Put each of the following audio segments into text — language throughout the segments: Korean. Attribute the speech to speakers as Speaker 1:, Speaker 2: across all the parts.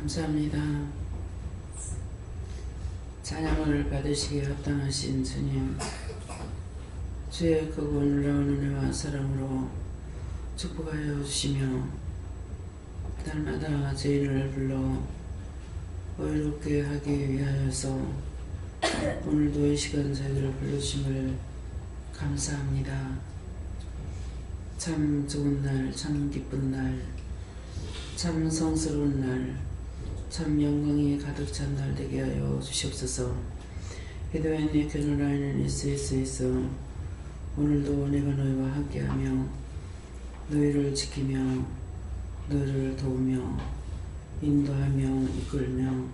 Speaker 1: 감사합니다. 찬양을 받으시기에 합당하신 주님, 주의 크고 놀라운 은혜와 사랑으로 축복하여 주시며 날마다 죄인을 불러 의롭게 하기 위하여서 오늘도 이 시간 저희들을 불러주심을 감사합니다. 참 좋은 날, 참 기쁜 날, 참 성스러운 날, 참 영광이 가득 찬 날 되게 하여 주시옵소서. 기도하니 겨누라에는 있어 오늘도 내가 너희와 함께하며 너희를 지키며 너희를 도우며 인도하며 이끌며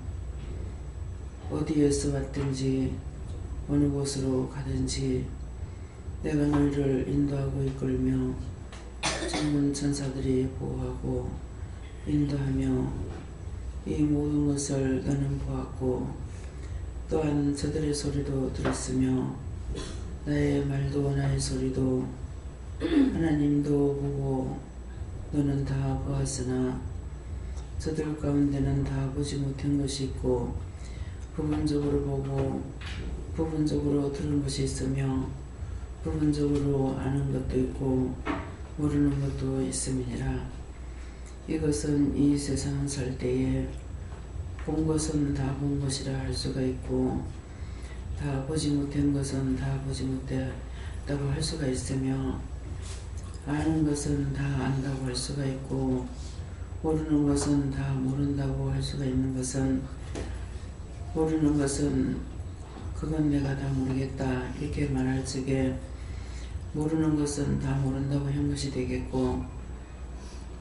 Speaker 1: 어디에서 왔든지 어느 곳으로 가든지 내가 너희를 인도하고 이끌며 전문 천사들이 보호하고 인도하며 이 모든 것을 너는 보았고 또한 저들의 소리도 들었으며 나의 말도 나의 소리도 하나님도 보고 너는 다 보았으나 저들 가운데는 다 보지 못한 것이 있고 부분적으로 보고 부분적으로 들은 것이 있으며 부분적으로 아는 것도 있고 모르는 것도 있음이니라. 이것은 이 세상 살 때에 본 것은 다 본 것이라 할 수가 있고 다 보지 못한 것은 다 보지 못했다고 할 수가 있으며 아는 것은 다 안다고 할 수가 있고 모르는 것은 다 모른다고 할 수가 있는 것은 모르는 것은 그건 내가 다 모르겠다 이렇게 말할 적에 모르는 것은 다 모른다고 한 것이 되겠고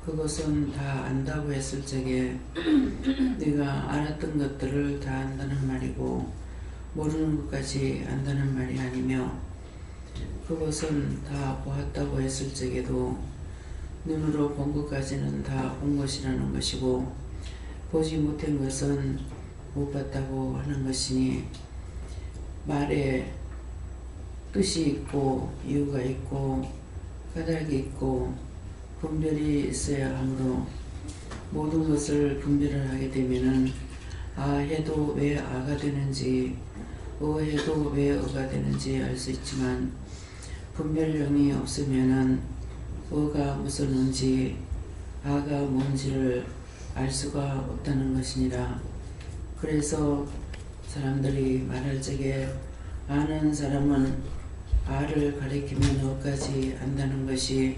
Speaker 1: 그것은 다 안다고 했을 적에 네가 알았던 것들을 다 안다는 말이고 모르는 것까지 안다는 말이 아니며 그것은 다 보았다고 했을 적에도 눈으로 본 것까지는 다 본 것이라는 것이고 보지 못한 것은 못 봤다고 하는 것이니 말에 뜻이 있고 이유가 있고 까닭이 있고 분별이 있어야 하므로 모든 것을 분별을 하게 되면은 아 해도 왜 아가 되는지 해도 왜 어가 되는지 알 수 있지만 분별력이 없으면은 어가 무엇인지 아가 뭔지를 알 수가 없다는 것이니라. 그래서 사람들이 말할 적에 아는 사람은 아를 가리키면 어까지 안다는 것이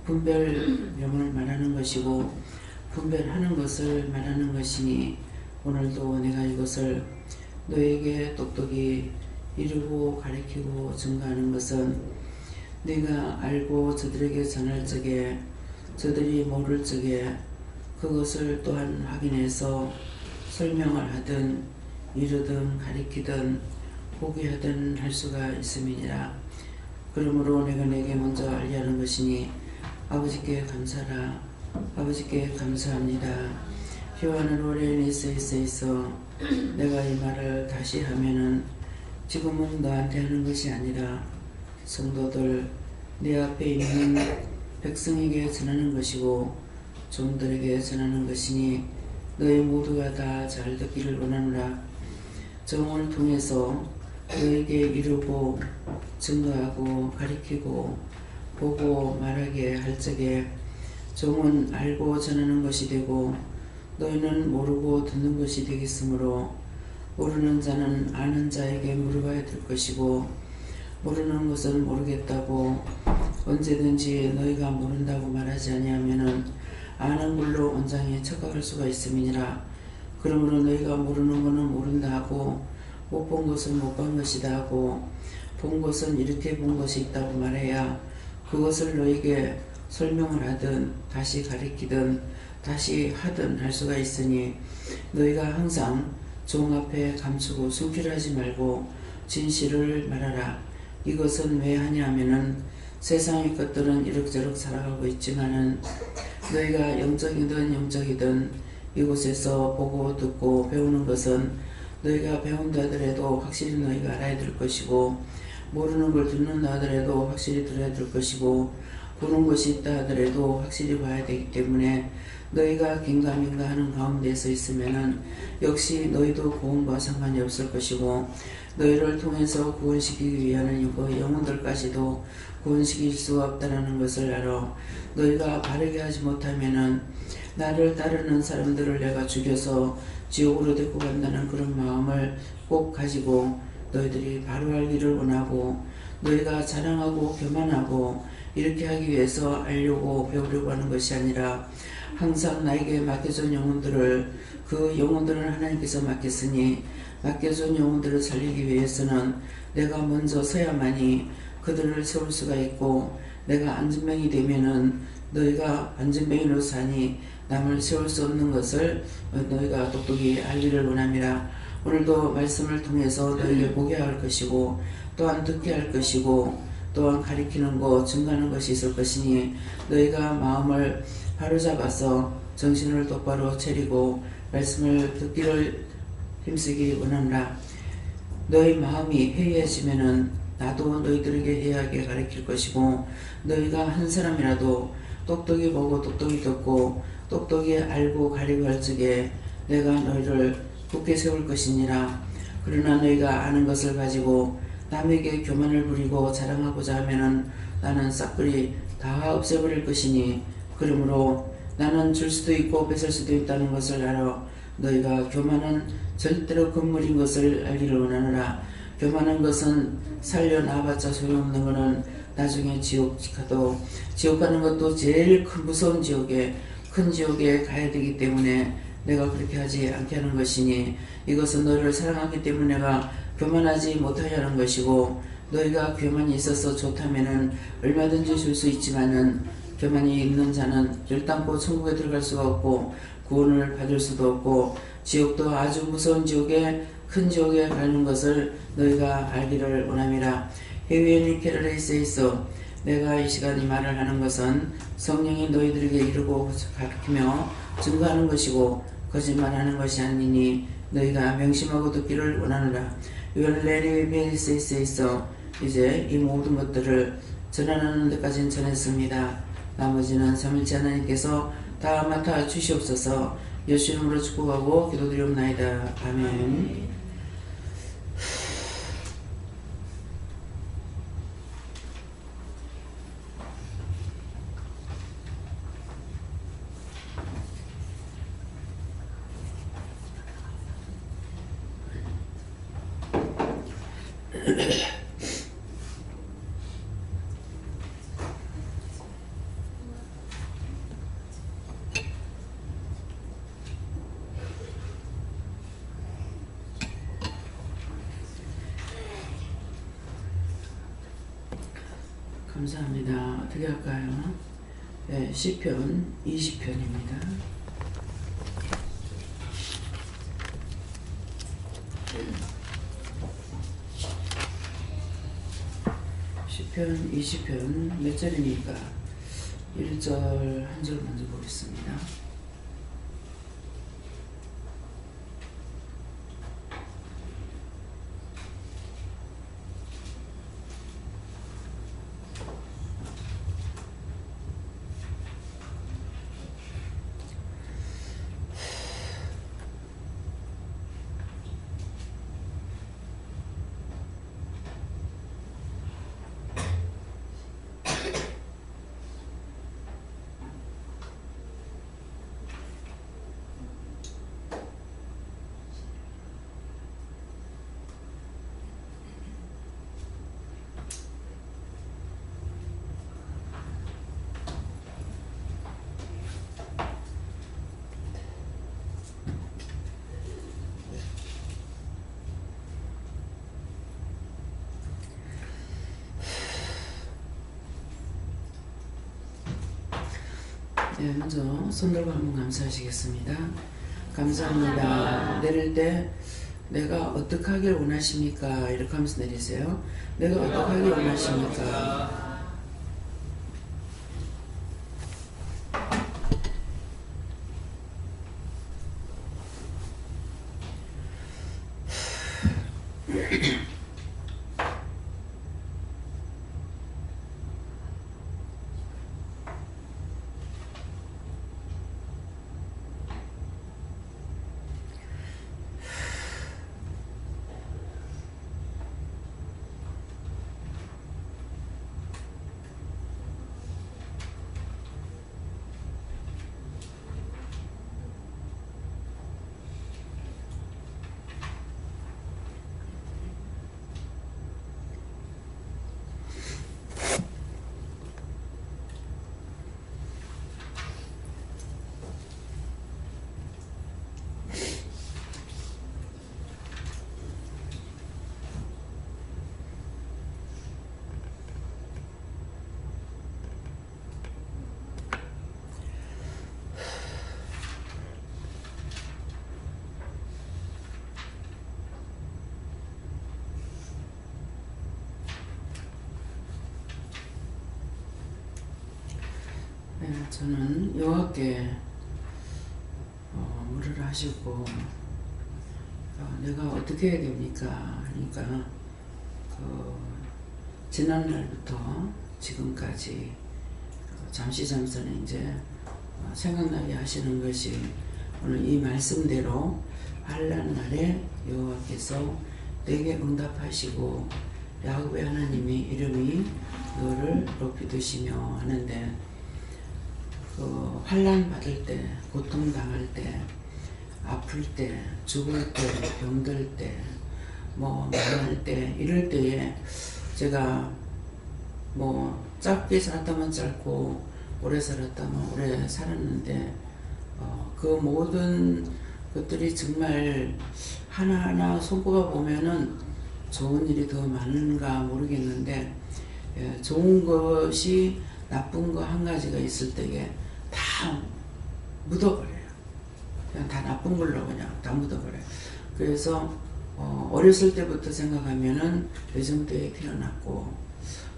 Speaker 1: 분별력을 말하는 것이고 분별하는 것을 말하는 것이니 오늘도 내가 이것을 너에게 똑똑히 이루고 가리키고 증거하는 것은 네가 알고 저들에게 전할 적에 저들이 모를 적에 그것을 또한 확인해서 설명을 하든 이루든 가리키든 보게 하든 할 수가 있음이니라. 그러므로 내가 내게 먼저 알게 하는 것이니 아버지께 감사라. 아버지께 감사합니다. 피와는 오래는 있어 내가 이 말을 다시 하면은 지금은 너한테 하는 것이 아니라 성도들 내 앞에 있는 백성에게 전하는 것이고 종들에게 전하는 것이니 너희 모두가 다 잘 듣기를 원하노라. 종을 통해서 너에게 이루고 증거하고 가리키고 보고 말하게 할 적에 종은 알고 전하는 것이 되고 너희는 모르고 듣는 것이 되겠으므로 모르는 자는 아는 자에게 물어봐야 될 것이고 모르는 것은 모르겠다고 언제든지 너희가 모른다고 말하지 아니하면은 아는 걸로 온장에 척박할 수가 있음이니라. 그러므로 너희가 모르는 것은 모른다 하고 못 본 것은 못 본 것이다 하고 본 것은 이렇게 본 것이 있다고 말해야 그것을 너에게 설명을 하든 다시 가리키든 다시 하든 할 수가 있으니 너희가 항상 종 앞에 감추고 숨기를 하지 말고 진실을 말하라. 이것은 왜 하냐면은 세상의 것들은 이럭저럭 살아가고 있지만은 너희가 영적이든 영적이든 이곳에서 보고 듣고 배우는 것은 너희가 배운다 하더라도 확실히 너희가 알아야 될 것이고 모르는 걸 듣는다 하더라도 확실히 들어야 될 것이고 보는 것이 있다 하더라도 확실히 봐야 되기 때문에 너희가 긴가민가 하는 가운데 서 있으면은 역시 너희도 구원과 상관이 없을 것이고 너희를 통해서 구원시키기 위한 영혼들까지도 구원시킬 수 없다는 것을 알아. 너희가 바르게 하지 못하면은 나를 따르는 사람들을 내가 죽여서 지옥으로 데리고 간다는 그런 마음을 꼭 가지고 너희들이 바로 알기를 원하고 너희가 자랑하고 교만하고 이렇게 하기 위해서 알려고 배우려고 하는 것이 아니라 항상 나에게 맡겨준 영혼들을 그 영혼들은 하나님께서 맡겼으니 맡겨준 영혼들을 살리기 위해서는 내가 먼저 서야만이 그들을 세울 수가 있고 내가 안전병이 되면은 너희가 안전병이로 사니 남을 세울 수 없는 것을 너희가 똑똑히 알기를 원함이라. 오늘도 말씀을 통해서 너희에게 보게 할 것이고 또한 듣게 할 것이고 또한 가리키는 것 증가하는 것이 있을 것이니 너희가 마음을 바로잡아서 정신을 똑바로 차리고 말씀을 듣기를 힘쓰기 원하노라. 너희 마음이 해이해지면은 나도 너희들에게 해이하게 가르칠 것이고 너희가 한 사람이라도 똑똑히 보고 똑똑히 듣고 똑똑히 알고 가리고 할 적에 내가 너희를 굳게 세울 것이니라. 그러나 너희가 아는 것을 가지고 남에게 교만을 부리고 자랑하고자 하면은 나는 싹그리 다 없애버릴 것이니 그러므로 나는 줄 수도 있고 뺏을 수도 있다는 것을 알아. 너희가 교만은 절대로 금물인 것을 알기를 원하노라. 교만한 것은 살려놔봤자 소용없는 것은 나중에 지옥 가도 지옥 가는 것도 제일 큰 무서운 큰 지옥에 가야 되기 때문에 내가 그렇게 하지 않게 하는 것이니 이것은 너희를 사랑하기 때문에 내가 교만하지 못하게 하는 것이고 너희가 교만이 있어서 좋다면은 얼마든지 줄 수 있지만은 교만이 있는 자는 결단코 천국에 들어갈 수가 없고 구원을 받을 수도 없고 지옥도 아주 무서운 큰 지옥에 가는 것을 너희가 알기를 원함이라. 해외인 캐러레이스에 있어 내가 이 시간 이 말을 하는 것은 성령이 너희들에게 이르고 가르치며 증거하는 것이고 거짓말하는 것이 아니니 너희가 명심하고 듣기를 원하노라. 레리베이스에 있어 이제 이 모든 것들을 전하는 데까지는 전했습니다. 나머지는 삼일째 하나님께서 다 맡아 주시옵소서. 예수 이름으로 축복하고 기도드리옵나이다. 아멘. 감사합니다. 어떻게 할까요? 네, 시편 20편입니다. 시편 20편 몇 절입니까? 1절 한 절 먼저 보겠습니다. 네, 먼저 손 들고 한번 감사하시겠습니다. 감사합니다. 내릴 때 내가 어떻게 하길 원하십니까? 이렇게 하면서 내리세요. 내가 어떻게 하길 원하십니까? 저는 여호와께 물을 하시고 내가 어떻게 해야 됩니까? 그러니까 지난날부터 지금까지 잠시 전에 이제 생각나게 하시는 것이 오늘 이 말씀대로 환난 날에 여호와께서 내게 응답하시고 야곱의 하나님의 이름이 너를 높이 드시며 하는데 환난 받을 때, 고통 당할 때, 아플 때, 죽을 때, 병들 때, 망할 때, 이럴 때에 제가 짧게 살았다면 짧고 오래 살았다면 오래 살았는데 그 모든 것들이 정말 하나하나 손꼽아 보면은 좋은 일이 더 많은가 모르겠는데 좋은 것이 나쁜 거 한 가지가 있을 때에 다 묻어버려요. 그냥 다 나쁜 걸로 그냥 다 묻어버려요. 그래서 어렸을 때부터 생각하면은 외정때에 태어났고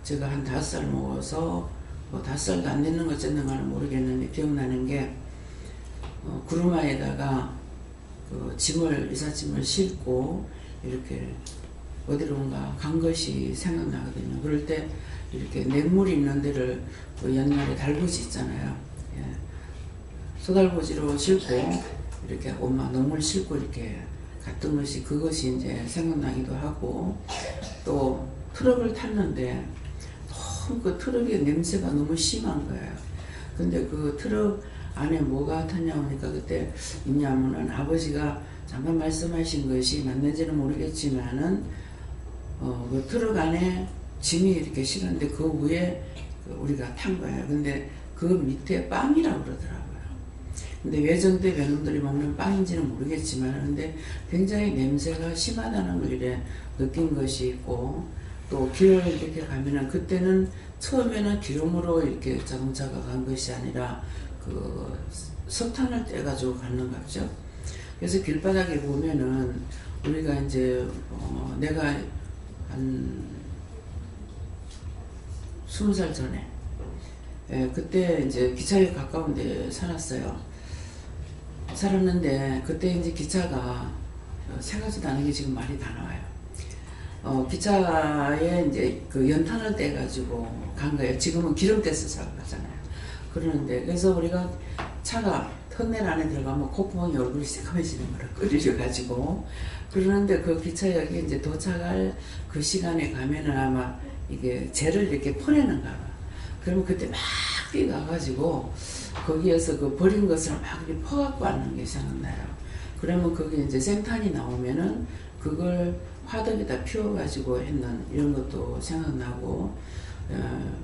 Speaker 1: 제가 한 5살 먹어서 5살도 안 됐는 거 어쨌는가는 모르겠는데 기억나는 게 구루마에다가 이삿짐을 싣고 이렇게 어디론가 간 것이 생각나거든요. 그럴 때 이렇게 냇물이 있는 데를 옛날에 달구지 있잖아요. 예. 소달구지로 싣고 이렇게 엄마 농을 싣고 이렇게 갔던 것이 그것이 이제 생각나기도 하고 또 트럭을 탔는데 너무 그 트럭의 냄새가 너무 심한 거예요. 근데 그 트럭 안에 뭐가 탔냐 하니까 그때 있냐면은 아버지가 잠깐 말씀하신 것이 맞는지는 모르겠지만은 그 트럭 안에 짐이 이렇게 실었는데 그 위에 우리가 탄 거예요. 근데 그 밑에 빵이라고 그러더라고요. 근데 외정때 외놈들이 먹는 빵인지는 모르겠지만 근데 굉장히 냄새가 심하다는 걸 이래 느낀 것이 있고 또 길을 이렇게 가면은 그때는 처음에는 기름으로 이렇게 자동차가 간 것이 아니라 그 석탄을 떼가지고 가는 거죠. 그래서 길바닥에 보면은 우리가 이제 내가 한 20살 전에 그때 이제 기차에 가까운 데 살았는데 그때 이제 기차가 생각지도 않은 게 지금 말이 다 나와요. 기차에 이제 그 연탄을 떼가지고 간 거예요. 지금은 기름 떼서 사고 가잖아요. 그러는데 그래서 우리가 차가 터널 안에 들어가면 콧구멍이 얼굴이 새까매지는 거를 끓이려가지고 그러는데 그 기차역에 이제 도착할 그 시간에 가면은 아마 이게 재를 이렇게 퍼내는가 봐. 그러면 그때 막 뛰어가가지고 거기에서 그 버린 것을 막 이렇게 퍼갖고 왔는 게 생각나요. 그러면 거기 이제 생탄이 나오면은 그걸 화덕에다 피워가지고 했는 이런 것도 생각나고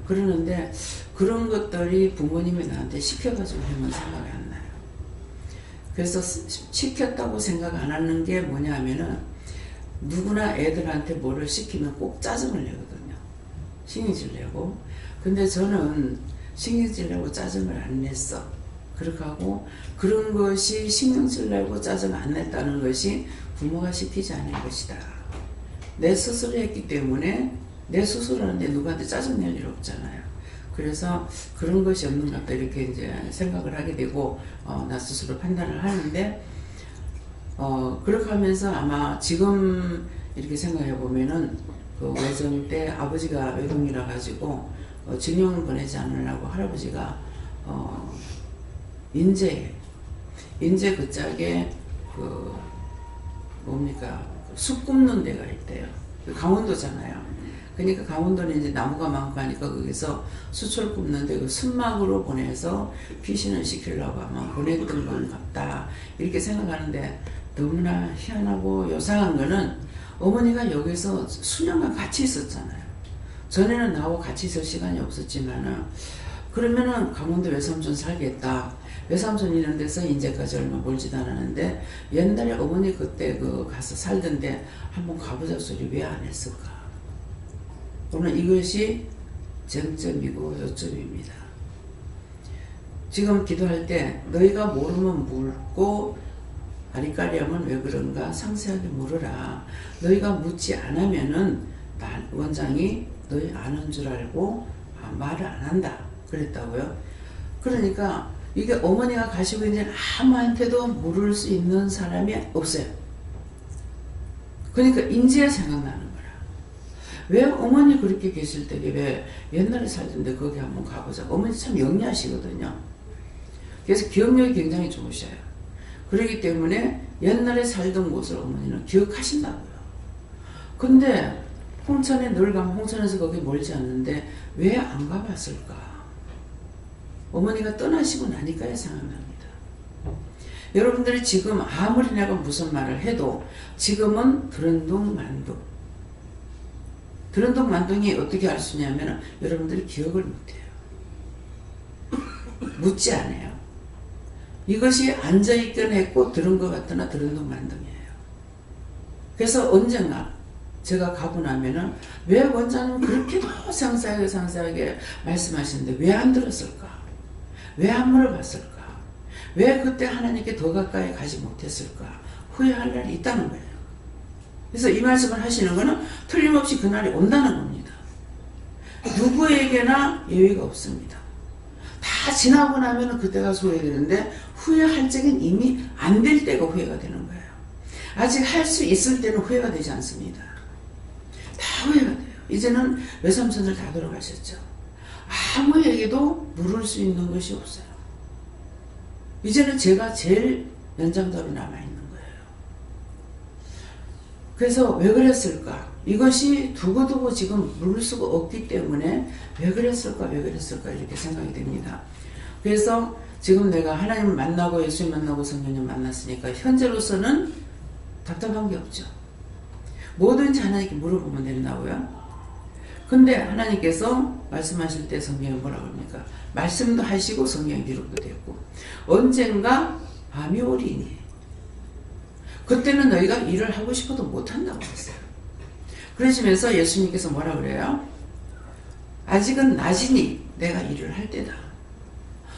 Speaker 1: 그러는데 그런 것들이 부모님이 나한테 시켜가지고 하면 생각이 안 나요. 그래서 시켰다고 생각 안 하는 게 뭐냐 하면은 누구나 애들한테 뭐를 시키면 꼭 짜증을 내거든요. 신경질 내고. 근데 저는 신경질 내고 짜증을 안 냈어. 그렇게 하고 그런 것이 신경질 내고 짜증 안 냈다는 것이 부모가 시키지 않은 것이다. 내 스스로 했기 때문에 내 스스로 하는데 누구한테 짜증 낼 일 없잖아요. 그래서 그런 것이 없는 것 같다 이렇게 이제 생각을 하게 되고 나 스스로 판단을 하는데 그렇게 하면서 아마 지금 이렇게 생각해 보면은 그 외정 때 아버지가 외동이라 가지고 징용을 보내지 않으려고 할아버지가 인제 그 짝에 그 뭡니까 숲 굽는 데가 있대요. 강원도잖아요. 그러니까 강원도는 이제 나무가 많고 하니까 거기서 수철 굽는데 그 순막으로 보내서 피신을 시키려고 아마 보냈던 건 같다 이렇게 생각하는데 너무나 희한하고 요상한 거는 어머니가 여기서 수년간 같이 있었잖아요. 전에는 나하고 같이 있을 시간이 없었지만은 그러면은 강원도 외삼촌 살겠다. 외삼촌 있는 데서 인제까지 얼마 멀지도 않았는데 옛날에 어머니 그때 가서 살던데 한번 가보자 소리 왜 안 했을까? 오늘 이것이 쟁점이고 요점입니다. 지금 기도할 때 너희가 모르면 묻고 아리까리하면 왜 그런가 상세하게 물어라. 너희가 묻지 않으면은 원장이 너희 아는 줄 알고 말을 안 한다 그랬다고요. 그러니까 이게 어머니가 가시고 있는 아무한테도 물을 수 있는 사람이 없어요. 그러니까 인지가 생각나는 거라. 왜 어머니 그렇게 계실 때에 왜 옛날에 살던데 거기 한번 가보자. 어머니 참 영리하시거든요. 그래서 기억력이 굉장히 좋으셔요. 그렇기 때문에 옛날에 살던 곳을 어머니는 기억하신다고요. 근데 홍천에 늘 가면 홍천에서 거기 멀지 않는데 왜 안 가봤을까? 어머니가 떠나시고 나니까야 생각납니다. 여러분들이 지금 아무리 내가 무슨 말을 해도 지금은 드런둥만둥. 드런둥만둥이 어떻게 알 수 있냐면 여러분들이 기억을 못해요. 묻지 않아요. 이것이 앉아있긴 했고 들은 것 같으나 드런둥만둥이에요. 그래서 언젠가 제가 가고 나면은 왜 원장님 그렇게도 상세하게 말씀하시는데 왜 안 들었을까? 왜 안 물어봤을까? 왜 그때 하나님께 더 가까이 가지 못했을까? 후회할 날이 있다는 거예요. 그래서 이 말씀을 하시는 것은 틀림없이 그날이 온다는 겁니다. 누구에게나 예외가 없습니다. 다 지나고 나면 그때가 후회되는데 후회할 적엔 이미 안 될 때가 후회가 되는 거예요. 아직 할 수 있을 때는 후회가 되지 않습니다. 다 후회가 돼요. 이제는 외삼촌들 다 돌아가셨죠. 아무에게도 물을 수 있는 것이 없어요. 이제는 제가 제일 연장자로 남아있는 거예요. 그래서 왜 그랬을까? 이것이 두고두고 지금 물을 수가 없기 때문에 왜 그랬을까 이렇게 생각이 됩니다. 그래서 지금 내가 하나님을 만나고 예수님 만나고 성령님 만났으니까 현재로서는 답답한 게 없죠. 뭐든지 하나님께 물어보면 된다고요. 근데 하나님께서 말씀하실 때 성경에 뭐라고 합니까? 말씀도 하시고 성경 기록도 됐고 언젠가 밤이 오리니 그때는 너희가 일을 하고 싶어도 못한다고 했어요. 그러시면서 예수님께서 뭐라 그래요? 아직은 낮이니 내가 일을 할 때다.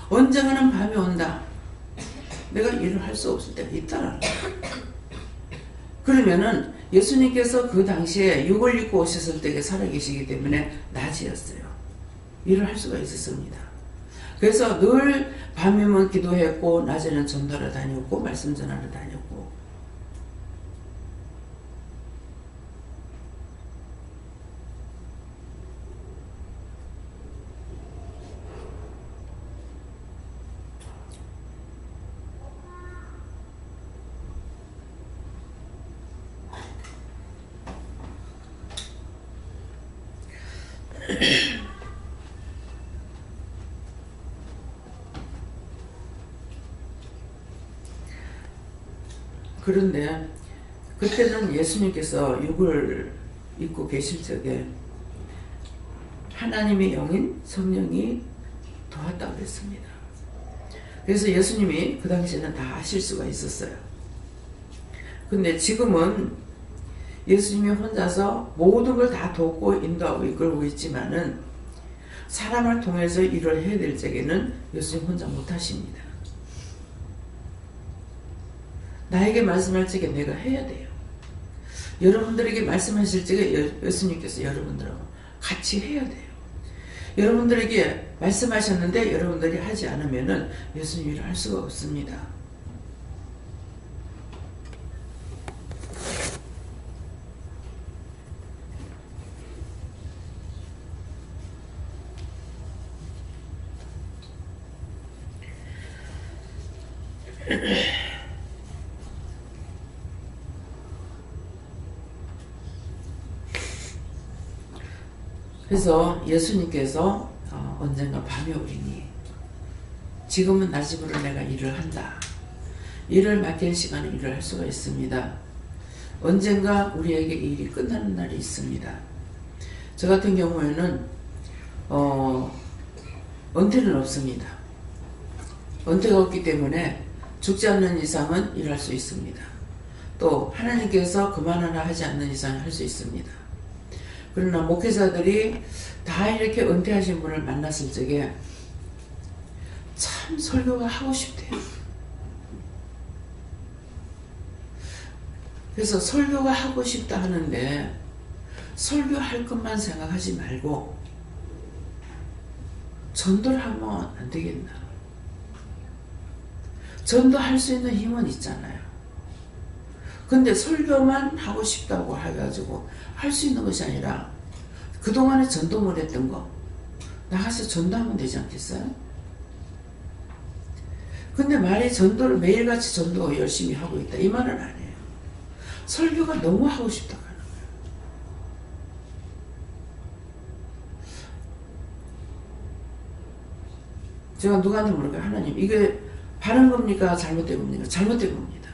Speaker 1: 언젠가는 밤이 온다. 내가 일을 할 수 없을 때가 있다라는 거예요. 그러면은 예수님께서 그 당시에 육을 입고 오셨을 때에 살아계시기 때문에 낮이었어요. 일을 할 수가 있었습니다. 그래서 늘 밤이면 기도했고 낮에는 전도하러 다녔고 말씀 전하러 다녔고 그런데 그때는 예수님께서 육을 입고 계실 적에 하나님의 영인 성령이 도왔다고 그랬습니다. 그래서 예수님이 그 당시에는 다 하실 수가 있었어요. 근데 지금은 예수님이 혼자서 모든 걸 다 돕고 인도하고 이끌고 있지만은 사람을 통해서 일을 해야 될 적에는 예수님 혼자 못하십니다. 나에게 말씀할 적에 내가 해야 돼요. 여러분들에게 말씀하실 적에 예수님께서 여러분들하고 같이 해야 돼요. 여러분들에게 말씀하셨는데 여러분들이 하지 않으면은 예수님 일을 할 수가 없습니다. 그래서 예수님께서 언젠가 밤이 오리니 지금은 낮이부로 내가 일을 한다. 일을 맡길 시간에 일을 할 수가 있습니다. 언젠가 우리에게 일이 끝나는 날이 있습니다. 저 같은 경우에는 은퇴는 없습니다. 은퇴가 없기 때문에 죽지 않는 이상은 일할 수 있습니다. 또 하나님께서 그만하라 하지 않는 이상은 할 수 있습니다. 그러나 목회자들이 다 이렇게 은퇴하신 분을 만났을 적에 참 설교가 하고 싶대요. 그래서 설교가 하고 싶다 하는데 설교할 것만 생각하지 말고 전도를 하면 안 되겠나. 전도할 수 있는 힘은 있잖아요. 근데 설교만 하고 싶다고 해가지고 할 수 있는 것이 아니라 그동안에 전도 못했던 거 나가서 전도하면 되지 않겠어요? 근데 말이 전도를 매일같이 전도 열심히 하고 있다 이 말은 아니에요. 설교가 너무 하고 싶다고 하는 거예요. 제가 누구한테 물어볼까요? 하나님 이게 바른 겁니까? 잘못된 겁니까? 잘못된 겁니다.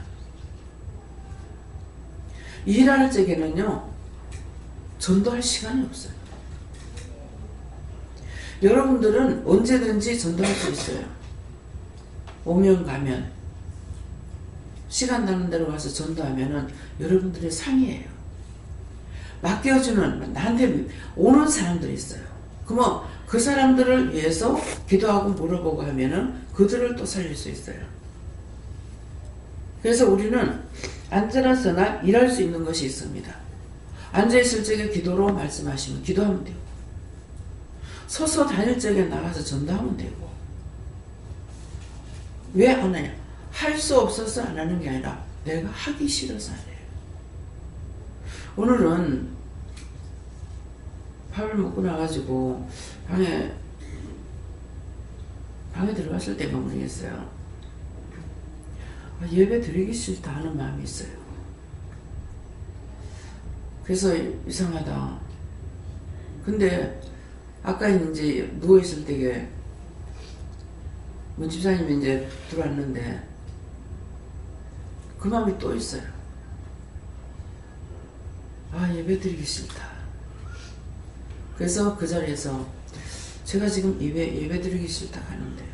Speaker 1: 일할 적에는요 전도할 시간이 없어요. 여러분들은 언제든지 전도할 수 있어요. 오면 가면 시간 나는 대로 와서 전도하면은 여러분들의 상이에요. 맡겨주는 나한테 오는 사람들이 있어요. 그러면 그 사람들을 위해서 기도하고 물어보고 하면은 그들을 또 살릴 수 있어요. 그래서 우리는 앉아나 서나 일할 수 있는 것이 있습니다. 앉아있을 적에 기도로 말씀하시면 기도하면 되고 서서 다닐 적에 나가서 전도하면 되고 왜 안 해요? 할 수 없어서 안 하는 게 아니라 내가 하기 싫어서 안 해요. 오늘은 밥을 먹고 나가지고 방에 들어갔을 때가 모르겠어요. 예배 드리기 싫다 하는 마음이 있어요. 그래서 이상하다. 근데 아까 이제 누워있을 때에 문 집사님이 이제 들어왔는데 그 마음이 또 있어요. 예배 드리기 싫다. 그래서 그 자리에서 제가 지금 예배 드리기 싫다 하는데요.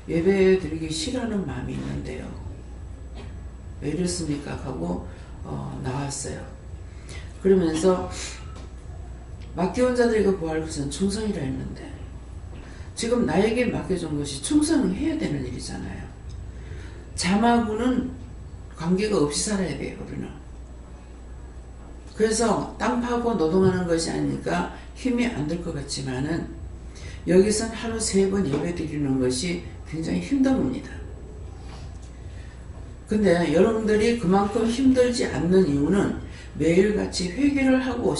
Speaker 1: 예배 드리기 싫어하는 마음이 있는데요. 왜 이랬습니까? 하고 나왔어요. 그러면서 맡겨온 자들에게 구할 것은 충성이라 했는데 지금 나에게 맡겨준 것이 충성해야 되는 일이잖아요. 잠하고는 관계가 없이 살아야 돼요. 우리는. 그래서 땅 파고 노동하는 것이 아니니까 힘이 안 들 것 같지만은 여기선 하루 3번 예배 드리는 것이 굉장히 힘든 겁니다. 근데 여러분들이 그만큼 힘들지 않는 이유는 매일같이 회개를 하고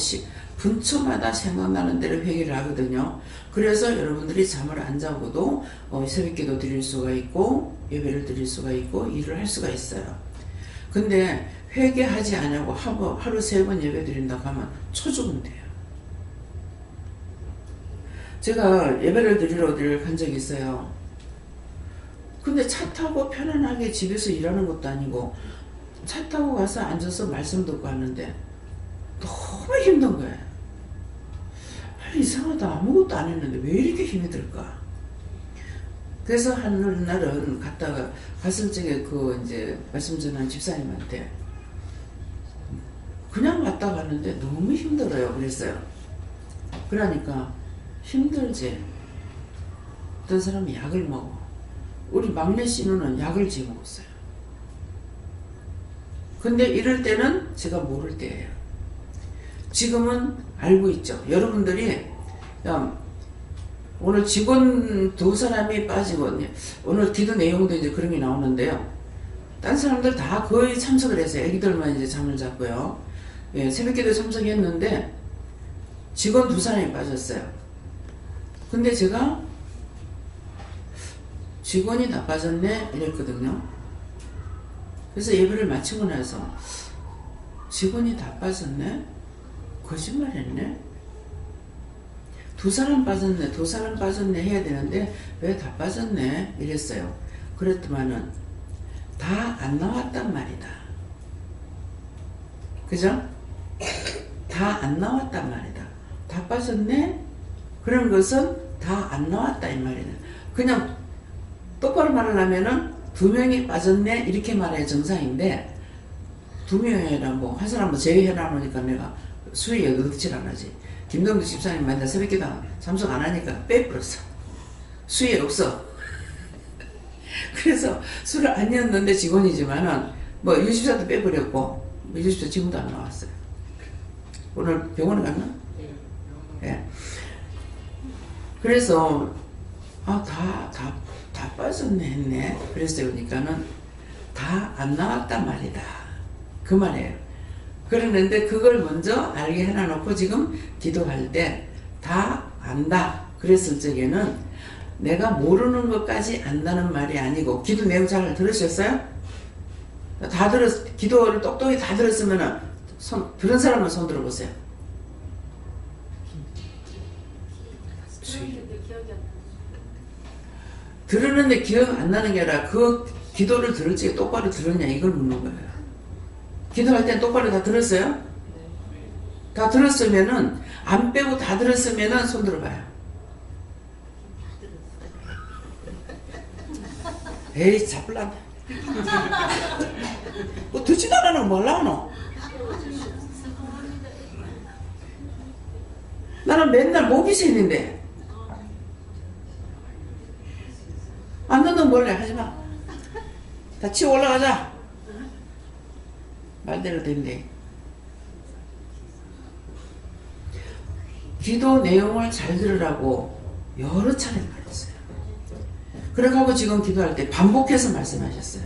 Speaker 1: 분초마다 생각나는 대로 회개를 하거든요. 그래서 여러분들이 잠을 안 자고도 새벽기도 드릴 수가 있고 예배를 드릴 수가 있고 일을 할 수가 있어요. 근데 회개하지 않고 하루 3번 예배 드린다고 하면 초죽음 돼요. 제가 예배를 드리러 어디를 간 적이 있어요. 근데 차 타고 편안하게 집에서 일하는 것도 아니고 차 타고 가서 앉아서 말씀 듣고 하는데 너무 힘든 거예요. 이상하다. 아무것도 안 했는데 왜 이렇게 힘이 들까? 그래서 한 날은 갔을 적에 이제 말씀 전한 집사님한테 그냥 왔다 갔는데 너무 힘들어요. 그랬어요. 그러니까 힘들지. 어떤 사람이 약을 먹어. 우리 막내 씨는 약을 지어 먹었어요. 근데 이럴 때는 제가 모를 때예요. 지금은 알고 있죠. 여러분들이 오늘 직원 2사람이 빠지고 오늘 기도 내용도 이제 그런 게 나오는데요. 딴 사람들 다 거의 참석을 했어요. 애기들만 이제 잠을 잤고요. 새벽기도에 참석했는데 직원 2사람이 빠졌어요. 근데 제가 직원이 다 빠졌네 이랬거든요. 그래서 예배를 마치고 나서 직원이 다 빠졌네? 거짓말했네? 2사람 빠졌네 해야 되는데 왜 다 빠졌네 이랬어요. 그랬더만은 다 안 나왔단 말이다. 그죠? 다 안 나왔단 말이다. 다 빠졌네? 그런 것은 다 안 나왔다 이 말이다. 그냥 똑바로 말을 하면은 2명이 빠졌네 이렇게 말해야 정상인데 2명이라 한 사람 제외해놔 놓으니까 내가 수위에 넣질 안 하지. 김동주 집사님 맨날 새벽기도 참석 안 하니까 빼버렸어. 수위에 없어. 그래서 술을 안 였는데 직원이지만은 유집사도 빼버렸고 유집사 지금도 안 나왔어요. 오늘 병원에 갔나? 예. 그래서 다 다 빠졌네 했네. 그래서 그러니까는 다 안 나왔단 말이다. 그 말이에요. 그러는데 그걸 먼저 알게 해놔놓고 지금 기도할 때 다 안다. 그랬을 적에는 내가 모르는 것까지 안다는 말이 아니고, 기도 내용 잘 들으셨어요? 다 기도를 똑똑히 다 들었으면은 들은 사람은 손 들어보세요. 들었는데 기억 안 나는 게 아니라 그 기도를 들을 적에 똑바로 들었냐 이걸 묻는 거예요. 기도할 땐 똑바로 다 들었어요? 다 들었으면은, 안 빼고 다 들었으면은 손 들어봐요. 에이 잡을라. 뭐 듣지도 않아는 뭘 나오노? 나는 맨날 목이 쉬는데 안 듣는 몰래 하지마. 다 치고 올라가자. 말대로 된대. 기도 내용을 잘 들으라고 여러 차례 말했어요. 그래가지고 지금 기도할 때 반복해서 말씀하셨어요.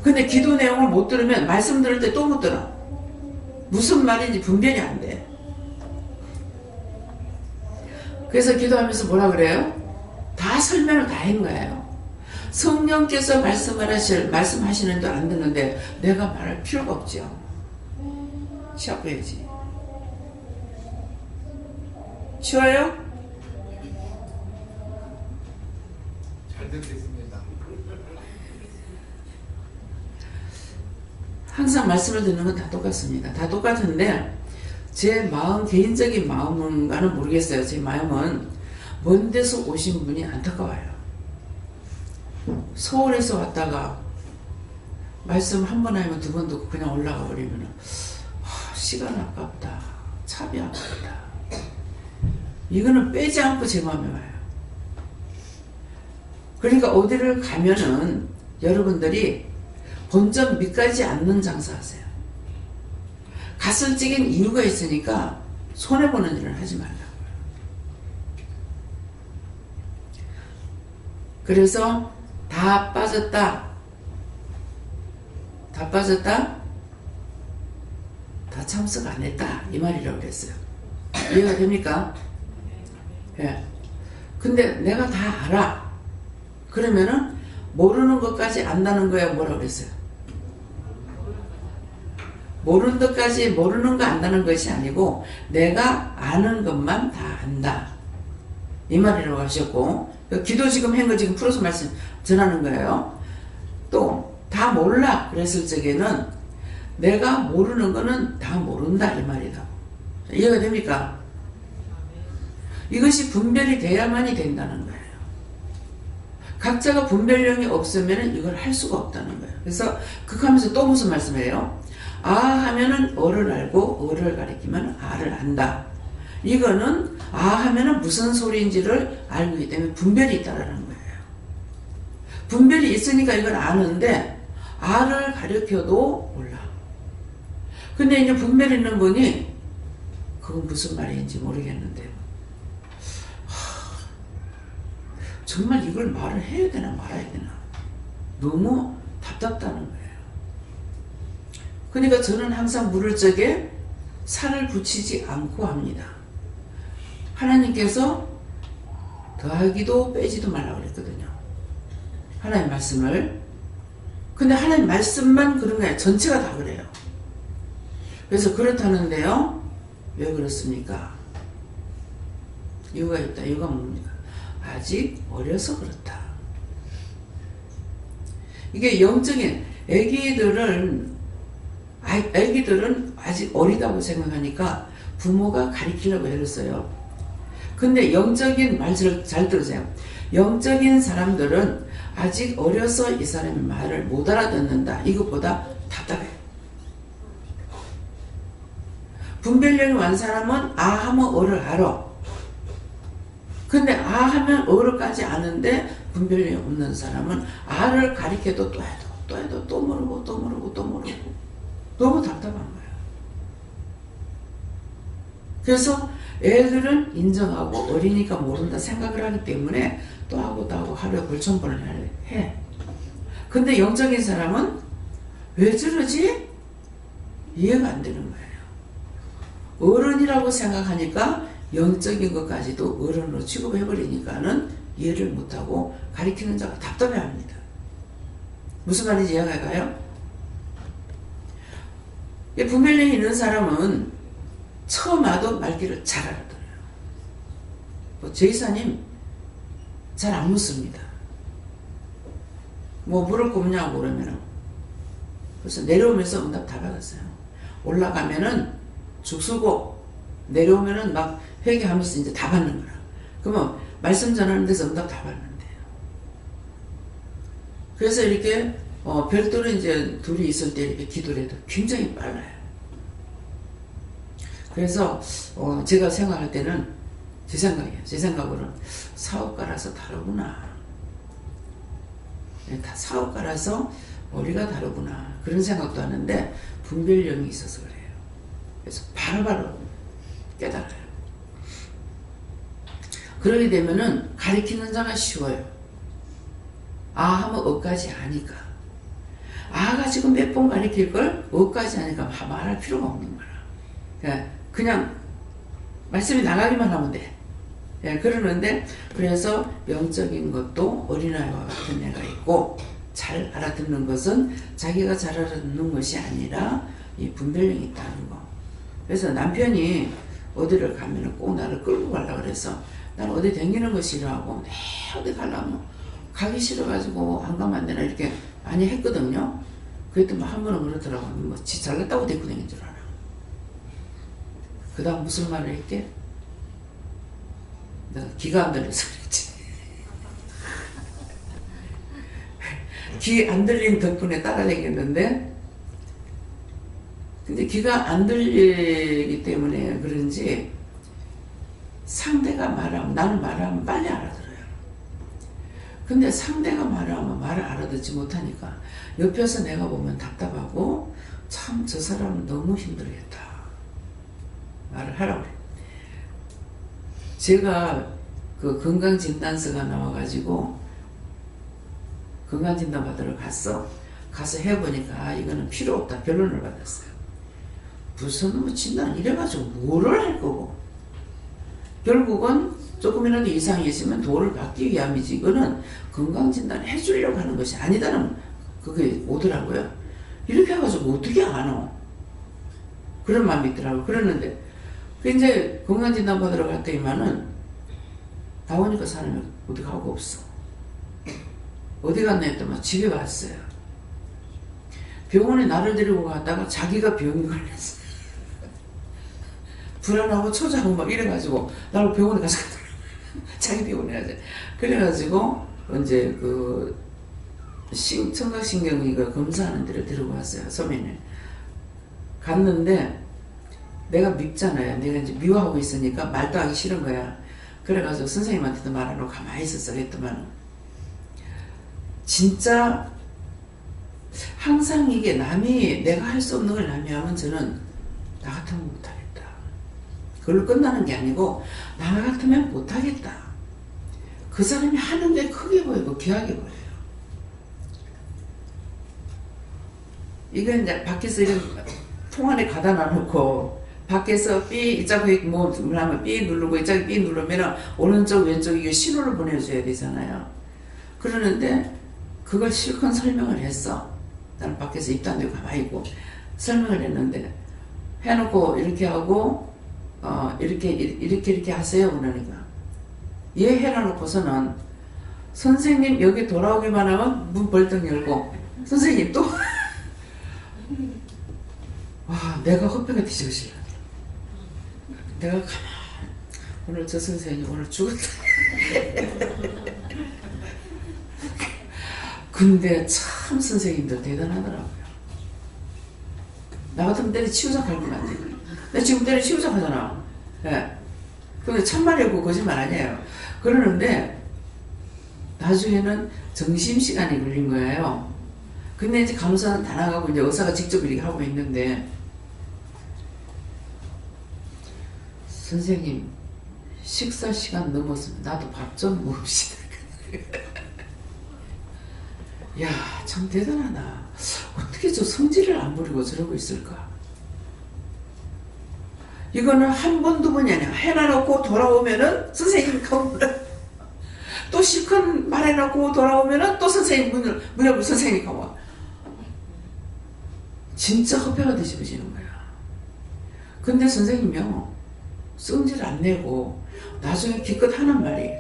Speaker 1: 근데 기도 내용을 못 들으면 말씀 들을 때 또 못 들어. 무슨 말인지 분별이 안 돼. 그래서 기도하면서 뭐라 그래요? 다 설명을 다 한 거예요. 성령께서 말씀하시는데 안 듣는데 내가 말할 필요가 없죠. 쉬어야지. 쉬워요?
Speaker 2: 잘 듣겠습니다.
Speaker 1: 항상 말씀을 듣는 건 다 똑같습니다. 다 똑같은데 제 마음, 개인적인 마음인가는 모르겠어요. 제 마음은 먼 데서 오신 분이 안타까워요. 서울에서 왔다가 말씀 한 번 하면 두 번 듣고 그냥 올라가 버리면 시간 아깝다, 차비 아깝다. 이거는 빼지 않고 제 마음에 와요. 그러니까 어디를 가면은 여러분들이 본전 밑까지 않는 장사하세요. 갔을 적엔 이유가 있으니까 손해보는 일을 하지 말라고요. 그래서 다 빠졌다, 다 빠졌다, 다 참석 안 했다 이 말이라고 그랬어요. 이해가 됩니까? 예. 근데 내가 다 알아. 그러면은 모르는 것까지 안다는 거야 뭐라고 그랬어요? 모르는 것까지, 모르는 거 안다는 것이 아니고 내가 아는 것만 다 안다 이 말이라고 하셨고, 기도 지금 한 거 지금 풀어서 말씀 전하는 거예요. 또 다 몰라 그랬을 적에는 내가 모르는 거는 다 모른다 이 말이다. 이해가 됩니까? 이것이 분별이 돼야만이 된다는 거예요. 각자가 분별력이 없으면 이걸 할 수가 없다는 거예요. 그래서 극하면서 또 무슨 말씀이에요? 아 하면은 어를 알고 어를 가리키면 아를 안다. 이거는 아 하면은 무슨 소리인지를 알고 있기 때문에 분별이 있다라는 거예요. 분별이 있으니까 이걸 아는데 아를 가리켜도 몰라. 근데 이제 분별 있는 분이 그건 무슨 말인지 모르겠는데 정말 이걸 말을 해야 되나 말아야 되나 너무 답답다는 거예요. 그러니까 저는 항상 물을 적에 살을 붙이지 않고 합니다. 하나님께서 더하기도 빼지도 말라고 그랬거든요. 하나님 말씀을. 근데 하나님 말씀만 그런 거예요. 전체가 다 그래요. 그래서 그렇다는데요. 왜 그렇습니까? 이유가 있다. 이유가 뭡니까? 아직 어려서 그렇다. 이게 영적인 애기들은 아직 어리다고 생각하니까 부모가 가르치려고 애를 써요. 근데 영적인 말을 잘 들으세요. 영적인 사람들은 아직 어려서 이 사람의 말을 못 알아듣는다. 이것보다 답답해요. 분별력이 많은 사람은 아 하면 어를 알아. 근데 아 하면 어를까지 아는데 분별력이 없는 사람은 아를 가리켜도 또 해도 또 해도 또 모르고 또 모르고 또 모르고 너무 답답한 거예요. 그래서 애들은 인정하고 어리니까 모른다 생각을 하기 때문에 또 하고 하루에 걸천 번을 해. 근데 영적인 사람은 왜 저러지? 이해가 안 되는 거예요. 어른이라고 생각하니까 영적인 것까지도 어른으로 취급해버리니까는 이해를 못하고 가리키는 자가 답답해합니다. 무슨 말인지 이해가 가요? 분별력이 있는 사람은 처음 와도 말귀를 잘 알아들어요. 제이사님 잘 안 묻습니다. 뭐 물을 거 없냐고 그러면은, 그래서 내려오면서 응답 다 받았어요. 올라가면은 죽쓰고 내려오면은 막 회개하면서 이제 다 받는 거라. 그러면 말씀 전하는 데서 응답 다 받는데요. 그래서 이렇게 별도로 이제 둘이 있을 때 이렇게 기도를 해도 굉장히 빨라요. 그래서 제가 생각할 때는 제 생각이에요. 제 생각으로는 사업가라서 다르구나. 다 사업가라서 머리가 다르구나. 그런 생각도 하는데 분별력이 있어서 그래요. 그래서 바로바로 깨달아요. 그러게 되면은 가리키는 자가 쉬워요. 아 하면 어까지 아니까. 아가 지금 몇 번 가리킬 걸 어까지 아니까 말할 필요가 없는 거라. 그냥 말씀이 나가기만 하면 돼. 그러는데, 그래서 영적인 것도 어린아이와 같은 애가 있고, 잘 알아듣는 것은 자기가 잘 알아듣는 것이 아니라 이 분별력이 있다는 거. 그래서 남편이 어디를 가면 꼭 나를 끌고 가려고 그래서 나는 어디 다니는 거 싫어하고 어디 가려면 가기 싫어가지고 안 가면 안 되나 이렇게 많이 했거든요. 그랬더니 한 번은 그러더라고. 뭐 지 잘났다고 데리고 다닌 줄 알아. 그 다음 무슨 말을 했게? 내가 기가 안 들려서 그랬지. 귀 안 들린 덕분에 따라다녔는데, 근데 귀가 안 들리기 때문에 그런지 상대가 말하면, 나는 말하면 빨리 알아들어요. 근데 상대가 말하면 말을 알아듣지 못하니까 옆에서 내가 보면 답답하고, 참 저 사람은 너무 힘들겠다 말을 하라고 그래. 제가 그 건강진단서가 나와가지고 건강진단 받으러 가서 해보니까 이거는 필요 없다 결론을 받았어요. 무슨 뭐 진단 이래가지고 뭐를 할 거고, 결국은 조금이라도 이상이 있으면 도를 받기 위함이지, 이거는 건강진단 해주려고 하는 것이 아니다는 그게 오더라고요. 이렇게 해가지고 어떻게 아노? 그런 마음이 있더라고요. 그러는데 이제 건강진단 받으러 갔더니만은 나오니까 사람이 어디 가고 없어. 어디 갔나 했더니 집에 왔어요. 병원에 나를 데리고 갔다가 자기가 병이 걸렸어. 불안하고 초조하고 막 이래가지고 나를 병원에 가서 자기 병원에 가자. 그래가지고 이제 그 청각신경이가 검사하는 데를 데리고 왔어요. 서면에 갔는데 내가 밉잖아요. 내가 이제 미워하고 있으니까 말도 하기 싫은 거야. 그래가지고 선생님한테도 말 안 하고 가만히 있었어. 그랬더만 진짜 항상 이게 남이 내가 할 수 없는 걸 남이 하면 저는 나 같으면 못하겠다. 그걸로 끝나는 게 아니고 나 같으면 못하겠다. 그 사람이 하는 게 크게 보이고 귀하게 보여요. 이거 이제 밖에서 이런 통 안에 가다 놔놓고 밖에서 삐 이자고 뭐 하면 삐 누르고 이자고 삐 누르면 오른쪽 왼쪽 이게 신호를 보내줘야 되잖아요. 그러는데 그걸 실컷 설명을 했어. 나는 밖에서 입도 안 대고 가만히 있고 설명을 했는데 해놓고 이렇게 하고 이렇게 하세요 그러니까 얘 해놔놓고서는 선생님 여기 돌아오기만 하면 문 벌떡 열고 선생님 또 와 내가 허패가 뒤집어지려. 내가 가만 오늘 저 선생님 오늘 죽었다. 근데 참 선생님들 대단하더라고요. 나 같으면 때려치우자 할 것 같아. 나 지금 때려치우자 하잖아. 예. 근데 참말이고 거짓말 아니에요. 그러는데 나중에는 점심시간이 걸린 거예요. 근데 이제 간호사는 다 나가고 이제 의사가 직접 이렇게 하고 있는데 선생님 식사 시간 넘었으면 나도 밥 좀 먹읍시다. 야, 참 대단하다. 어떻게 저 성질을 안 부리고 저러고 있을까? 이거는 한 번, 두 번이 아니야. 해놔놓고 돌아오면은 선생님 가면 또 실컷 말해놓고 돌아오면은 또 선생님 문 열고 선생님 가면 진짜 허패가 뒤집어지는 거야. 근데 선생님이요, 성질 안 내고 나중에 기껏 하는 말이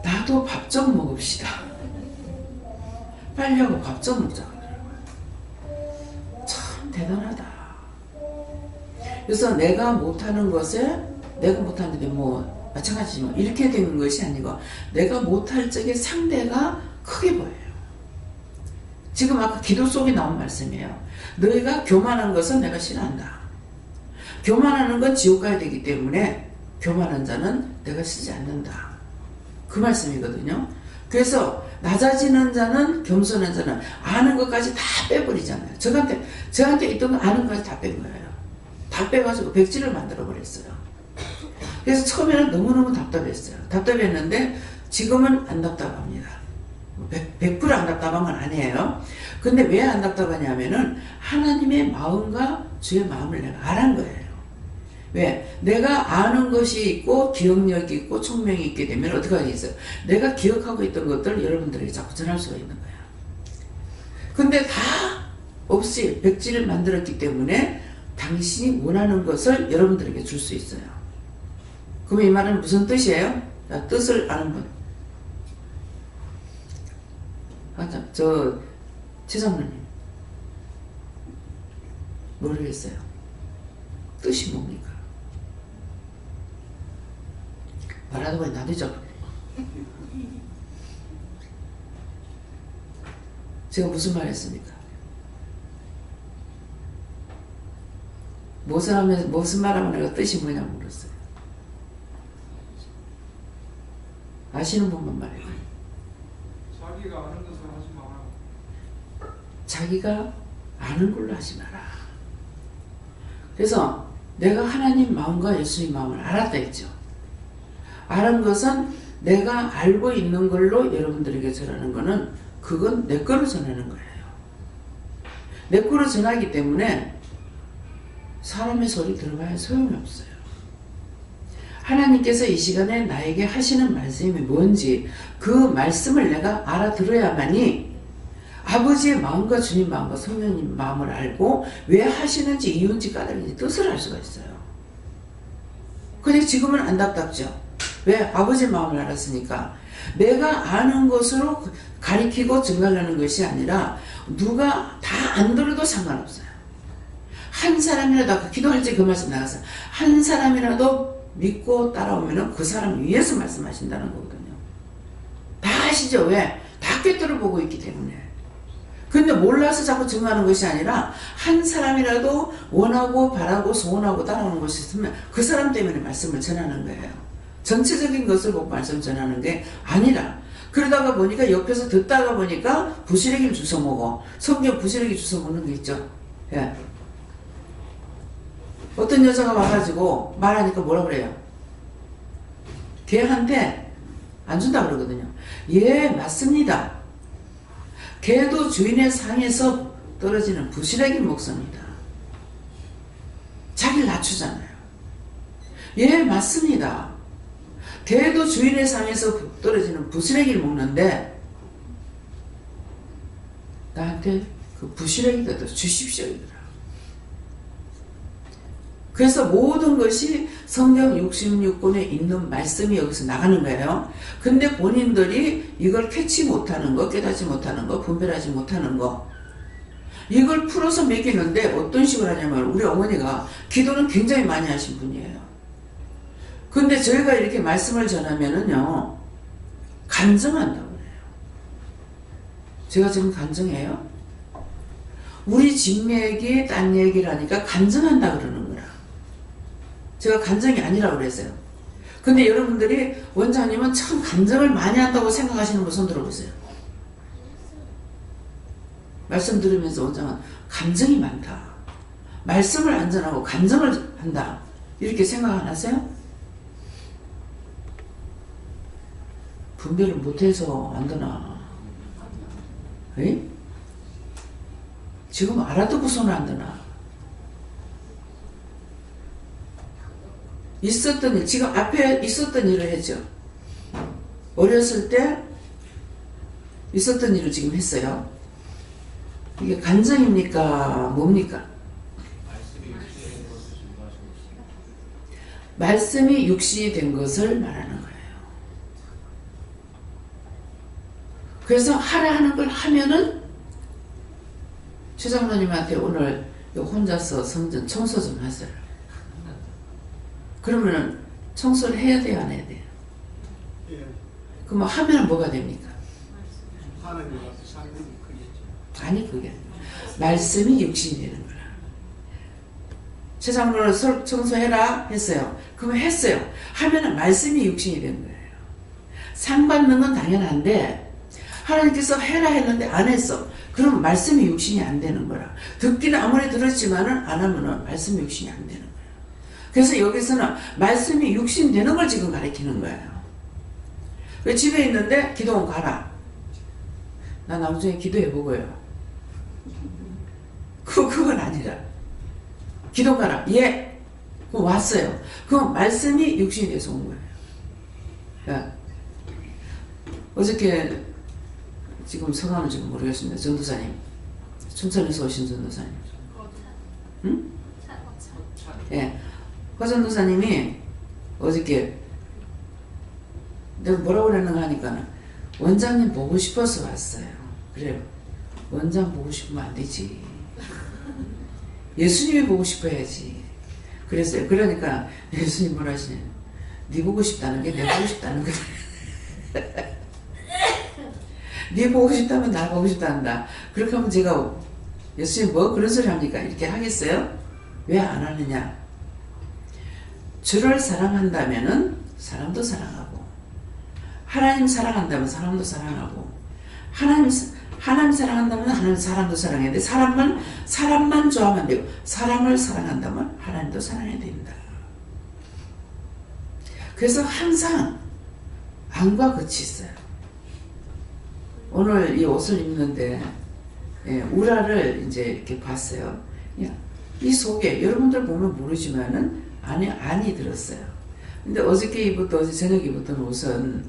Speaker 1: 나도 밥 좀 먹읍시다. 빨리 하고 밥 좀 먹자 그러더라고요. 참 대단하다. 그래서 내가 못하는 것에 내가 못하는데 뭐 마찬가지지만 이렇게 되는 것이 아니고 내가 못할 적에 상대가 크게 보여요. 지금 아까 기도 속에 나온 말씀이에요. 너희가 교만한 것은 내가 싫어한다. 교만하는 건 지옥 가야 되기 때문에 교만한 자는 내가 쓰지 않는다. 그 말씀이거든요. 그래서 낮아지는 자는, 겸손한 자는 아는 것까지 다 빼버리잖아요. 저한테 있던 거 아는 것까지 다 뺀 거예요. 다 빼가지고 백지를 만들어 버렸어요. 그래서 처음에는 너무너무 답답했어요. 답답했는데 지금은 안 답답합니다. 100%안 답답한 건 아니에요. 근데 왜 안 답답하냐면은 하나님의 마음과 주의 마음을 내가 알은 거예요. 왜? 내가 아는 것이 있고 기억력이 있고 총명이 있게 되면 어떻게 하겠어요? 내가 기억하고 있던 것들을 여러분들에게 자꾸 전할 수가 있는 거예요. 근데 다 없이 백지를 만들었기 때문에 당신이 원하는 것을 여러분들에게 줄 수 있어요. 그럼 이 말은 무슨 뜻이에요? 자, 뜻을 아는 분. 최장로님 모르겠어요. 뜻이 뭡니까? 말하다 보니 나도 잊어버려. 제가 무슨 말 했습니까? 무슨 말하면 내가 뜻이 뭐냐고 물었어요. 아시는 분만 말해요.
Speaker 2: 자기가 아는 것을 하지 마라.
Speaker 1: 자기가 아는 걸로 하지 마라. 그래서 내가 하나님 마음과 예수님 마음을 알았다 했죠. 아는 것은 내가 알고 있는 걸로 여러분들에게 전하는 거는 그건 내 거로 전하는 거예요. 내 거로 전하기 때문에 사람의 소리 들어봐야 소용이 없어요. 하나님께서 이 시간에 나에게 하시는 말씀이 뭔지 그 말씀을 내가 알아들어야만이 아버지의 마음과 주님 마음과 성령님 마음을 알고 왜 하시는지 이유인지 까닭인지 뜻을 알 수가 있어요. 근데 지금은 안 답답죠. 왜? 아버지의 마음을 알았으니까. 내가 아는 것으로 가리키고 증가하는 것이 아니라 누가 다 안 들어도 상관없어요. 한 사람이라도 기도할 때 그 말씀 나가서 한 사람이라도 믿고 따라오면 그 사람 위해서 말씀하신다는 거거든요. 다 아시죠? 왜? 다 꿰뚫어 보고 있기 때문에. 근데 몰라서 자꾸 증거하는 것이 아니라 한 사람이라도 원하고 바라고 소원하고 따라오는 것이 있으면 그 사람 때문에 말씀을 전하는 거예요. 전체적인 것을 보고 말씀 전하는 게 아니라 그러다가 보니까 옆에서 듣다가 보니까 부시래기를 주워 먹어. 성경 부시래기 주워 먹는 게 있죠. 예. 어떤 여자가 와가지고 말하니까 뭐라 그래요? 걔한테 안 준다 그러거든요. 예, 맞습니다. 개도 주인의 상에서 떨어지는 부시래기 먹습니다. 자기를 낮추잖아요. 예, 맞습니다. 개도 주인의 상에서 떨어지는 부시래기를 먹는데 나한테 그 부시래기라도 주십시오 이거라. 그래서 모든 것이 성경 66권에 있는 말씀이 여기서 나가는 거예요. 근데 본인들이 이걸 캐치 못하는 거, 깨닫지 못하는 거, 분별하지 못하는 거 이걸 풀어서 먹이는데 어떤 식으로 하냐면 우리 어머니가 기도는 굉장히 많이 하신 분이에요. 근데 저희가 이렇게 말씀을 전하면은요 간증한다고 그래요. 제가 지금 간증해요? 우리 집 얘기, 딴 얘기를 하니까 간증한다 그러는 거라. 제가 간증이 아니라고 그랬어요. 근데 여러분들이 원장님은 참 간증을 많이 한다고 생각하시는 분 손 들어보세요. 말씀 들으면서 원장은 간증이 많다. 말씀을 안 전하고 간증을 한다. 이렇게 생각 안 하세요? 분별을 못해서 안 되나? 에? 지금 알아듣고서는 안 되나? 있었던 일, 지금 앞에 있었던 일을 했죠. 어렸을 때 있었던 일을 지금 했어요. 이게 감정입니까? 뭡니까? 말씀이 육신이 된 것을 말하는 거예요. 그래서 하라 하는 걸 하면은 최장로님한테 오늘 혼자서 성전 청소 좀 하세요. 그러면은 청소를 해야 돼요, 안 해야 돼요?
Speaker 3: 예.
Speaker 1: 그럼 하면 뭐가 됩니까?
Speaker 3: 하는 것 같아요. 상당히 크겠죠.
Speaker 1: 아니, 그게 말씀이 육신이 되는 거라. 최장로를 청소해라 했어요. 그러면 했어요. 하면은 말씀이 육신이 된 거예요. 상 받는 건 당연한데 하나님께서 해라 했는데 안 했어. 그럼 말씀이 육신이 안 되는 거라. 듣기는 아무리 들었지만은 안 하면은 말씀이 육신이 안 되는 거예요. 그래서 여기서는 말씀이 육신 되는 걸 지금 가르치는 거예요. 집에 있는데 기도원 가라. 나 나중에 기도해보고요. 그건 아니라. 기도 가라. 예. 그럼 왔어요. 그럼 말씀이 육신이 돼서 온 거예요. 야. 어저께 지금 성함은 지금 모르겠습니다. 전도사님. 춘천에서 오신 전도사님. 응? 예. 허 전도사님이 어저께 내가 뭐라고 그랬는가 하니까 원장님 보고 싶어서 왔어요. 그래요. 원장 보고 싶으면 안 되지. 예수님이 보고 싶어야지. 그랬어요. 그러니까 예수님 뭐라 하시냐. 네 보고 싶다는 게 내 보고 싶다는 거야. 네 보고 싶다면 나 보고 싶다 한다. 그렇게 하면 제가 예수님 뭐 그런 소리 합니까? 이렇게 하겠어요? 왜 안 하느냐? 주를 사랑한다면은 사람도 사랑하고 하나님 사랑한다면 사람도 사랑하고 하나님 사랑한다면 하나님 사람도 사랑해야 돼. 사람만 좋아하면 돼요. 사람을 사랑한다면 하나님도 사랑해야 된다. 그래서 항상 안과 끝이 있어요. 오늘 이 옷을 입는데 우라를 이제 이렇게 봤어요. 이 속에 여러분들 보면 모르지만은 안이 들었어요. 근데 어저께 입었던 어제 저녁 입었던 옷은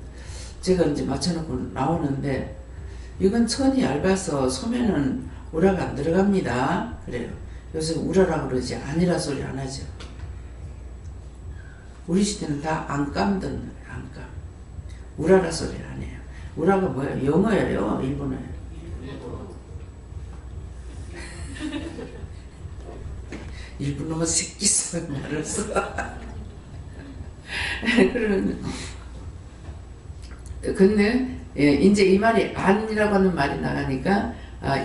Speaker 1: 제가 이제 맞춰놓고 나오는데 이건 천이 얇아서 소매는 우라가 안 들어갑니다. 그래요. 요새 우라라고 그러지 아니라 소리 안 하죠. 우리 시대는 다 안감든 안감. 우라라 소리 안 해요. 우라가 뭐예요? 영어예요? 일본어예요? 일본어가 새끼 써 말을 써. 근데 이제 이 말이 안이라고 하는 말이 나가니까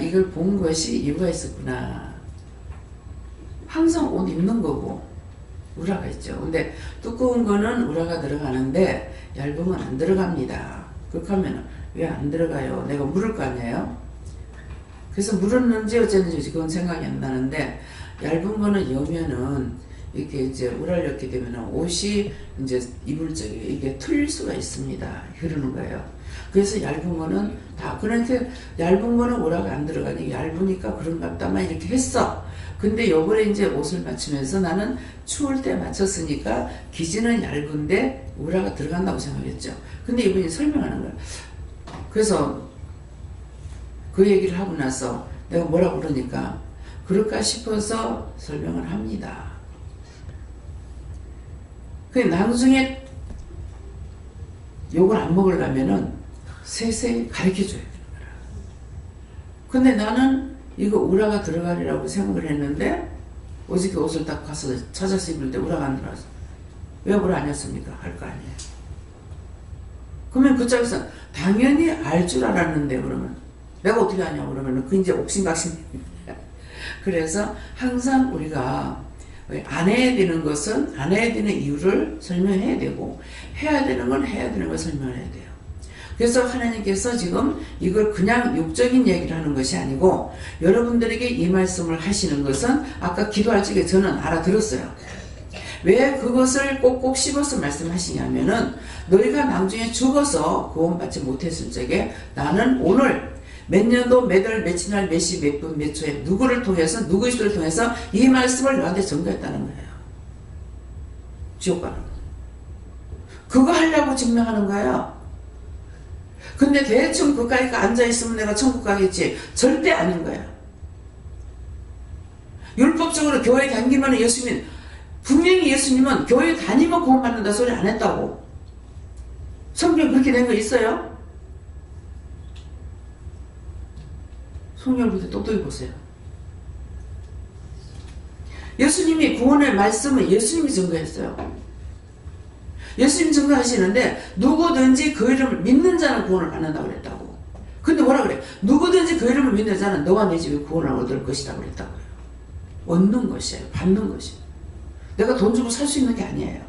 Speaker 1: 이걸 본 것이 이유가 있었구나. 항상 옷 입는 거고 우라가 있죠. 근데 두꺼운 거는 우라가 들어가는데 얇으면 안 들어갑니다. 그렇게 하면 왜 안 들어가요? 내가 물을 거 아니에요? 그래서 물었는지 어쨌는지 그건 생각이 안 나는데 얇은 거는 여면은 이렇게 이제 우라를 넣게 되면 옷이 이제 입을 적에 이게 틀릴 수가 있습니다. 그러는 거예요. 그래서 얇은 거는 다 그러니까 얇은 거는 우라가 안 들어가니 얇으니까 그런가 보다만 이렇게 했어. 근데 요번에 이제 옷을 맞추면서 나는 추울 때 맞췄으니까 기지는 얇은데 우라가 들어간다고 생각했죠. 근데 이분이 설명하는 거야. 그래서 그 얘기를 하고 나서 내가 뭐라고 그러니까 그럴까 싶어서 설명을 합니다. 그 나중에 욕을 안 먹으려면은 세세히 가르쳐줘야 되는 거라. 근데 나는 이거 우라가 들어가리라고 생각을 했는데 어저께 옷을 딱 가서 찾아서 입을 때 우라가 안 들어가서 왜 우라 안 했습니까? 할 거 아니에요. 그러면 그쪽에서 당연히 알 줄 알았는데 그러면 내가 어떻게 아냐고 그러면 그 이제 옥신각신. 그래서 항상 우리가 안 해야 되는 것은 안 해야 되는 이유를 설명해야 되고 해야 되는 건 해야 되는 걸 설명해야 돼요. 그래서 하나님께서 지금 이걸 그냥 육적인 얘기를 하는 것이 아니고 여러분들에게 이 말씀을 하시는 것은 아까 기도할 적에 저는 알아들었어요. 왜 그것을 꼭꼭 씹어서 말씀하시냐면은 너희가 나중에 죽어서 구원받지 못했을 적에 나는 오늘 몇 년도 몇 월 며칠 날 몇 시 몇 분 몇 초에 누구를 통해서 누구의 수를 통해서 이 말씀을 너한테 전가했다는 거예요. 지옥 가는 거. 그거 하려고 증명하는 거예요. 근데 대충 그까이 앉아있으면 내가 천국 가겠지. 절대 아닌 거야. 율법적으로 교회 다니면 예수님, 분명히 예수님은 교회 다니면 구원받는다 소리 안 했다고. 성경 그렇게 된 거 있어요? 성경을 보세요. 똑똑히 보세요. 예수님이 구원의 말씀을 예수님이 증거했어요. 예수님 증거하시는데 누구든지 그 이름을 믿는 자는 구원을 받는다고 그랬다고. 근데 뭐라 그래? 누구든지 그 이름을 믿는 자는 너와 내 집에 구원을 얻을 것이다 그랬다고요. 얻는 것이에요. 받는 것이에요. 내가 돈 주고 살 수 있는 게 아니에요.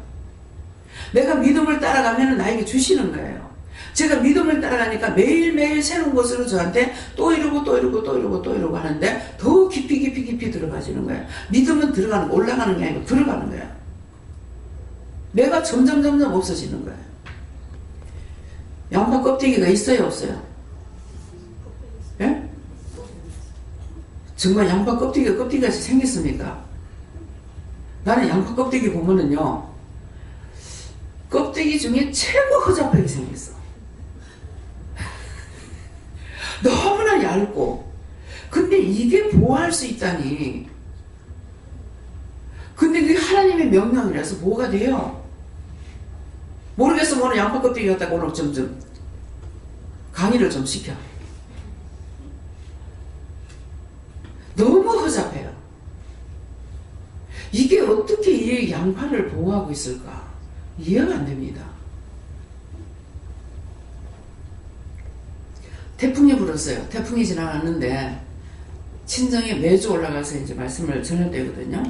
Speaker 1: 내가 믿음을 따라가면 나에게 주시는 거예요. 제가 믿음을 따라가니까 매일매일 새로운 것으로 저한테 또 이러고 또 이러고 또 이러고 또 이러고 하는데 더 깊이 들어가지는 거예요. 믿음은 들어가는 거, 올라가는 게 아니고 들어가는 거예요. 내가 점점 없어지는 거예요. 양파 껍데기가 있어요, 없어요? 예? 정말 양파 껍데기같이 생겼습니까? 나는 양파 껍데기 보면은요, 껍데기 중에 최고 허접하게 생겼어. 너무나 얇고. 근데 이게 보호할 수 있다니. 근데 그게 하나님의 명령이라서 뭐가 돼요? 모르겠어. 오늘 양파 껍데기 갖다가 오늘 좀 강의를 좀 시켜. 너무 허접해요. 이게 어떻게 이 양파를 보호하고 있을까? 이해가 안 됩니다. 태풍이 불었어요. 태풍이 지나갔는데 친정에 매주 올라가서 이제 말씀을 전할 때거든요.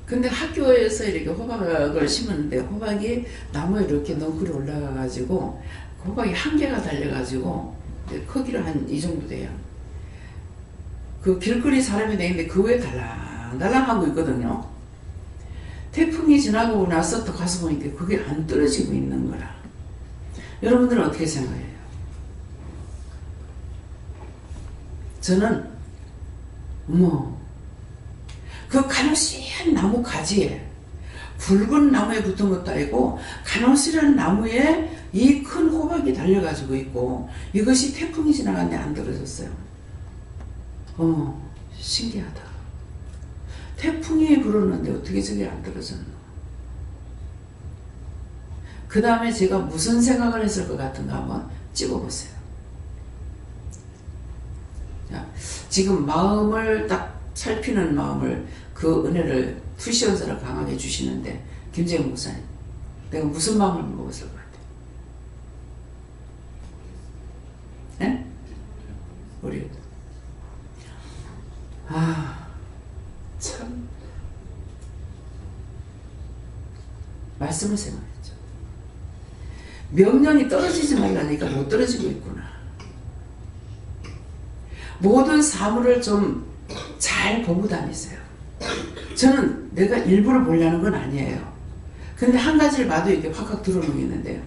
Speaker 1: 근데 학교에서 이렇게 호박을 심었는데 호박이 나무에 이렇게 넝쿨이 올라가가지고 호박이 한 개가 달려가지고 크기로 한 이 정도 돼요. 그 길거리 사람이 다니는데 그 위에 달랑달랑하고 있거든요. 태풍이 지나고 나서 또 가서 보니까 그게 안 떨어지고 있는 거라. 여러분들은 어떻게 생각해요? 저는 그 가노시한 나무 가지에 붉은 나무에 붙은 것도 아니고 가노시한 나무에 이 큰 호박이 달려가지고 있고 이것이 태풍이 지나갔는데 안 떨어졌어요. 신기하다. 태풍이 불었는데 어떻게 저게 안 떨어졌노? 그 다음에 제가 무슨 생각을 했을 것 같은가 한번 찍어보세요. 자, 지금 마음을 딱 살피는 마음을 그 은혜를 투시연사를 강하게 주시는데 김재영 목사님, 내가 무슨 마음을 먹었을 것 같아요? 네? 우리 참 말씀을 생각했죠. 명령이 떨어지지 말라니까 못 떨어지고 있구나. 모든 사물을 좀 잘 보고 다니세요. 저는 내가 일부러 보려는 건 아니에요. 근데 한 가지를 봐도 이렇게 확확 들어오겠는데요.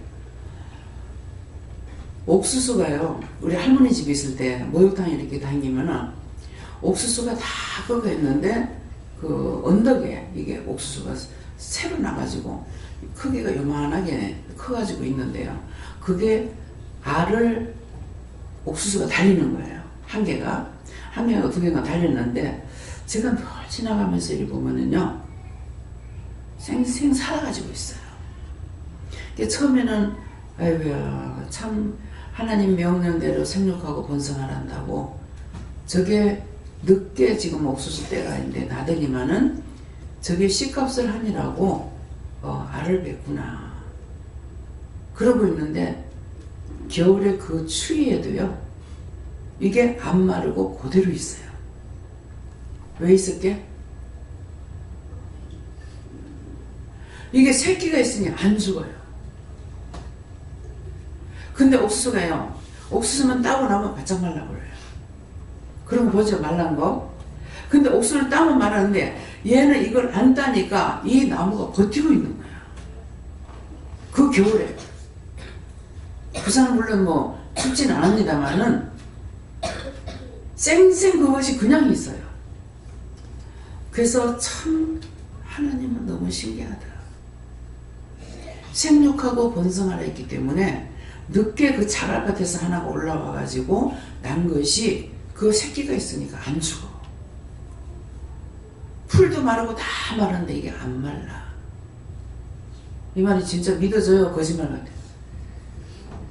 Speaker 1: 옥수수가요, 우리 할머니 집에 있을 때 목욕탕 이렇게 다니면은 옥수수가 다 그거 했는데 그 언덕에 이게 옥수수가 새로 나가지고 크기가 요만하게 커가지고 있는데요. 그게 알을 옥수수가 달리는 거예요. 한 개가 두 개가 달렸는데 제가 늘 지나가면서 이렇게 보면은요, 생생 살아가지고 있어요. 처음에는 아이고야 참 하나님 명령대로 생육하고 번성하란다고 저게 늦게 지금 옥수수 때가 있는데 나더니만은 저게 씨값을 하니라고 알을 뱉구나 그러고 있는데 겨울에 그 추위에도요 이게 안 마르고 그대로 있어요. 왜 있을게? 이게 새끼가 있으니 안 죽어요. 근데 옥수수가요, 옥수수만 따고 나면 바짝 말라버려요. 그럼 보죠, 말란 거. 근데 옥수수를 따면 말하는데 얘는 이걸 안 따니까 이 나무가 버티고 있는 거야. 그 겨울에. 부산은 물론 뭐 춥지는 않습니다만은 쌩쌩 그것이 그냥 있어요. 그래서 참 하나님은 너무 신기하다. 생육하고 번성하라 했기 때문에 늦게 그 자갈밭에서 하나가 올라와 가지고 난 것이 그 새끼가 있으니까 안 죽어. 풀도 마르고 다 마르는데 이게 안 말라. 이 말이 진짜 믿어져요? 거짓말 같아요?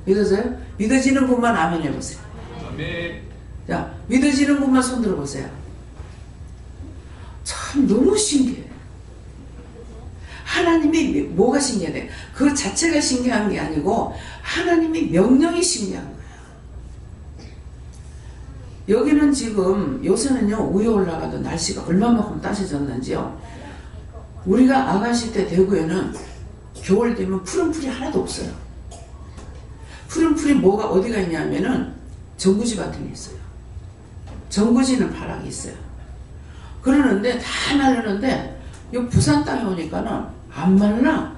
Speaker 1: 믿어져요? 믿어지는 분만 아멘 해보세요.
Speaker 2: 아멘.
Speaker 1: 자, 믿어지는 분만 손 들어보세요. 참 너무 신기해. 하나님이 뭐가 신기하대? 그 자체가 신기한 게 아니고 하나님의 명령이 신기한 거예요. 여기는 지금 요새는요 위에 올라가도 날씨가 얼마만큼 따스해졌는지요. 우리가 아가씨 때 대구에는 겨울 되면 푸른 풀이 하나도 없어요. 푸른 풀이 뭐가 어디가 있냐면은 전구지 밭에 있어요. 전구지는 파랗게 있어요. 그러는데 다 마르는데 이 부산 땅에 오니까는 안 말라.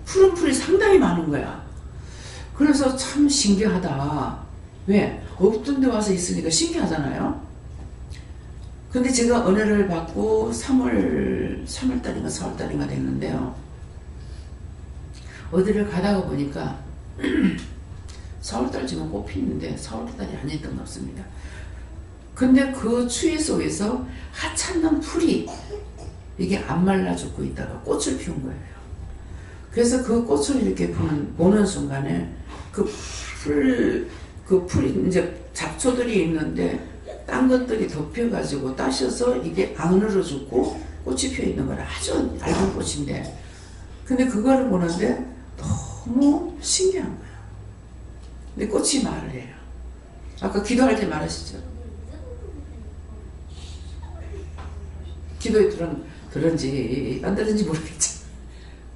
Speaker 1: 푸른 풀이 상당히 많은 거야. 그래서 참 신기하다. 왜? 없던 데 와서 있으니까 신기하잖아요. 근데 제가 은혜를 받고 3월달인가 4월달인가 됐는데요. 어디를 가다가 보니까 4월달쯤은 꽃 피는데 4월달이 아니었던 것 같습니다. 근데 그 추위 속에서 하찮는 풀이 이게 안 말라 죽고 있다가 꽃을 피운 거예요. 그래서 그 꽃을 이렇게 보는 순간에 그 풀이 이제 잡초들이 있는데 딴 것들이 덮여가지고 따셔서 이게 안으로 죽고 꽃이 피어 있는 거라. 아주 얇은 꽃인데 근데 그거를 보는데 너무 신기한 거예요. 근데 꽃이 말을 해요. 아까 기도할 때 말하시죠. 기도에 들은지 안 들은지 모르겠죠.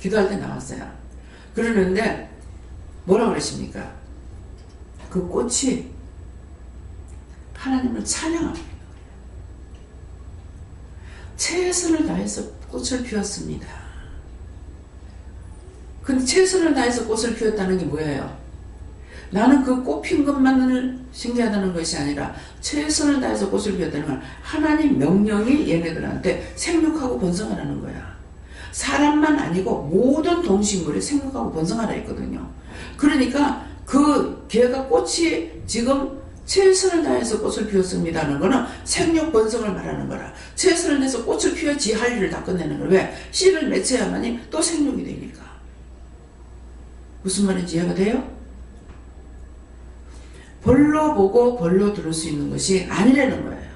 Speaker 1: 기도할 때 나왔어요. 그러는데 뭐라고 그러십니까? 그 꽃이 하나님을 찬양합니다. 최선을 다해서 꽃을 피웠습니다. 근데 최선을 다해서 꽃을 피웠다는 게 뭐예요? 나는 그 꽃 핀 것만을 신기하다는 것이 아니라 최선을 다해서 꽃을 피웠다는 건 하나님 명령이 얘네들한테 생육하고 번성하라는 거야. 사람만 아니고 모든 동식물이 생육하고 번성하라 했거든요. 그러니까 그 걔가 꽃이 지금 최선을 다해서 꽃을 피웠습니다는 거는 생육 번성을 말하는 거라. 최선을 다해서 꽃을 피워지 할 일을 다 끝내는 거야. 왜? 씨를 맺혀야만이 또 생육이 되니까. 무슨 말인지 이해가 돼요? 벌로 보고 벌로 들을 수 있는 것이 아니라는 거예요.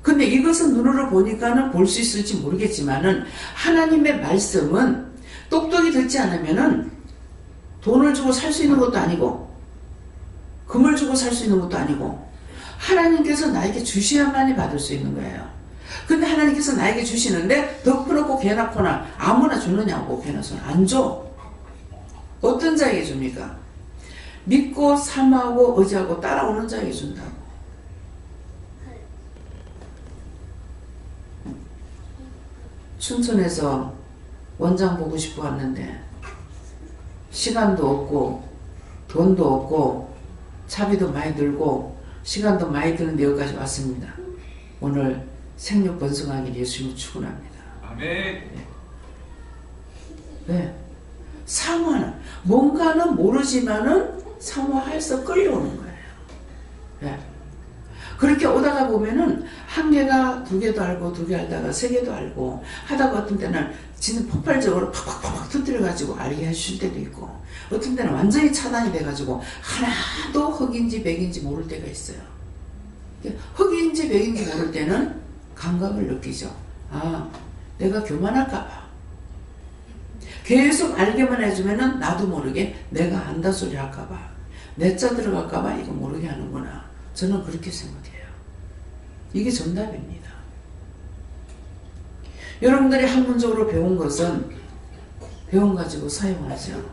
Speaker 1: 근데 이것은 눈으로 보니까는 볼 수 있을지 모르겠지만은 하나님의 말씀은 똑똑히 듣지 않으면은 돈을 주고 살 수 있는 것도 아니고 금을 주고 살 수 있는 것도 아니고 하나님께서 나에게 주셔야만이 받을 수 있는 거예요. 근데 하나님께서 나에게 주시는데 덮어놓고 개나 코나 아무나 주느냐고 개나 소나 안 줘. 어떤 자에게 줍니까? 믿고 삼하고 의지하고 따라오는 자에게 준다고. 춘천에서 원장 보고 싶어 왔는데 시간도 없고 돈도 없고 차비도 많이 들고 시간도 많이 드는데 여기까지 왔습니다. 오늘 생육 번성하길 예수님 축원합니다.
Speaker 2: 아멘.
Speaker 1: 네. 사모하는 뭔가는 모르지만은 사모해서 끌려오는 거예요. 네. 그렇게 오다가 보면은 한 개가 두 개도 알고 두 개 알다가 세 개도 알고 하다가 어떤 때는 진짜 폭발적으로 팍팍팍 터뜨려가지고 알게 해줄 때도 있고 어떤 때는 완전히 차단이 돼가지고 하나도 흑인지 백인지 모를 때가 있어요. 흑인지 백인지 모를 때는 감각을 느끼죠. 아, 내가 교만할까봐. 계속 알게만 해주면은 나도 모르게 내가 안다 소리 할까봐 내 자 들어갈까봐 이거 모르게 하는구나. 저는 그렇게 생각해요. 이게 정답입니다. 여러분들이 학문적으로 배운 것은 배운 가지고 사용하죠.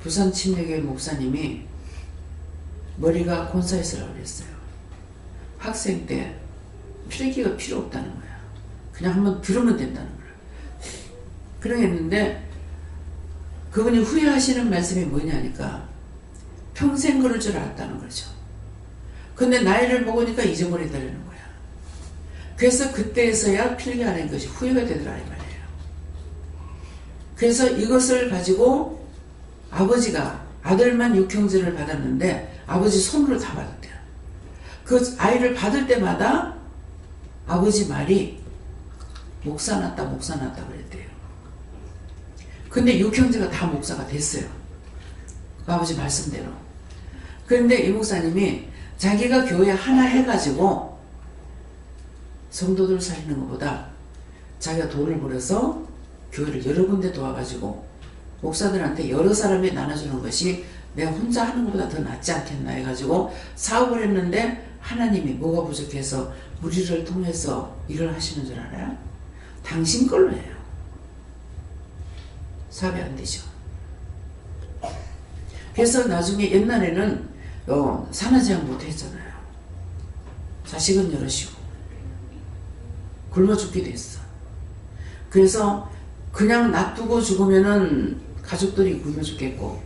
Speaker 1: 부산 침례교회 목사님이 머리가 곤사이스라고 그랬어요. 학생 때 필기가 필요 없다는 거야. 그냥 한번 들으면 된다는 거야. 그러겠는데 그분이 후회하시는 말씀이 뭐냐니까 평생 그럴 줄 알았다는 거죠. 근데 나이를 먹으니까 잊어버린다는 거야. 그래서 그때에서야 필기하는 것이 후회가 되더라 이 말이에요. 그래서 이것을 가지고 아버지가 아들만 6형제를 받았는데 아버지 손으로 다 받았대요. 그 아이를 받을 때마다 아버지 말이 목사 났다 목사 났다 그랬대요. 근데 6형제가 다 목사가 됐어요. 그 아버지 말씀대로. 그런데 이 목사님이 자기가 교회 하나 해가지고 성도들 살리는 것보다 자기가 돈을 벌어서 교회를 여러 군데 도와가지고 목사들한테 여러 사람이 나눠주는 것이 내가 혼자 하는 것보다 더 낫지 않겠나 해가지고 사업을 했는데 하나님이 뭐가 부족해서 우리를 통해서 일을 하시는 줄 알아요? 당신 걸로 해요. 사업이 안 되죠. 그래서 나중에 옛날에는 산화제약 못 했잖아요. 자식은 여럿이고 굶어 죽기도 했어. 그래서 그냥 놔두고 죽으면은 가족들이 굶어 죽겠고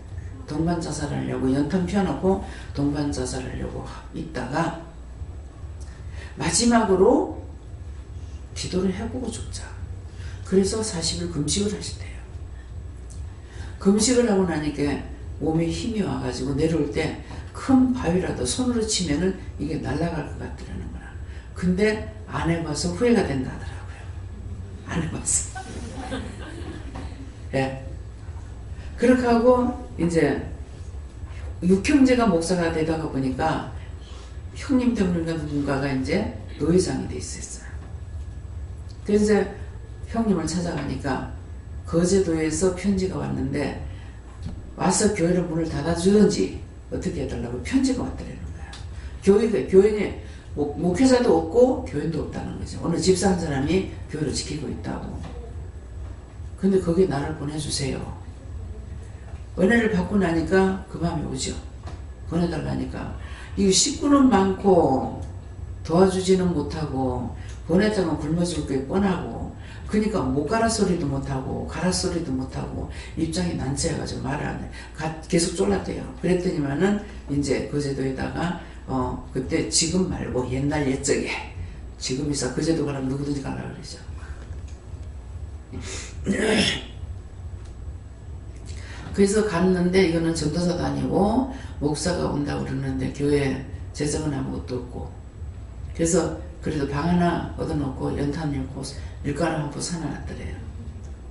Speaker 1: 동반 자살하려고 연탄 피워놓고 동반 자살하려고 있다가 마지막으로 기도를 해보고 죽자. 그래서 40일 금식을 하시대요. 금식을 하고 나니까 몸에 힘이 와가지고 내려올 때 큰 바위라도 손으로 치면은 이게 날아갈 것 같더라는 거야. 근데 안 해봐서 후회가 된다 하더라고요. 안 해봤어. 예. 그렇게 하고 이제 6형제가 목사가 되다가 보니까 형님 때문인가 누군가가 이제 노회장이 돼 있었어요. 그래서 이제 형님을 찾아가니까 거제도에서 편지가 왔는데 와서 교회를 문을 닫아주든지 어떻게 해달라고 편지가 왔더라는 거야. 교회에 목회자도 없고 교인도 없다는 거죠. 어느 집사 한 사람이 교회를 지키고 있다고. 근데 거기에 나를 보내주세요. 은혜를 받고 나니까 그 마음이 오죠. 보내달라니까. 이거 식구는 많고 도와주지는 못하고 보내자면 굶어 죽을 게 뻔하고 그러니까 못 가라 소리도 못하고 가라 소리도 못하고 입장이 난처해가지고 말을 안 해. 계속 쫄랐대요. 그랬더니만은 이제 거제도에다가 그때 지금 말고 옛날 옛적에 지금 있어 거제도 가라면 누구든지 가라 그러죠. 그래서 갔는데 이거는 전도사도 아니고 목사가 온다고 그러는데 교회 재정은 아무것도 없고 그래서 그래도 방 하나 얻어놓고 연탄 열고 밀가루 한 포 사놔놨더래요.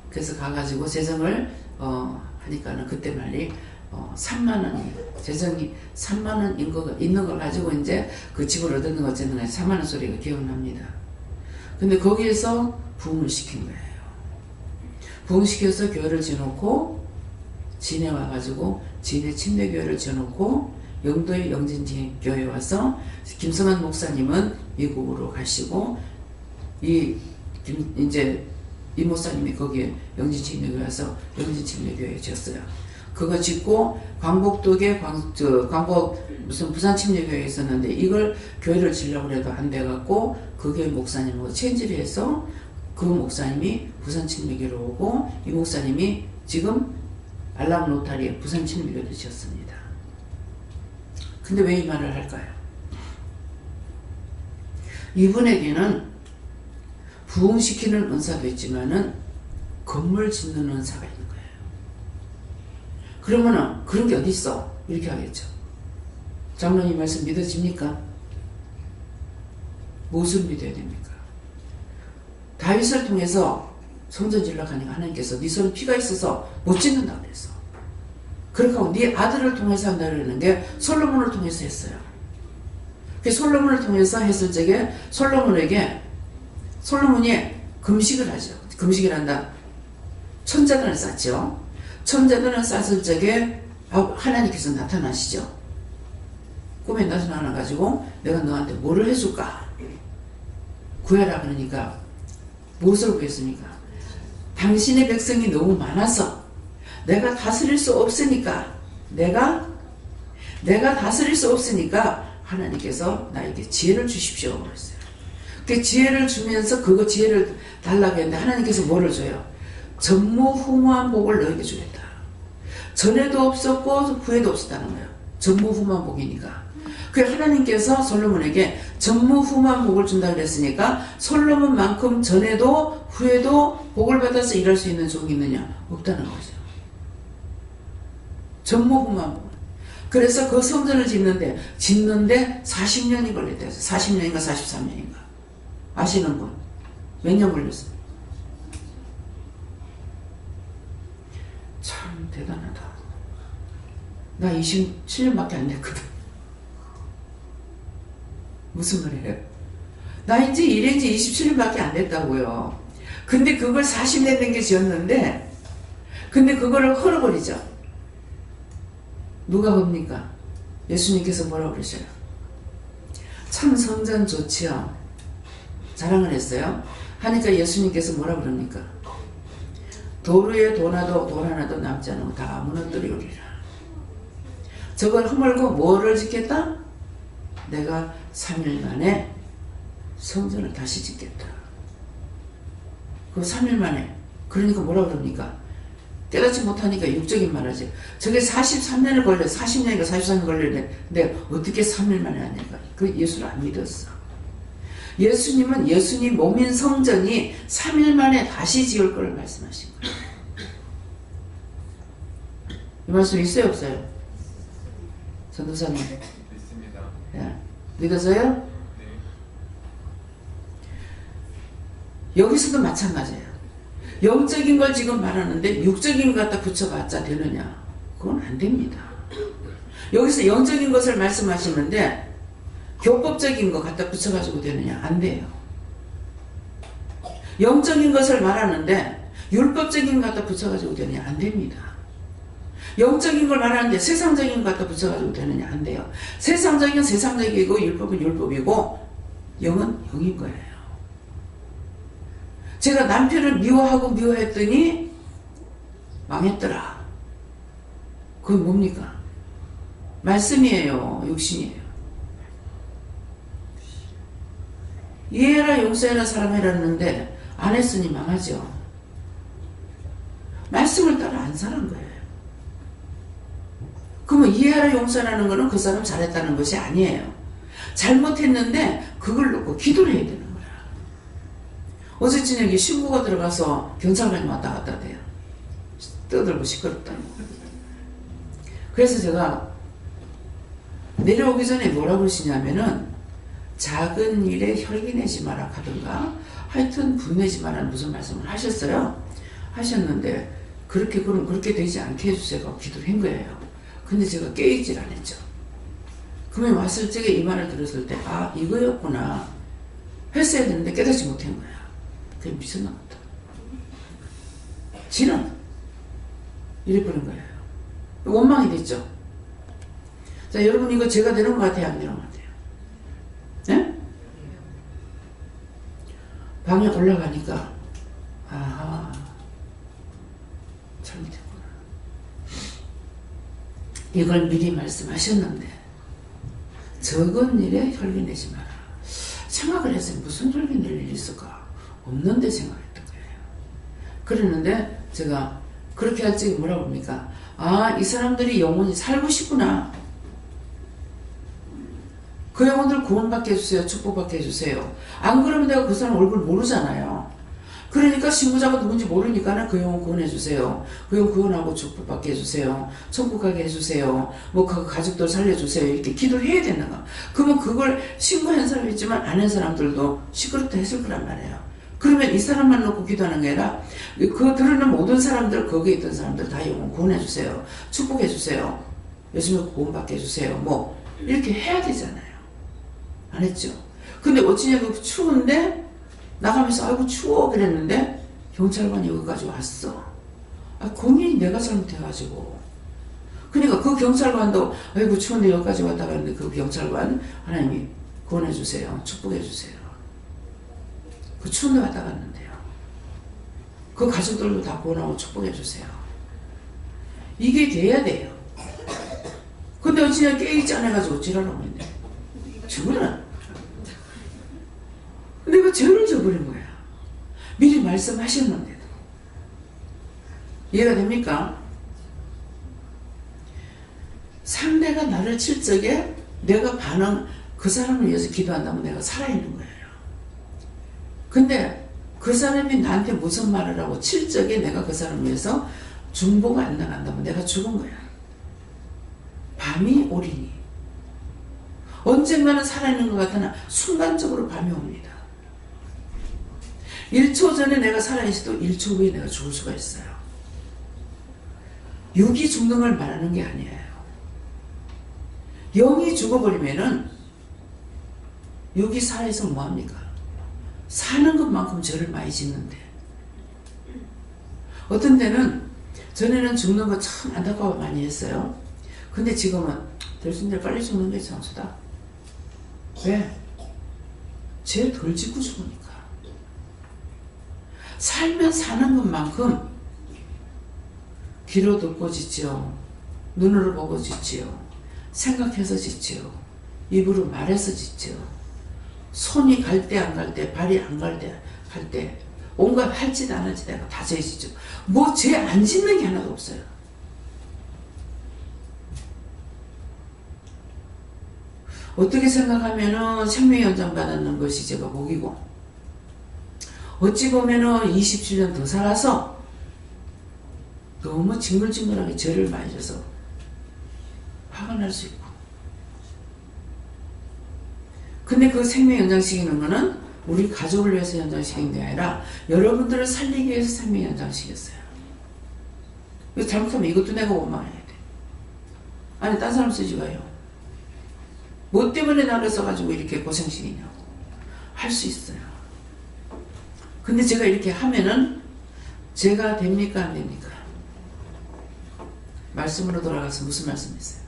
Speaker 1: 그래서 가가지고 재정을 하니까는 그때 말이 3만원 재정이 3만원 있는 걸 가지고 이제 그 집을 얻는 거 어쨌든 3만원 소리가 기억납니다. 근데 거기에서 부흥을 시킨 거예요. 부흥시켜서 교회를 지어놓고 진해 와가지고 진해 침례교회를 지어놓고 영도의 영진교회 와서 김성환 목사님은 미국으로 가시고 이제 이 목사님이 거기에 영진침례교회 와서 영진침례교회 지었어요. 그거 짓고 광복도에 광복 무슨 부산침례교회에 있었는데 이걸 교회를 지으려고 해도 안 돼갖고 그 교회 목사님하고 체인지를 해서 그 목사님이 부산침례교회로 오고 이 목사님이 지금 알람 로타리에 부산침례교회를 지었습니다. 근데 왜 이 말을 할까요? 이분에게는 부흥시키는 은사도 있지만은 건물 짓는 은사가 있는 거예요. 그러면은 그런 게 어디 있어? 이렇게 하겠죠. 장로님 말씀 믿어집니까? 무엇을 믿어야 됩니까? 다윗을 통해서 성전 지으려고 하니까 하나님께서 네 손에 피가 있어서 못 짓는다 그랬어. 그렇게 하고 네 아들을 통해서 한다 그러는 게 솔로몬을 통해서 했어요. 그 솔로몬을 통해서 했을 적에 솔로몬이 금식을 하죠. 금식을 한다. 천자단을 쌓죠. 천자단을 쌓을 적에 하나님께서 나타나시죠. 꿈에 나타나가지고 내가 너한테 뭐를 해줄까? 구해라 그러니까 무엇을 구했습니까? 당신의 백성이 너무 많아서 내가 다스릴 수 없으니까 내가 내가 다스릴 수 없으니까 하나님께서 나에게 지혜를 주십시오 그랬어요. 그 지혜를 주면서 그거 지혜를 달라고 했는데 하나님께서 뭐를 줘요? 전무후무한 복을 너에게 주겠다. 전에도 없었고 후에도 없었다는 거예요. 전무후무한 복이니까. 그 하나님께서 솔로몬에게 전무후무한 복을 준다 그랬으니까 솔로몬만큼 전에도 후에도 복을 받아서 일할 수 있는 종이 있느냐? 없다는 거죠. 전무후무한 복. 그래서 그 성전을 짓는데 40년이 걸렸대요. 40년인가 43년인가. 아시는 분? 몇 년 걸렸어요? 참 대단하다. 나 27년밖에 안 됐거든. 무슨 말이에요? 나 이제 일한 지 27년밖에 안 됐다고요. 근데 그걸 40년 된 게 지었는데 근데 그거를 헐어버리죠. 누가 봅니까? 예수님께서 뭐라고 그러셔요? 참 성전 좋지요. 자랑을 했어요. 하니까 예수님께서 뭐라 그럽니까? 도루에 돌 하나도 남지 않고 다 무너뜨리우리라. 저걸 허물고 뭐를 짓겠다? 내가 3일 만에 성전을 다시 짓겠다. 그 3일 만에. 그러니까 뭐라 그럽니까? 깨닫지 못하니까 육적인 말하지. 저게 43년을 걸려, 40년인가 43년 걸렸는데 어떻게 3일 만에 하냐가. 그 예수를 안 믿었어. 예수님은 예수님 몸인 성전이 3일 만에 다시 지을 걸 말씀하신 거예요. 이 말씀 있어요 없어요? 전도사님.
Speaker 4: 믿습니다.
Speaker 1: 예. 믿으세요?
Speaker 4: 네.
Speaker 1: 여기서도 마찬가지예요. 영적인 걸 지금 말하는데 육적인 것 갖다 붙여봤자 되느냐? 그건 안 됩니다. 여기서 영적인 것을 말씀하시는데 교법적인 거 갖다 붙여가지고 되느냐? 안 돼요. 영적인 것을 말하는데 율법적인 거 갖다 붙여가지고 되느냐? 안 됩니다. 영적인 걸 말하는데 세상적인 거 갖다 붙여가지고 되느냐? 안 돼요. 세상적인 세상적이고 율법은 율법이고 영은 영인 거예요. 제가 남편을 미워하고 미워했더니 망했더라. 그건 뭡니까? 말씀이에요. 육신이에요. 이해해라 용서해라 사랑해라는데 안 했으니 망하죠. 말씀을 따라 안 사는 거예요. 그러면 이해하라 용서라는 거는 그 사람 잘했다는 것이 아니에요. 잘못했는데 그걸 놓고 기도를 해야 되는 거야. 어제 저녁에 신고가 들어가서 경찰관이 왔다 갔다 돼요. 떠들고 시끄럽다고. 그래서 제가 내려오기 전에 뭐라고 그러시냐면은 작은 일에 혈기 내지 마라 하든가 하여튼 분내지 마라는 무슨 말씀을 하셨어요. 하셨는데 그럼 그렇게 되지 않게 해주세요. 기도를 한 거예요. 근데 제가 깨있질 않았죠. 그러면 왔을 적에 이 말을 들었을 때 아 이거였구나 했어야 되는데 깨닫지 못한 거야. 그게 미쳐나갔다. 지는 이래버린 거예요. 원망이 됐죠. 자 여러분 이거 제가 되는 것 같아요? 안 되는 것 같아요? 네? 방에 올라가니까 아하 잘못했구나. 이걸 미리 말씀하셨는데 적은 일에 혈기 내지 마라. 생각을 했어요. 무슨 혈기 낼 일이 있을까? 없는데 생각했던 거예요. 그랬는데 제가 그렇게 할 적에 뭐라고 합니까? 아, 이 사람들이 영원히 살고 싶구나. 그 영혼들 구원받게 해주세요. 축복받게 해주세요. 안 그러면 내가 그 사람 얼굴 모르잖아요. 그러니까 신고자가 누군지 모르니까는 그 영혼 구원해주세요. 그 영혼 구원하고 축복받게 해주세요. 천국 가게 해주세요. 뭐 그 가족들 살려주세요. 이렇게 기도를 해야 되는 거. 그러면 그걸 신고한 사람이 있지만 안 한 사람들도 시끄럽다 했을 거란 말이에요. 그러면 이 사람만 놓고 기도하는 게 아니라 그 들으는 모든 사람들, 거기에 있던 사람들 다 영혼 구원해주세요. 축복해주세요. 예수님 구원받게 해주세요. 뭐 이렇게 해야 되잖아요. 안 했죠. 근데 어찌냐고 추운데 나가면서 아이고 추워 그랬는데 경찰관이 여기까지 왔어. 아, 공연히 내가 잘못해가지고. 그러니까 그 경찰관도 아이고 추운데 여기까지 왔다 갔는데 그 경찰관 하나님이 구원해주세요. 축복해주세요. 그 추운데 왔다 갔는데요. 그 가족들도 다 구원하고 축복해주세요. 이게 돼야 돼요. 그 근데 어찌냐 깨있지 않아가지고 어찌라라고 했네. 저거는 내가 죄를 져버린 거야. 미리 말씀하셨는데도. 이해가 됩니까? 상대가 나를 칠 적에 내가 그 사람을 위해서 기도한다면 내가 살아있는 거예요. 근데 그 사람이 나한테 무슨 말을 하고 칠 적에 내가 그 사람을 위해서 중보가 안 나간다면 내가 죽은 거야. 밤이 오리니. 언젠가는 살아있는 것 같으나 순간적으로 밤이 옵니다. 1초 전에 내가 살아있어도 1초 후에 내가 죽을 수가 있어요. 육이 죽는 걸 말하는 게 아니에요. 영이 죽어버리면은 육이 살아있으면 뭐합니까? 사는 것만큼 죄를 많이 짓는데, 어떤 때는 전에는 죽는 거 참 안타까워 많이 했어요. 근데 지금은 될 수 있는 대로 빨리 죽는 게 장수다. 왜? 죄 덜 짓고 죽으니까. 살면 사는 것만큼 귀로 듣고 짓지요, 눈으로 보고 짓지요, 생각해서 짓지요, 입으로 말해서 짓지요, 손이 갈 때 안 갈 때, 발이 안 갈 때 온갖 할 짓 안 할 짓 내가 다 죄 짓죠. 뭐 죄 안 짓는 게 하나도 없어요. 어떻게 생각하면은 생명연장 받는 것이 제가 복이고, 어찌 보면은 27년 더 살아서 너무 징글징글하게 죄를 많이 져서 화가 날 수 있고, 근데 그 생명 연장시키는 거는 우리 가족을 위해서 연장시키는 게 아니라 여러분들을 살리기 위해서 생명 연장시켰어요. 이거 잘못하면 이것도 내가 원망해야 돼. 아니 딴 사람 쓰지 가요. 뭐 때문에 나를 써가지고 이렇게 고생시키냐고 할 수 있어요. 근데 제가 이렇게 하면은 죄가 됩니까 안 됩니까? 말씀으로 돌아가서 무슨 말씀이세요?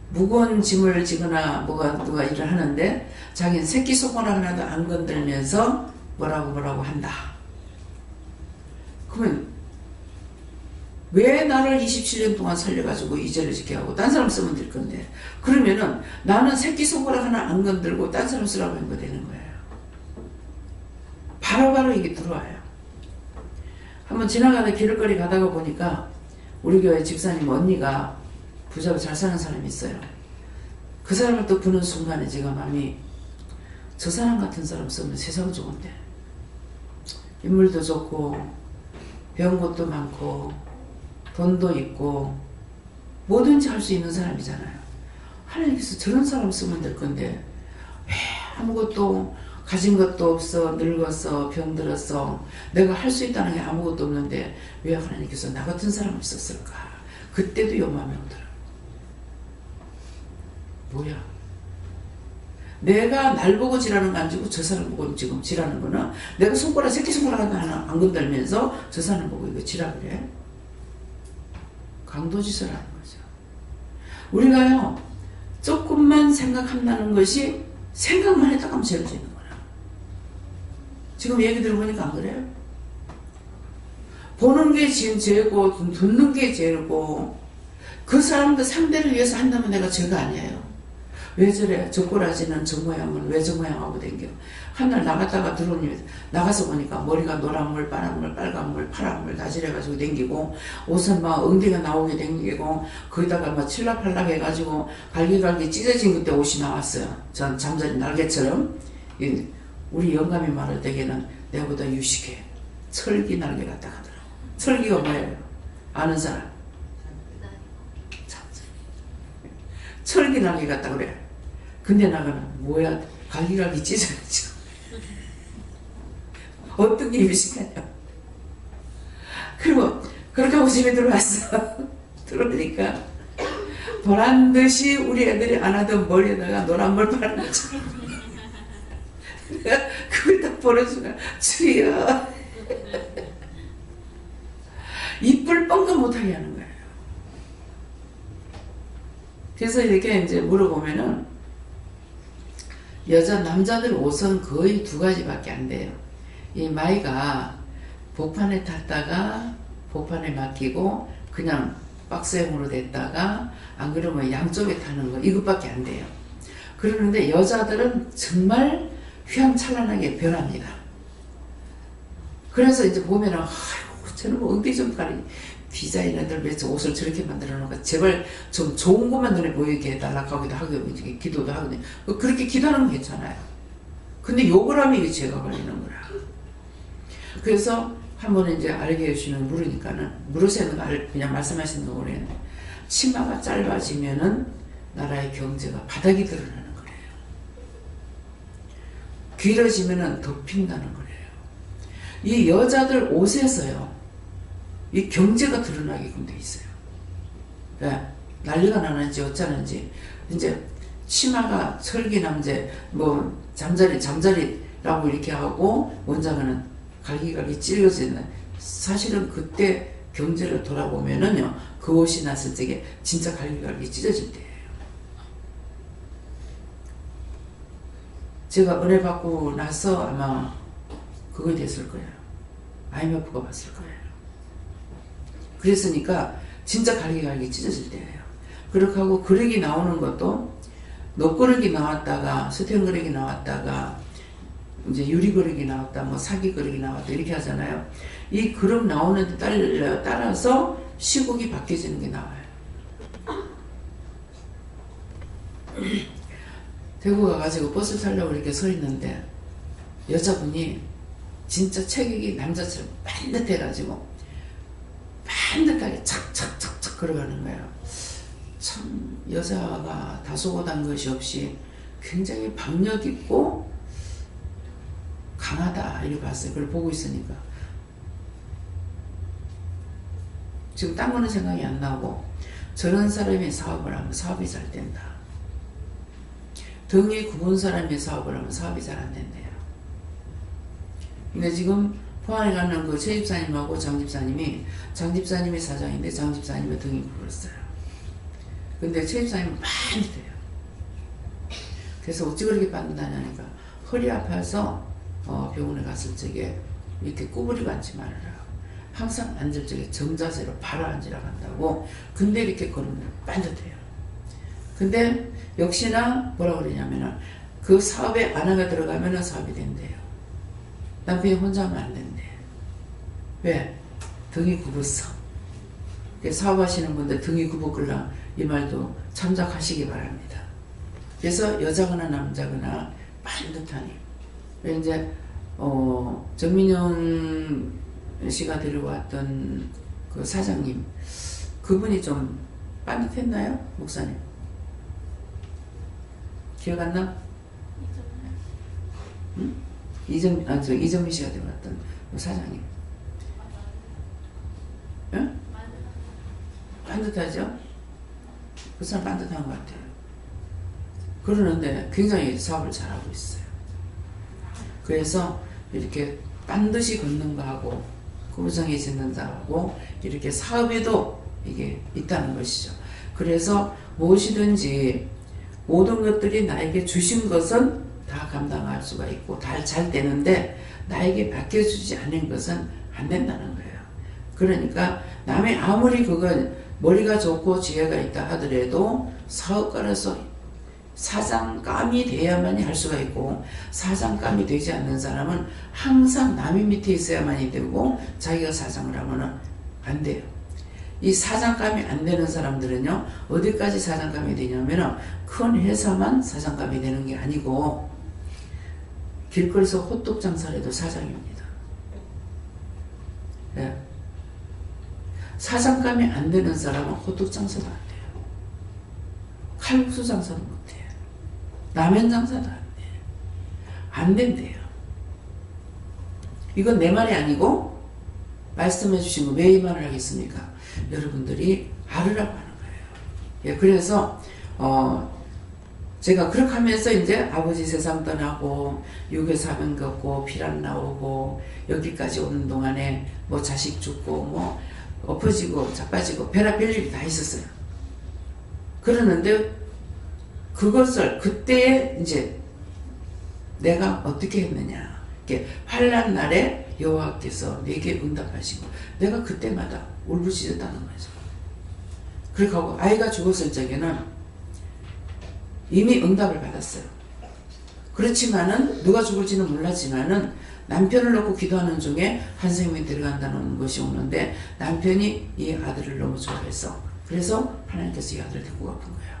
Speaker 1: 무거운 짐을 지거나 누가 일을 하는데 자기는 새끼손가락 하나도 안 건들면서 뭐라고 한다. 그러면 왜 나를 27년 동안 살려가지고 이 죄를 지게 하고 딴 사람 쓰면 될 건데, 그러면은 나는 새끼손가락 하나 안 건들고 딴 사람 쓰라고 한 거 되는 거예요. 바로바로 이게 들어와요. 한번 지나가다 길거리 가다가 보니까 우리 교회 집사님 언니가 부자로 잘 사는 사람이 있어요. 그 사람을 또 보는 순간에 제가 마음이, 저 사람 같은 사람 쓰면 세상 좋은데, 인물도 좋고 배운 것도 많고 돈도 있고 뭐든지 할 수 있는 사람이잖아요. 하나님께서 저런 사람 쓰면 될 건데 왜 아무것도 가진 것도 없어, 늙었어, 병들었어, 내가 할 수 있다는 게 아무것도 없는데 왜 하나님께서 나 같은 사람을 썼을까? 그때도 요 마음이 오더라고요. 뭐야? 내가 날 보고 지라는 거 아니고 저 사람 보고 지금 지라는 거는, 내가 손가락, 새끼손가락 하나 안 건들면서 저 사람 보고 이거 지라 그래? 강도짓을 하는 거죠. 우리가요, 조금만 생각한다는 것이, 생각만 했다가 하면 죄를 짓는 거야. 지금 얘기 들어보니까 안 그래요? 보는 게 지금 죄고 듣는 게 죄고, 그 사람도 상대를 위해서 한다면 내가 죄가 아니에요. 왜 저래? 저 꼬라지는 저 모양은 왜 저 모양하고 댕겨? 한날 나갔다가 들어오니 나가서 보니까 머리가 노란물, 파란물, 빨간물, 파란물 다질해가지고 댕기고, 옷은 막 엉덩이가 나오게 댕기고, 거기다가 막 칠락팔락 해가지고 갈기갈기 찢어진 그때 옷이 나왔어요. 전 잠자리 날개처럼. 우리 영감이 말할 때에는 내보다 유식해. 철기 날개 같다 하더라고. 철기가 뭐예요? 아는 사람? 철기 날개 같다 그래. 근데 나가는 뭐야? 갈기갈기 찢어져. 어떤 게 유식하냐. 그리고 그렇게 하고 집에 들어왔어. 들어오니까 보란듯이 우리 애들이 안 하던 머리에다가 노란물 바른 거죠. 그걸 딱 보는 순간 주여, 입을 뻥긋 못하게 하는 거예요. 그래서 이렇게 이제 물어보면은, 남자들 옷은 거의 두 가지밖에 안 돼요. 이 마이가 복판에 탔다가 복판에 맡기고 그냥 박스형으로 됐다가 안 그러면 양쪽에 타는 거 이것밖에 안 돼요. 그러는데 여자들은 정말 휘황찬란하게 변합니다. 그래서 이제 보면은 아이고 저는 뭐 어디 좀 가리 디자이너들 왜 옷을 저렇게 만들어 놓을까 제발 좀 좋은 것만 눈에 보이게 해달라고 하기도 하고 기도도 하거든요. 그렇게 기도하는 건 괜찮아요. 근데 욕을 하면 이게 죄가 걸리는 거라. 그래서 한번 이제 알게 해주시는 물으니까는 물으세요. 그냥 말씀하시는 거 그래요. 치마가 짧아지면은 나라의 경제가 바닥이 드러나는 거예요. 길어지면은 덮인다는 거예요. 이 여자들 옷에서요, 이 경제가 드러나게끔 돼 있어요. 네, 난리가 나는지 어쩌는지 이제 치마가 철기남제 뭐 잠자리라고 이렇게 하고 원장은 갈기갈기 찔러지는 사실은 그때 경제를 돌아보면은요 그 옷이 났을 적에 진짜 갈기갈기 찢어질 때예요. 제가 은혜 받고 나서 아마 그거 됐을 거예요. IMF가 봤을 거예요. 그랬으니까 진짜 갈기갈기 찢어질 때예요. 그렇게 하고 그릇이 나오는 것도 녹그릇이 나왔다가 수평그릇이 나왔다가 이제 유리그릇이 나왔다 뭐 사기그릇이 나왔다 이렇게 하잖아요. 이 그릇 나오는 데 따라서 시국이 바뀌어지는 게 나와요. 대구 가가지고 버스 타려고 이렇게 서 있는데 여자분이 진짜 체격이 남자처럼 반듯해가지고 반듯하게 착착착착 걸어가는 거예요. 참 여자가 다소곳한 것이 없이 굉장히 박력 있고 강하다 이렇게 봤어요. 그걸 보고 있으니까 지금 딴 거는 생각이 안 나고 저런 사람이 사업을 하면 사업이 잘 된다. 등이 굽은 사람이 사업을 하면 사업이 잘 안 된대요. 근데 지금 포항에 가는 그 최 집사님하고 장 집사님이 사장인데 장 집사님의 등이 굽었어요. 근데 최 집사님은 반듯해요. 그래서 어찌 그렇게 반듯하냐니까 허리 아파서 병원에 갔을 적에 이렇게 구부리고 앉지 말아라. 항상 앉을 적에 정자세로 바로 앉으라고 한다고. 근데 이렇게 걸으면 반듯해요. 근데 역시나 뭐라고 그러냐면은 그 사업에 안화가 들어가면은 사업이 된대요. 남편이 혼자 하면 안 된대. 왜? 등이 굽었어. 사업하시는 분들 등이 굽었걸라 이 말도 참작하시기 바랍니다. 그래서 여자거나 남자거나 반듯하니. 이제 정민영 씨가 데리고 왔던 그 사장님 그분이 좀 반듯했나요? 목사님? 기억 안 나? 응? 이정민 씨가 데리고 왔던 그 사장님. 응? 반듯하죠? 그 사람 반듯한 것 같아요. 그러는데 굉장히 사업을 잘하고 있어요. 그래서 이렇게 반드시 걷는 거하고 구부정해 짓는 자하고 이렇게 사업에도 이게 있다는 것이죠. 그래서 무엇이든지 모든 것들이 나에게 주신 것은 다 감당할 수가 있고 다 잘 되는데 나에게 맡겨주지 않은 것은 안 된다는 거예요. 그러니까 남의 아무리 그건 머리가 좋고 지혜가 있다 하더라도 사업가로서 사장감이 돼야만이 할 수가 있고 사장감이 되지 않는 사람은 항상 남의 밑에 있어야만이 되고 자기가 사장을 하면은 안 돼요. 이 사장감이 안 되는 사람들은요 어디까지 사장감이 되냐면은 큰 회사만 사장감이 되는 게 아니고 길거리에서 호떡 장사를 해도 사장입니다. 네. 사장감이 안 되는 사람은 호떡 장사도 안 돼요. 칼국수 장사도 못 해요. 라면 장사도 안 돼요. 안 된대요. 이건 내 말이 아니고 말씀해 주신 거 왜 이 말을 하겠습니까? 여러분들이 알으라고 하는 거예요. 예, 그래서 제가 그렇게 하면서 이제 아버지 세상 떠나고 유교사명 겪고 피란 나오고 여기까지 오는 동안에 뭐 자식 죽고 뭐 엎어지고 자빠지고 별일이 다 있었어요. 그러는데 그것을 그때에 이제 내가 어떻게 했느냐. 이렇게 환난 날에 여호와께서 내게 응답하시고 내가 그때마다 울부짖었다는 거죠. 그리고 아이가 죽었을 적에는 이미 응답을 받았어요. 그렇지만은 누가 죽을지는 몰랐지만은 남편을 놓고 기도하는 중에 한 생명이 들어간다는 것이 오는데 남편이 이 아들을 너무 좋아해서 그래서 하나님께서 이 아들을 데리고 가본 거예요.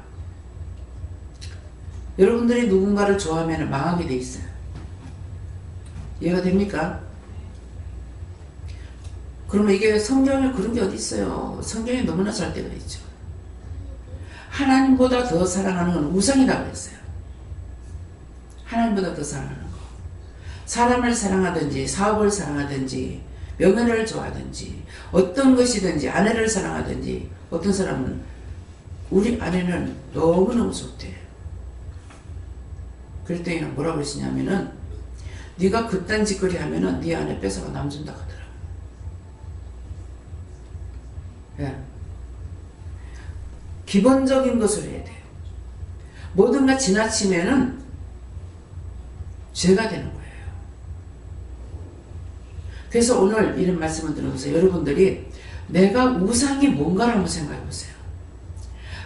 Speaker 1: 여러분들이 누군가를 좋아하면 망하게 돼 있어요. 이해가 됩니까? 그러면 이게 성경에 그런 게 어디 있어요? 성경에 너무나 잘 되어 있죠. 하나님보다 더 사랑하는 건 우상이라고 그랬어요. 하나님보다 더 사랑하는 거. 사람을 사랑하든지 사업을 사랑하든지 명예를 좋아하든지 어떤 것이든지 아내를 사랑하든지 어떤 사람은 우리 아내는 너무너무 좋대. 그랬더니 뭐라고 그러시냐면은 네가 그딴 짓거리 하면은 네 아내 뺏어가 남 준다 하더라. 예. 기본적인 것을 해야 돼요. 뭐든가 지나치면은 죄가 되는 거예요. 그래서 오늘 이런 말씀을 들으면서 여러분들이 내가 우상이 뭔가를 한번 생각해 보세요.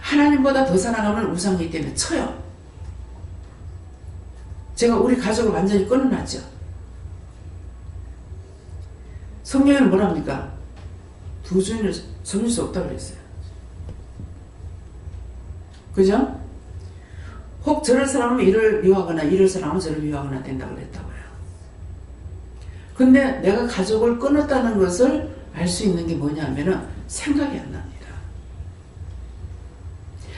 Speaker 1: 하나님보다 더 사랑하면 우상이기 때문에 쳐요. 제가 우리 가족을 완전히 끊어놨죠. 성경에는 뭐랍니까? 두 주인을 섬길 수 없다고 그랬어요. 그죠? 혹 저럴 사람은 이를 미워하거나 이럴 사람은 저를 미워하거나 된다고 그랬다고요. 근데 내가 가족을 끊었다는 것을 알 수 있는 게 뭐냐면은 생각이 안 납니다.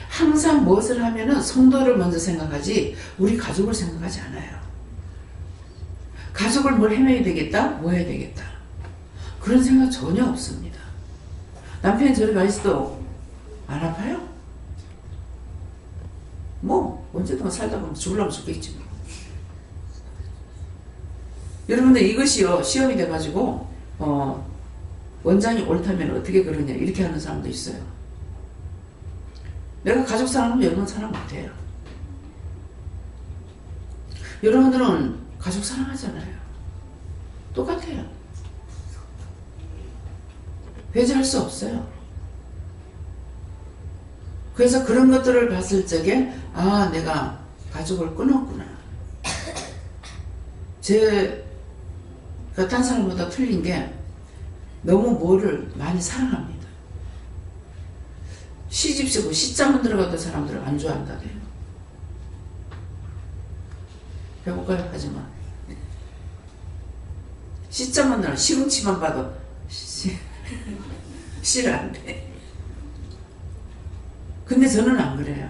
Speaker 1: 항상 무엇을 하면은 성도를 먼저 생각하지 우리 가족을 생각하지 않아요. 가족을 뭘 해내야 되겠다? 뭐 해야 되겠다? 그런 생각 전혀 없습니다. 남편이 저리 가 있어도 안 아파요? 뭐 언제든 살다 보면 죽으려면 죽겠지 뭐. 여러분들 이것이요 시험이 돼가지고 원장이 옳다면 어떻게 그러냐 이렇게 하는 사람도 있어요. 내가 가족 사랑하면 여러분 사랑 못해요. 여러분들은 가족 사랑하잖아요. 똑같아요. 배제할 수 없어요. 그래서 그런 것들을 봤을 적에 아 내가 가족을 끊었구나. 제가 딴 사람보다 틀린 게 너무 뭐를 많이 사랑합니다. 시집 쓰고 시자문 들어갔던 사람들을 안 좋아한다대요. 해볼까요? 하지만 시자문 들어 시금치만 봐도 씨를 안 돼. 근데 저는 안 그래요.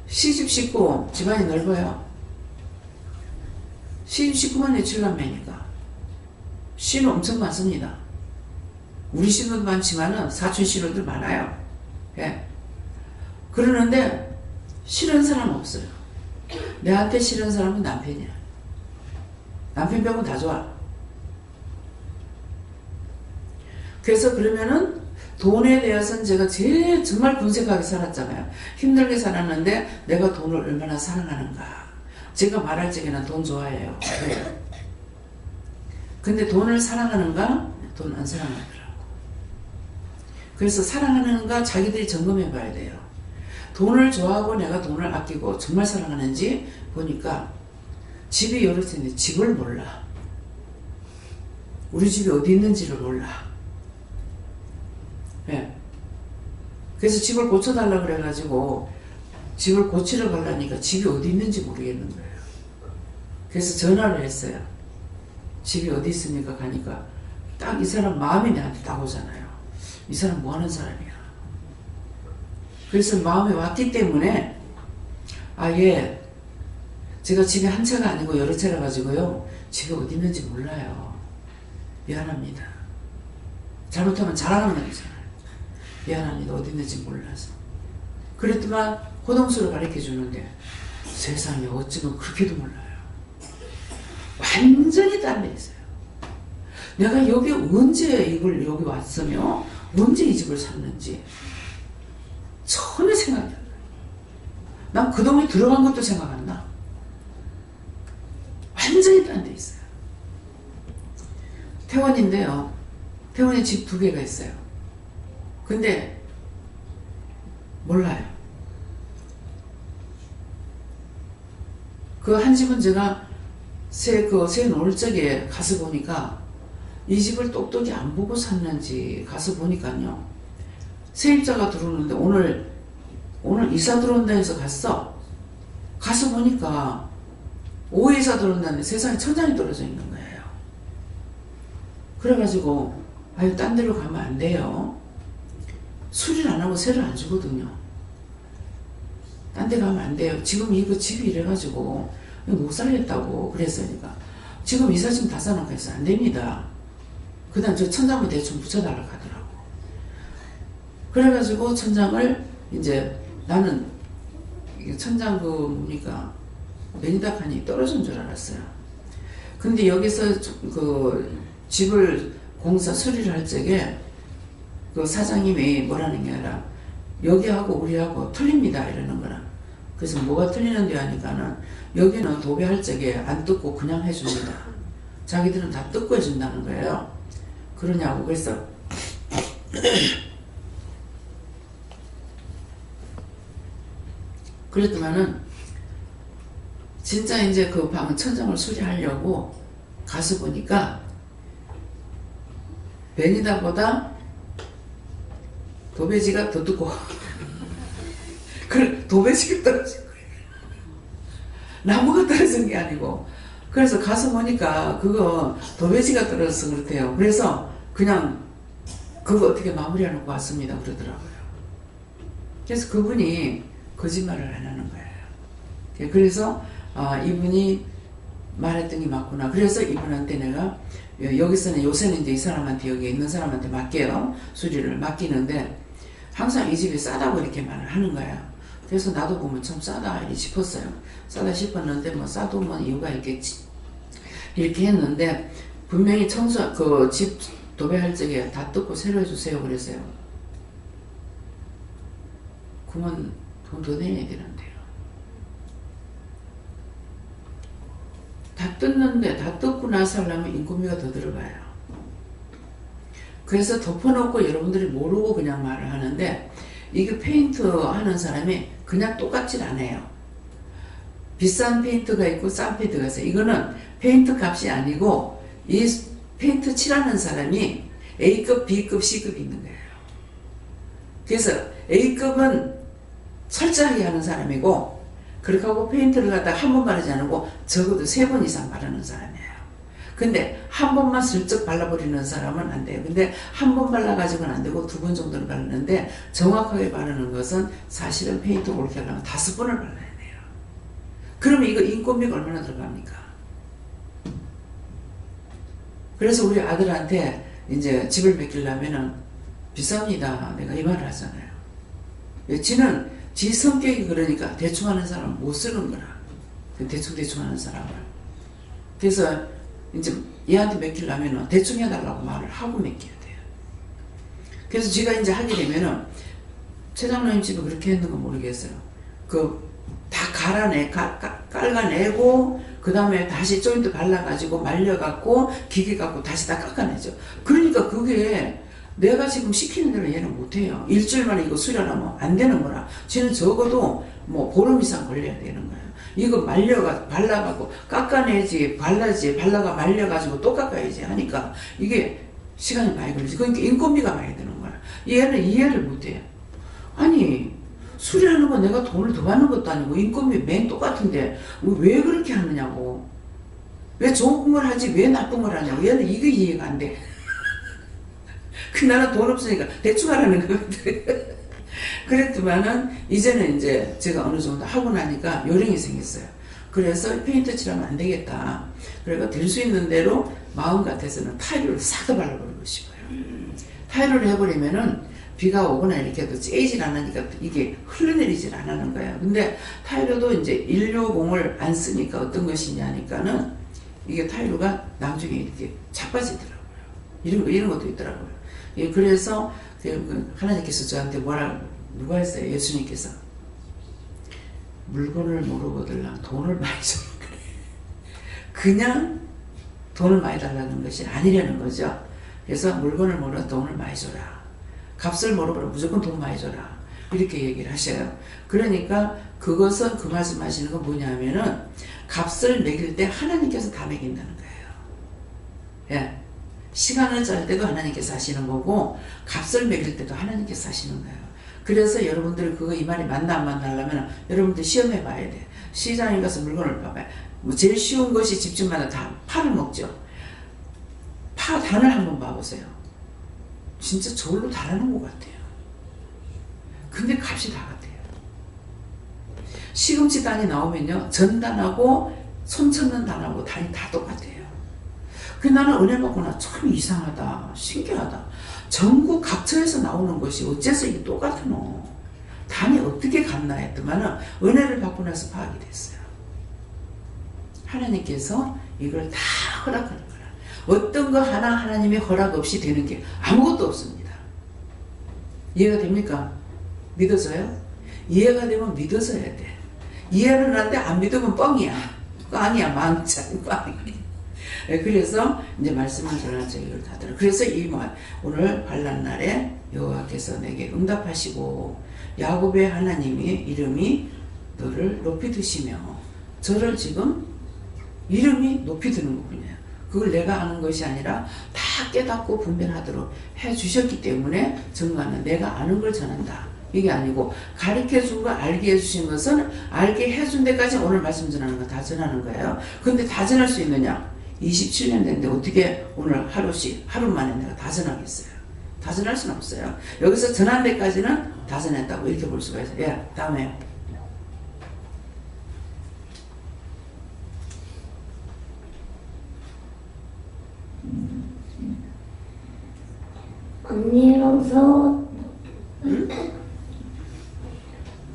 Speaker 1: 시집 싣고 집안이 넓어요. 시집 싣고만 내 7남매니까 씨는 엄청 많습니다. 우리 신호도 많지만은 사촌 신호들 많아요. 예. 그러는데 싫은 사람 없어요. 내한테 싫은 사람은 남편이야. 남편 빼고 다 좋아. 그래서 그러면은 돈에 대해서는 제가 제일 정말 군색하게 살았잖아요. 힘들게 살았는데 내가 돈을 얼마나 사랑하는가. 제가 말할 적에는 돈 좋아해요. 근데 돈을 사랑하는가? 돈 안 사랑하더라고. 그래서 사랑하는가 자기들이 점검해 봐야 돼요. 돈을 좋아하고 내가 돈을 아끼고 정말 사랑하는지 보니까 집이 여러 채인데 집을 몰라. 우리 집이 어디 있는지를 몰라. 예. 그래서 집을 고쳐달라고 그래가지고 집을 고치러 가려니까 집이 어디 있는지 모르겠는 거예요. 그래서 전화를 했어요. 집이 어디 있습니까? 가니까 딱 이 사람 마음이 내한테 딱 오잖아요. 이 사람 뭐 하는 사람이야. 그래서 마음에 왔기 때문에 아예 제가 집에 한 채가 아니고 여러 채라 가지고요. 집이 어디 있는지 몰라요. 미안합니다. 잘못하면 자랑하면 되잖아요. 미안합니다. 어디 있는지 몰라서. 그랬더만 호동수를 가르쳐 주는데 세상에 어쩌면 그렇게도 몰라요. 완전히 딴 데 있어요. 내가 여기 언제 이걸 여기 왔으며 언제 이 집을 샀는지 전혀 생각이 안 나요. 난 그 동네 들어간 것도 생각 안 나. 완전히 딴 데 있어요. 태원인데요. 태원에 집 2개가 있어요. 근데 몰라요. 그 한 집은 제가 새 놓을 적에 가서 보니까 이 집을 똑똑히 안 보고 샀는지 가서 보니까요. 세입자가 들어오는데 오늘 이사 들어온다 해서 갔어. 가서 보니까 오해 이사 들어온다는데 세상에 천장이 떨어져 있는 거예요. 그래가지고 아유 딴 데로 가면 안 돼요. 수리를 안 하고 세를 안 주거든요. 딴 데 가면 안 돼요. 지금 이거 집이 이래가지고 못 살겠다고 그랬으니까 지금 이삿짐 다 싸놓고 해서 안 됩니다. 그 다음 저 천장을 대충 붙여달라고 하더라고. 그래가지고 천장을 이제 나는 천장 보니까 매니다칸이 떨어진 줄 알았어요. 근데 여기서 그 집을 공사 수리를 할 적에 그 사장님이 뭐라는 게 아니라 여기하고 우리하고 틀립니다 이러는 거라. 그래서 뭐가 틀리는데 하니까는 여기는 도배할 적에 안 뜯고 그냥 해줍니다. 자기들은 다 뜯고 해준다는 거예요. 그러냐고. 그래서 그랬더만은 진짜 이제 그 방 천장을 수리하려고 가서 보니까 베니다보다 도배지가 더 두꺼워. 그 도배지가 떨어진 거예요. 나무가 떨어진 게 아니고. 그래서 가서 보니까 그거 도배지가 떨어져서 그렇대요. 그래서 그냥 그거 어떻게 마무리해놓고 왔습니다 그러더라고요. 그래서 그분이 거짓말을 안 하는 거예요. 그래서 이분이 말했던 게 맞구나. 그래서 이분한테 내가 여기서는 요새는 이제 이 사람한테 여기 있는 사람한테 맡겨요. 수리를 맡기는데 항상 이 집이 싸다고 이렇게 말을 하는 거야. 그래서 나도 보면 참 싸다 이렇게 싶었어요. 싸다 싶었는데 뭐 싸도 뭐 이유가 있겠지. 이렇게 했는데 분명히 그 집 도배할 적에 다 뜯고 새로 해주세요 그랬어요. 그러면 돈 더 내야 되는데요. 다 뜯는데 다 뜯고 나서 하려면 인건비가 더 들어가요. 그래서 덮어놓고 여러분들이 모르고 그냥 말을 하는데 이게 페인트 하는 사람이 그냥 똑같질 않아요. 비싼 페인트가 있고 싼 페인트가 있어요. 이거는 페인트 값이 아니고 이 페인트 칠하는 사람이 A급, B급, C급이 있는 거예요. 그래서 A급은 철저하게 하는 사람이고 그렇게 하고 페인트를 갖다가 한 번 바르지 않고 적어도 3번 이상 바르는 사람이에요. 근데 한 번만 슬쩍 발라버리는 사람은 안 돼요. 근데 한 번 발라가지고는 안 되고 2번 정도는 바르는데 정확하게 바르는 것은 사실은 페인트 옳게 하려면 5번을 발라야 돼요. 그러면 이거 인건비가 얼마나 들어갑니까? 그래서 우리 아들한테 이제 집을 맡기려면은 비쌉니다. 내가 이 말을 하잖아요. 지는 지 성격이 그러니까 대충 하는 사람은 못 쓰는 거라. 대충 하는 사람을. 그래서 이제 얘한테 맡기려면 대충 해달라고 말을 하고 맡겨야 돼요. 그래서 제가 이제 하게 되면은 최장로님 집은 그렇게 했는 건 모르겠어요. 다 깔아내고 그 다음에 다시 조인트 발라가지고 말려갖고 기계 갖고 다시 다 깎아내죠. 그러니까 그게 내가 지금 시키는 대로 얘는 못해요. 일주일 만에 이거 수련하면 안 되는 거라. 쟤는 적어도 뭐 보름 이상 걸려야 되는 거예요. 이거 발라가고 깎아내지, 발라가 말려가지고 또 깎아야지 하니까 이게 시간이 많이 걸리지. 그러니까 인건비가 많이 드는 거야. 얘는 이해를 못해요. 아니, 수리하는 건 내가 돈을 더 받는 것도 아니고 인건비 맨 똑같은데 왜 그렇게 하느냐고. 왜 좋은 걸 하지 왜 나쁜 걸 하냐고. 얘는 이게 이해가 안 돼. 나는 돈 없으니까 대충 하라는 거거든. 그랬더만은 이제는 이제 제가 어느 정도 하고 나니까 요령이 생겼어요. 그래서 페인트 칠하면 안 되겠다. 그래서 될 수 있는 대로 마음 같아서는 타일을 싹 다 발라버리고 싶어요. 타일을 해버리면은 비가 오거나 이렇게 해도 째질 않으니까 이게 흘러내리질 않는 거예요. 근데 타일러도 이제 일료공을 안 쓰니까 어떤 것이냐 하니까는 이게 타일러가 나중에 이렇게 자빠지더라고요. 이런 것도 있더라고요. 예, 그래서 하나님께서 저한테 누가 했어요? 예수님께서 물건을 모르고 들랑 돈을 많이 주는 거예요. 그냥 돈을 많이 달라는 것이 아니라는 거죠. 그래서 물건을 모르고 돈을 많이 줘라. 값을 물어보라. 무조건 돈 많이 줘라. 이렇게 얘기를 하셔요. 그러니까 그것은 그 말씀하시는 건 뭐냐면은 값을 매길 때 하나님께서 다 매긴다는 거예요. 예. 시간을 짤 때도 하나님께서 하시는 거고 값을 매길 때도 하나님께서 하시는 거예요. 그래서 여러분들 그거 이 말이 맞나 안 맞나려면 여러분들 시험해 봐야 돼. 시장에 가서 물건을 봐봐요. 뭐 제일 쉬운 것이 집집마다 다 파를 먹죠. 파 단을 한번 봐보세요. 진짜 저울로 달아놓은 것 같아요. 근데 값이 다 같아요. 시금치 단이 나오면요, 전단하고 손 쳤는 단하고 단이 다 똑같아요. 그 나는 은혜 받고 나 참 이상하다, 신기하다. 전국 각처에서 나오는 것이 어째서 이게 똑같으노? 단이 어떻게 같나 했더만은 은혜를 받고 나서 파악이 됐어요. 하나님께서 이걸 다 허락하는 거라. 어떤 거 하나 하나님의 허락 없이 되는 게 아무것도 없습니다. 이해가 됩니까? 믿어져요? 이해가 되면 믿어져야 돼. 이해는 하는데 안 믿으면 뻥이야. 꽝이야, 망자, 꽝이야. 그래서 이제 말씀을 전하죠. 이걸 다 들어. 그래서 이 말, 오늘 환난날에 여호와께서 내게 응답하시고 야곱의 하나님의 이름이 너를 높이 드시며 저를 지금 이름이 높이 드는 거군요. 그걸 내가 아는 것이 아니라 다 깨닫고 분별하도록 해주셨기 때문에 증거하는 내가 아는 걸 전한다. 이게 아니고 가르쳐준 거 알게 해주신 것은 알게 해준 데까지 오늘 말씀 전하는 거 다 전하는 거예요. 근데 다 전할 수 있느냐? 27년 됐는데 어떻게 오늘 하루씩 하루 만에 내가 다 전하겠어요? 다 전할 수는 없어요. 여기서 전한 데까지는 다 전했다고 이렇게 볼 수가 있어요. 예, 다음에요.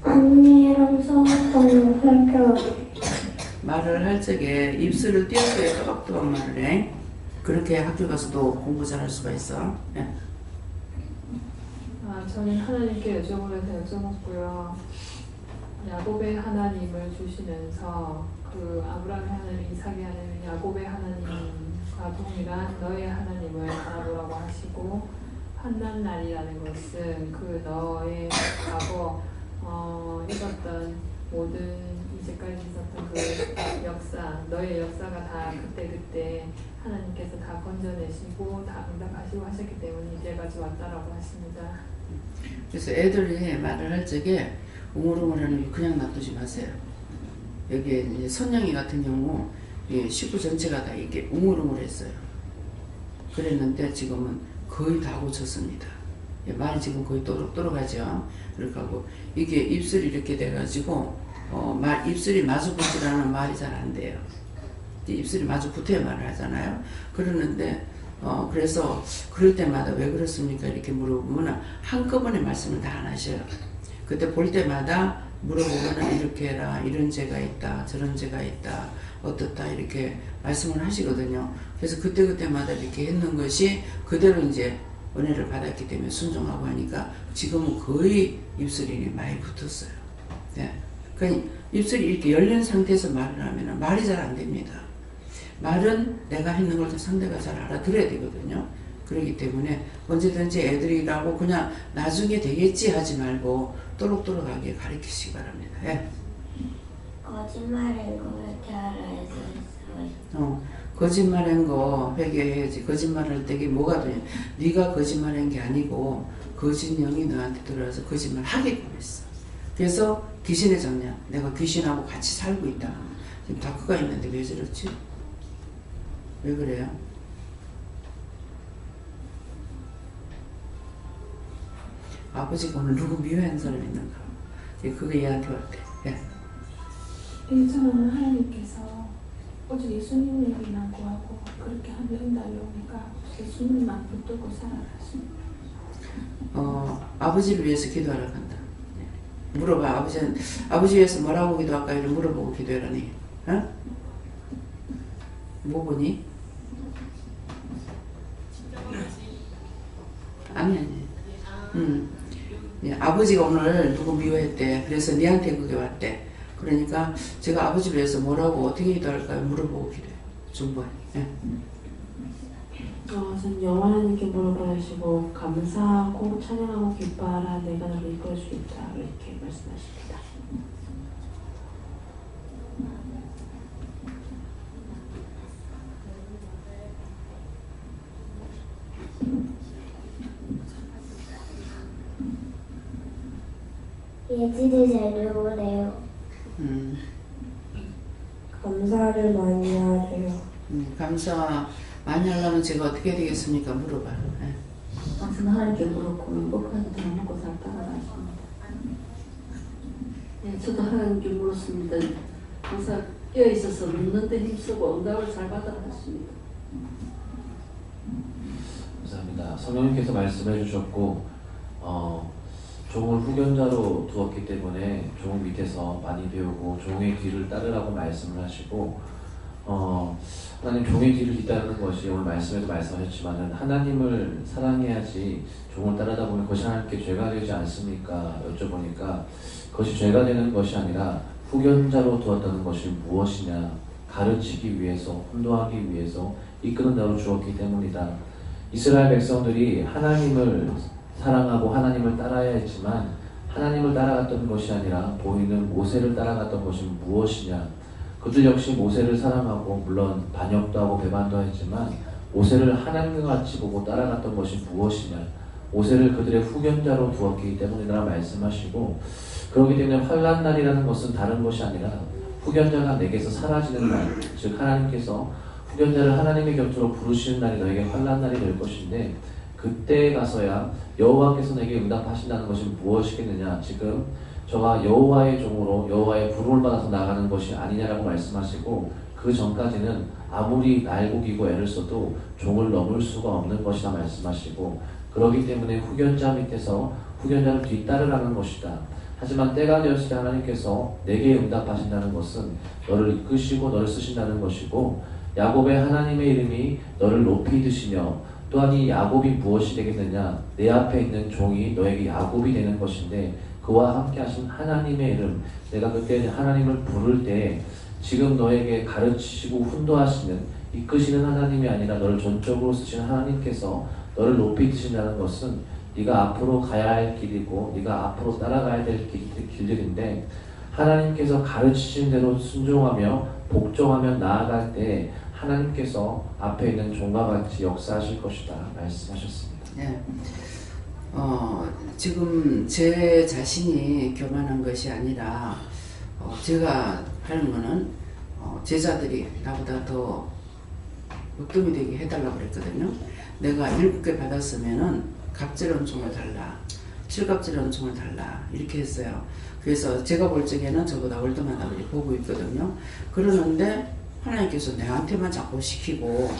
Speaker 4: 언니랑 싸웠던 설교.
Speaker 1: 말을 할 적에 입술을 띄어줘야 또박또박 말을 해. 그렇게 학교 가서도 공부 잘할 수가 있어. 예.
Speaker 5: 저는 하나님께 여쭤보려서 여쭤봤고요. 야곱의 하나님을 주시면서 그 아브라함의 하나님, 이삭의 하나님, 야곱의 하나님과 동일한 너의 하나님을 바라보라고 하시고 환난날이라는 것은 그 너의 과거 있었던 모든 이제까지 있었던 그 역사, 너의 역사가 다 그때 하나님께서 다 건져내시고 다 응답하시고 하셨기 때문에 이제까지 왔다라고 하십니다.
Speaker 1: 그래서 애들이 말을 할 적에 웅얼웅얼하는 거 그냥 놔두지 마세요. 여기에 이제 선영이 같은 경우 식구 전체가 다 이게 웅얼웅얼했어요. 그랬는데 지금은 거의 다 고쳤습니다. 말이 지금 거의 또록또록하죠. 그렇게 하고 이게 입술이 이렇게 돼가지고 입술이 마주 붙으라는 말이 잘 안 돼요. 입술이 마주 붙어야 말을 하잖아요. 그러는데 그래서 그럴 때마다 왜 그렇습니까? 이렇게 물어보면 한꺼번에 말씀을 다 안 하셔요. 그때 볼 때마다 물어보면 이렇게 해라, 이런 죄가 있다, 저런 죄가 있다, 어떻다 이렇게 말씀을 하시거든요. 그래서 그때마다 이렇게 했는 것이 그대로 이제 은혜를 받았기 때문에 순종하고 하니까 지금은 거의 입술이 많이 붙었어요. 네. 그러니까 입술이 이렇게 열린 상태에서 말을 하면 말이 잘 안 됩니다. 말은 내가 했는 걸 상대가 잘 알아들어야 되거든요. 그렇기 때문에 언제든지 애들이라고 그냥 나중에 되겠지 하지 말고 또록또록하게 가르치시기 바랍니다. 예.
Speaker 4: 거짓말인 거 왜 알아야 돼?
Speaker 1: 거짓말한 거 회개해야지. 거짓말할 때 뭐가 되냐? 네가 거짓말한 게 아니고 거짓 영이 너한테 들어와서 거짓말 하게끔 했어. 그래서 귀신의 장냥, 내가 귀신하고 같이 살고 있다. 지금 다크가 있는데 왜 저렇지? 왜 그래요? 아버지가 오늘 누구 미워하는 사람 있는가? 그거 얘한테 왔대. 예.
Speaker 6: 저는 하나님께서 오직 예수님 얘기만 구하고 그렇게 하면 응답이 오니까 예수님만 붙들고 살아갔습니다.
Speaker 1: 아버지를 위해서 기도하라고 한다. 물어봐. 아버지 위해서 뭐라고 기도할까? 이렇게 물어보고 기도해라니. 어? 뭐 보니? 아니. 아버지가 오늘 누구 미워했대. 그래서 니한테 그게 왔대. 그러니까 제가 아버지를 위해서 뭐라고 어떻게 기도할까요? 물어보고 기도해. 중보해. 예.
Speaker 7: 선 여호와 하나님께 물어보시고 감사하고 찬양하고 기뻐하라 내가 너를 이끌 수 있다 이렇게 말씀하십니다.
Speaker 4: 예지를 잘 오래요. 감사를 많이 하래요.
Speaker 1: 감사 많이 하려면 제가 어떻게 되겠습니까? 물어봐요. 네.
Speaker 7: 당신은 하나님께 물었고 행복한 사람 먹고 살 따라가십니다.
Speaker 8: 네, 저도 하나님께 물었습니다. 항상 깨어 있어서 묻는데 힘쓰고 응답을 잘 받아갔습니다.
Speaker 9: 감사합니다. 성령님께서 말씀해 주셨고 종을 후견자로 두었기 때문에 종 밑에서 많이 배우고 종의 뒤를 따르라고 말씀을 하시고 하나님 종의 뒤를 뒤따르는 것이 오늘 말씀에도 말씀하셨지만 하나님을 사랑해야지 종을 따르다 보면 그것이 하나님께 죄가 되지 않습니까? 여쭤보니까 그것이 죄가 되는 것이 아니라 후견자로 두었다는 것이 무엇이냐 가르치기 위해서 혼도하기 위해서 이끄는 자로 주었기 때문이다. 이스라엘 백성들이 하나님을 사랑하고 하나님을 따라야 했지만 하나님을 따라갔던 것이 아니라 보이는 모세를 따라갔던 것이 무엇이냐 그들 역시 모세를 사랑하고 물론 반역도 하고 배반도 했지만 모세를 하나님과 같이 보고 따라갔던 것이 무엇이냐 모세를 그들의 후견자로 두었기 때문이라 말씀하시고 그렇기 때문에 환난 날이라는 것은 다른 것이 아니라 후견자가 내게서 사라지는 날 즉 하나님께서 후견자를 하나님의 곁으로 부르시는 날이 너에게 환난 날이 될 것인데 그때에 가서야 여호와께서 내게 응답하신다는 것이 무엇이겠느냐 지금 저가 여호와의 종으로 여호와의 부름을 받아서 나가는 것이 아니냐라고 말씀하시고 그 전까지는 아무리 날고기고 애를 써도 종을 넘을 수가 없는 것이라 말씀하시고 그렇기 때문에 후견자 밑에서 후견자를 뒤따르라는 것이다. 하지만 때가 되었을 때 하나님께서 내게 응답하신다는 것은 너를 이끄시고 너를 쓰신다는 것이고 야곱의 하나님의 이름이 너를 높이 드시며 또한 이 야곱이 무엇이 되겠느냐 내 앞에 있는 종이 너에게 야곱이 되는 것인데 그와 함께 하신 하나님의 이름 내가 그때 하나님을 부를 때 지금 너에게 가르치시고 훈도하시는 이끄시는 하나님이 아니라 너를 전적으로 쓰시는 하나님께서 너를 높이 드신다는 것은 네가 앞으로 가야 할 길이고 네가 앞으로 따라가야 될 길들인데 하나님께서 가르치신 대로 순종하며 복종하며 나아갈 때 하나님께서 앞에 있는 종과 같이 역사하실 것이다 말씀하셨습니다.
Speaker 1: 네. 지금 제 자신이 교만한 것이 아니라 제가 하는 거는 제자들이 나보다 더 목동이 되게 해달라고 그랬거든요. 내가 7개 받았으면은 갑절한 종을 달라 7갑절한 종을 달라 이렇게 했어요. 그래서 제가 볼 적에는 저보다 월등하다 그렇게 보고 있거든요. 그러는데 하나님께서 내한테만 자꾸 시키고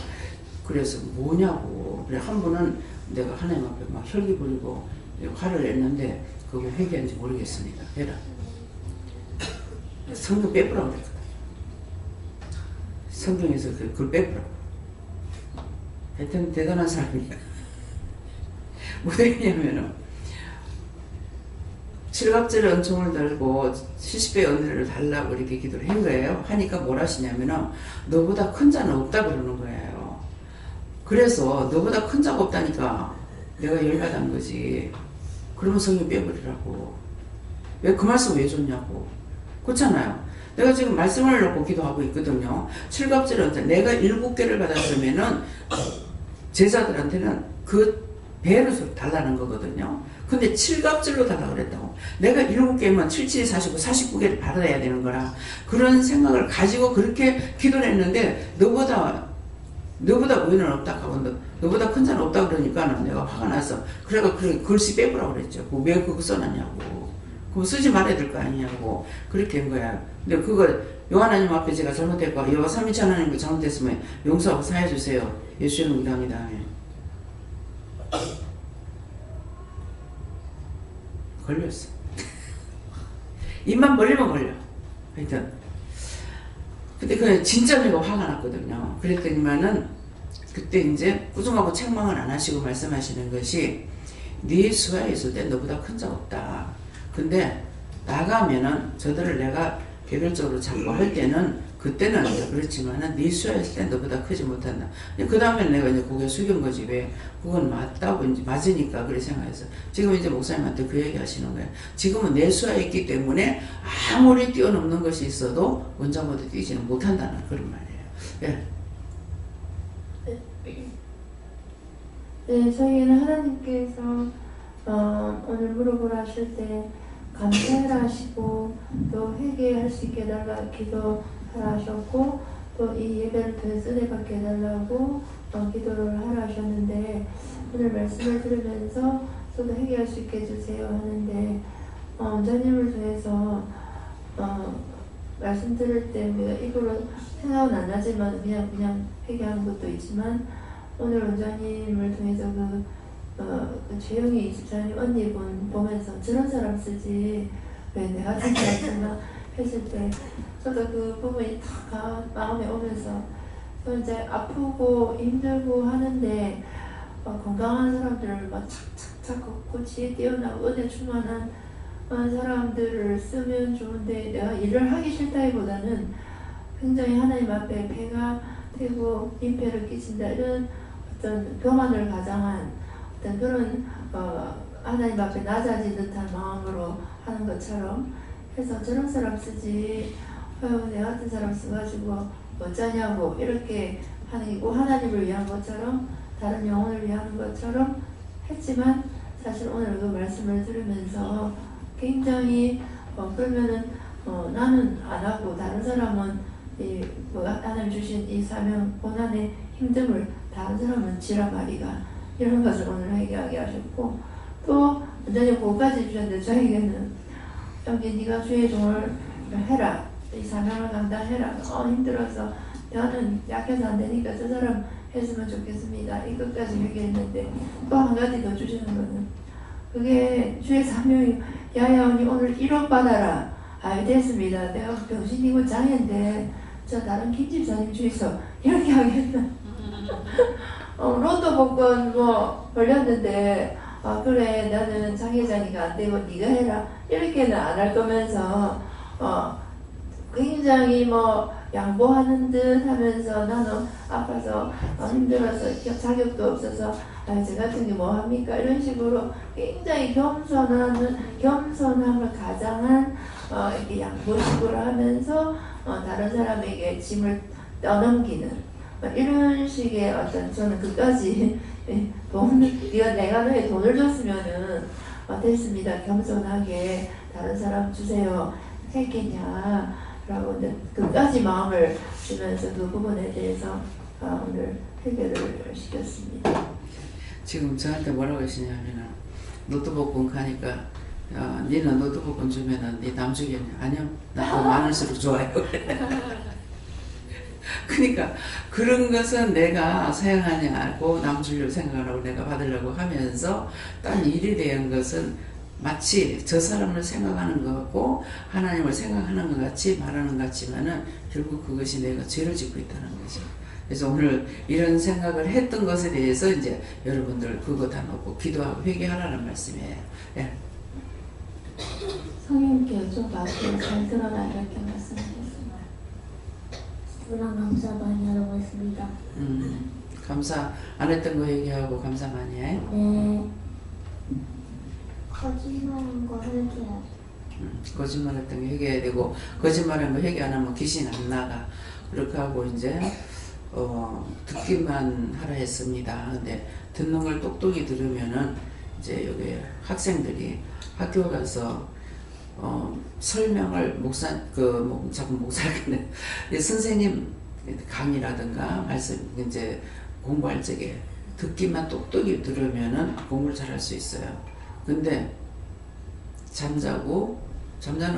Speaker 1: 그래서 뭐냐고 그래 한 번은 내가 하나님 앞에 막 혈기 부리고 화를 냈는데 그거 회개한지 모르겠습니다. 해라. 성경 빼부라고 그랬거든. 성경에서 그걸 빼부라고. 하여튼 대단한 사람이야. 뭐냐면은 7갑절의 은총을 달고 70배의 은혜를 달라고 이렇게 기도를 한 거예요. 하니까 뭘 하시냐면은 너보다 큰 자는 없다 그러는 거예요. 그래서 너보다 큰 자가 없다니까 내가 열받은 거지. 그러면 성경 빼버리라고. 왜 그 말씀 왜 줬냐고. 그렇잖아요. 내가 지금 말씀을 놓고 기도하고 있거든요. 7갑절은 내가 7개를 받았으면은 제자들한테는 그 배로 달라는 거거든요. 근데 7갑절로 달라고 그랬다고. 내가 7개면 7, 7, 49, 49개를 받아야 되는 거라. 그런 생각을 가지고 그렇게 기도를 했는데 너보다 우위는 없다 하고 너보다 큰 자는 없다 그러니까 내가 화가 나서 그래가 글씨 빼보라고 그랬죠. 왜 그거 써놨냐고. 그거 쓰지 말아야 될 거 아니냐고 그렇게 한 거야. 근데 그걸 요하나님 앞에 제가 잘못했고 여호와 삼위일체 하나님께 잘못했으면 용서하고 사해 주세요. 예수의 응답이다. 걸렸어. 입만 벌리면 걸려. 하여튼 근데 그 진짜 내가 화가 났거든요. 그랬더니만은 그때 이제 꾸중하고 책망을 안 하시고 말씀하시는 것이 네 수하에 있을 때 너보다 큰 자 없다. 근데 나가면은 저들을 내가 개별적으로 잡고 할 때는 그때는 이제 그렇지만은 네 수야했을 때 너보다 크지 못한다. 그 다음에 내가 이제 고개 숙인 거지. 왜? 그건 맞다고 이제 맞으니까 그래 생각해서 지금 이제 목사님한테 그 얘기 하시는 거예요. 지금은 내 수야했기 때문에 아무리 뛰어넘는 것이 있어도 원장보다 뛰지는 못한다는 그런 말이에요. 예.
Speaker 4: 네, 저희는 하나님께서 오늘 물어보라 하실 때 감사해라 하시고 또 회개할 수 있게 해달라 기도하라 하셨고 또 이 예배를 통해서 은혜 받게 해달라고 기도를 하라 하셨는데 오늘 말씀을 들으면서 저도 회개할 수 있게 해주세요 하는데 원장님을 통해서 말씀 들을 때 우리가 입으로 생각은 안 하지만 그냥 회개하는 것도 있지만 오늘 원장님을 통해서 그 최영희 24님 언니분 보면서 저런 사람 쓰지 왜 내가 진짜 했지만 했을 때 저도 그 부분이 다 마음에 오면서 또 이제 아프고 힘들고 하는데 건강한 사람들을 막 착착착 걷고 지혜 뛰어나고 은혜 충만한 사람들을 쓰면 좋은데 내가 일을 하기 싫다기보다는 굉장히 하나님 앞에 폐가 되고 민폐를 끼친다 이런 어떤 교만을 가장한 어떤 그런 하나님 앞에 낮아진 듯한 마음으로 하는 것처럼 해서 저런 사람 쓰지 내 같은 사람 써가지고 어쩌냐고 이렇게 하는 게 꼭 하나님을 위한 것처럼 다른 영혼을 위한 것처럼 했지만 사실 오늘 그 말씀을 들으면서 굉장히 그러면은 나는 안 하고 다른 사람은 하나님 주신 이 사명 고난의 힘듦을 다른 사람은 지라 말이가 이런 것을 오늘 회개하게 하셨고 또 완전히 그것까지 주셨는데 저에게는 여기 네가 주의 종을 해라 이 사명을 감당해라 힘들어서 나는 약해서 안 되니까 저 사람 했으면 좋겠습니다 이것까지 회개했는데 또 한 가지 더 주시는 거는 그게 주의 사명이 야야 언니 오늘 1억 받아라 됐습니다 내가 병신이고 장애인데 저 다른 김집사님 주의소 이렇게 하겠나 로또 복권 걸렸는데 그래 나는 장애자니까 안 되고 네가 해라 이렇게는 안 할 거면서 굉장히 양보하는 듯 하면서 나는 아파서 힘들어서 자격도 없어서 저 같은 게 뭐 합니까 이런 식으로 굉장히 겸손함을 가장한 이렇게 양보식으로 하면서 다른 사람에게 짐을 떠넘기는 이런 식의 어떤 저는 끝까지 내가 너의 돈을 줬으면은 됐습니다 겸손하게 다른 사람 주세요 했겠냐 라고 끝까지 마음을 주면서 그 부분에 대해서 오늘 해결을 시켰습니다.
Speaker 1: 지금 저한테 뭐라고 하시냐면은 노트북권 가니까 니는 노트북권 주면은 니 남 주겠냐? 아니요 나 더 많을수록 좋아요. 그러니까 그런 것은 내가 사양하냐고 남 주려고 생각하고 내가 받으려고 하면서 딴 일에 대한 것은 마치 저 사람을 생각하는 것 같고 하나님을 생각하는 것 같이 말하는 것 같지만은 결국 그것이 내가 죄를 짓고 있다는 거죠. 그래서 오늘 이런 생각을 했던 것에 대해서 이제 여러분들 그거 다 놓고 기도하고 회개하라는 말씀이에요. 예.
Speaker 6: 성령께 좀 앞에 잘 드러나 이렇게 말씀하셨습니다.
Speaker 4: 주랑 감사 많이 하라고 했습니다.
Speaker 1: 감사 안 했던 거 얘기하고 감사 많이 해.
Speaker 4: 네. 거짓말한 거 회개해야
Speaker 1: 거짓말했던 거 회개해야 되고 거짓말한 거 회개 안 하면 귀신 안 나가. 그렇게 하고 이제 듣기만 하라 했습니다. 근데 듣는 걸 똑똑히 들으면은 이제 여기 학생들이 학교 가서 설명을 자꾸 목사라는데 선생님 강의라든가 말씀 이제 공부할 적에 듣기만 똑똑히 들으면은 공부를 잘할 수 있어요. 근데 잠자는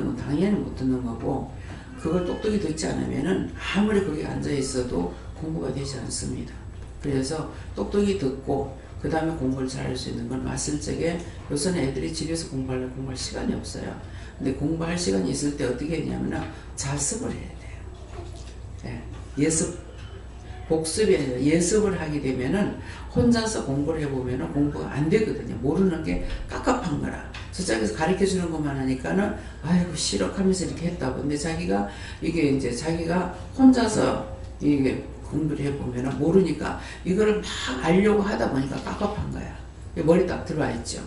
Speaker 1: 건 당연히 못 듣는 거고 그걸 똑똑히 듣지 않으면은 아무리 거기 앉아 있어도 공부가 되지 않습니다. 그래서 똑똑히 듣고 그 다음에 공부를 잘할 수 있는 건 왔을 적에 요새는 애들이 집에서 공부할 시간이 없어요. 근데 공부할 시간이 있을 때 어떻게 했냐면 자습을 해야 돼요. 네. 복습이 아니라 예습을 하게 되면은 혼자서 공부를 해보면은 공부가 안 되거든요. 모르는 게 깝깝한 거라. 저쪽에서 가르쳐 주는 것만 하니까는 아이고 싫어 하면서 이렇게 했다고. 근데 자기가 이게 이제 자기가 혼자서 이게 공부를 해보면 모르니까 이거를 막 알려고 하다 보니까 깝깝한 거야. 머리 딱 들어와 있죠.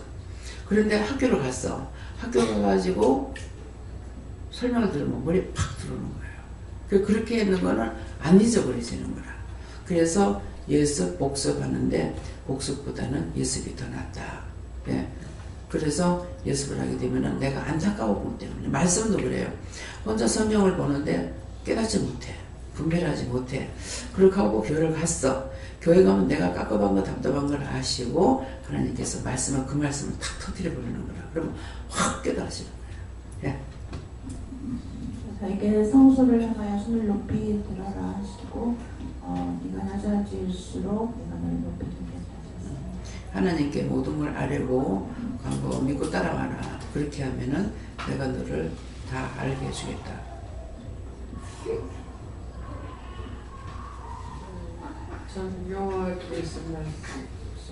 Speaker 1: 그런데 학교를 갔어. 학교 가가지고 설명을 들으면 머리에 팍 들어오는 거예요. 그렇게 했는 거는 안 잊어버리지는 거라. 그래서 예습, 복습하는데 복습보다는 예습이 더 낫다. 예. 그래서 예습을 하게 되면 내가 안타까워 보기 때문에 말씀도 그래요. 혼자 성경을 보는데 깨닫지 못해. 분별하지 못해. 그렇게 하고 교회를 갔어. 교회 가면 내가 깝깝한 거 답답한 걸 아시고 하나님께서 말씀을 그 말씀을 탁 터뜨려 버리는 거라. 그러면 확 깨달아지는 거예요. 예.
Speaker 7: 자에게 성소를 향하여 손을 높이 들어라 하시고 네가 낮아질수록 내가 너를 높이 들겠다 하셨습니다.
Speaker 1: 하나님께 모든 걸 아뢰고 광고 믿고 따라와라. 그렇게 하면은 내가 너를 다 알게 해주겠다.
Speaker 10: 전 영어 말씀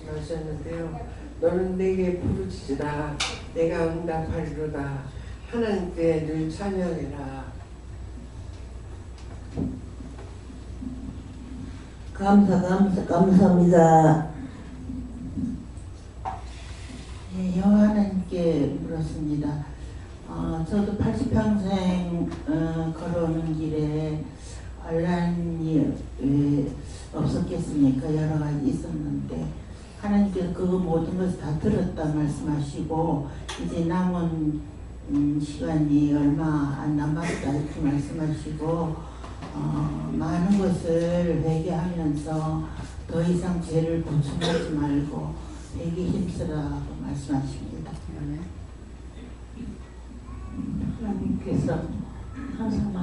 Speaker 10: 말씀하셨는데요. 너는 내게 부르짖으라. 내가 응답하리로다. 하나님께 늘 찬양해라.
Speaker 11: 감사합니다. 예, 여호와 하나님께 물었습니다. 저도 80평생 걸어오는 길에 환란이 없었겠습니까? 여러 가지 있었는데 하나님께서 그 모든 것을 다 들었다 말씀하시고 이제 남은 시간이 얼마 안 남았다 이렇게 말씀하시고 많은 것을 회개하면서 더 이상 죄를 고충하지 말고 회개 힘쓰라고 말씀하십니다.
Speaker 6: 하나님께서 항상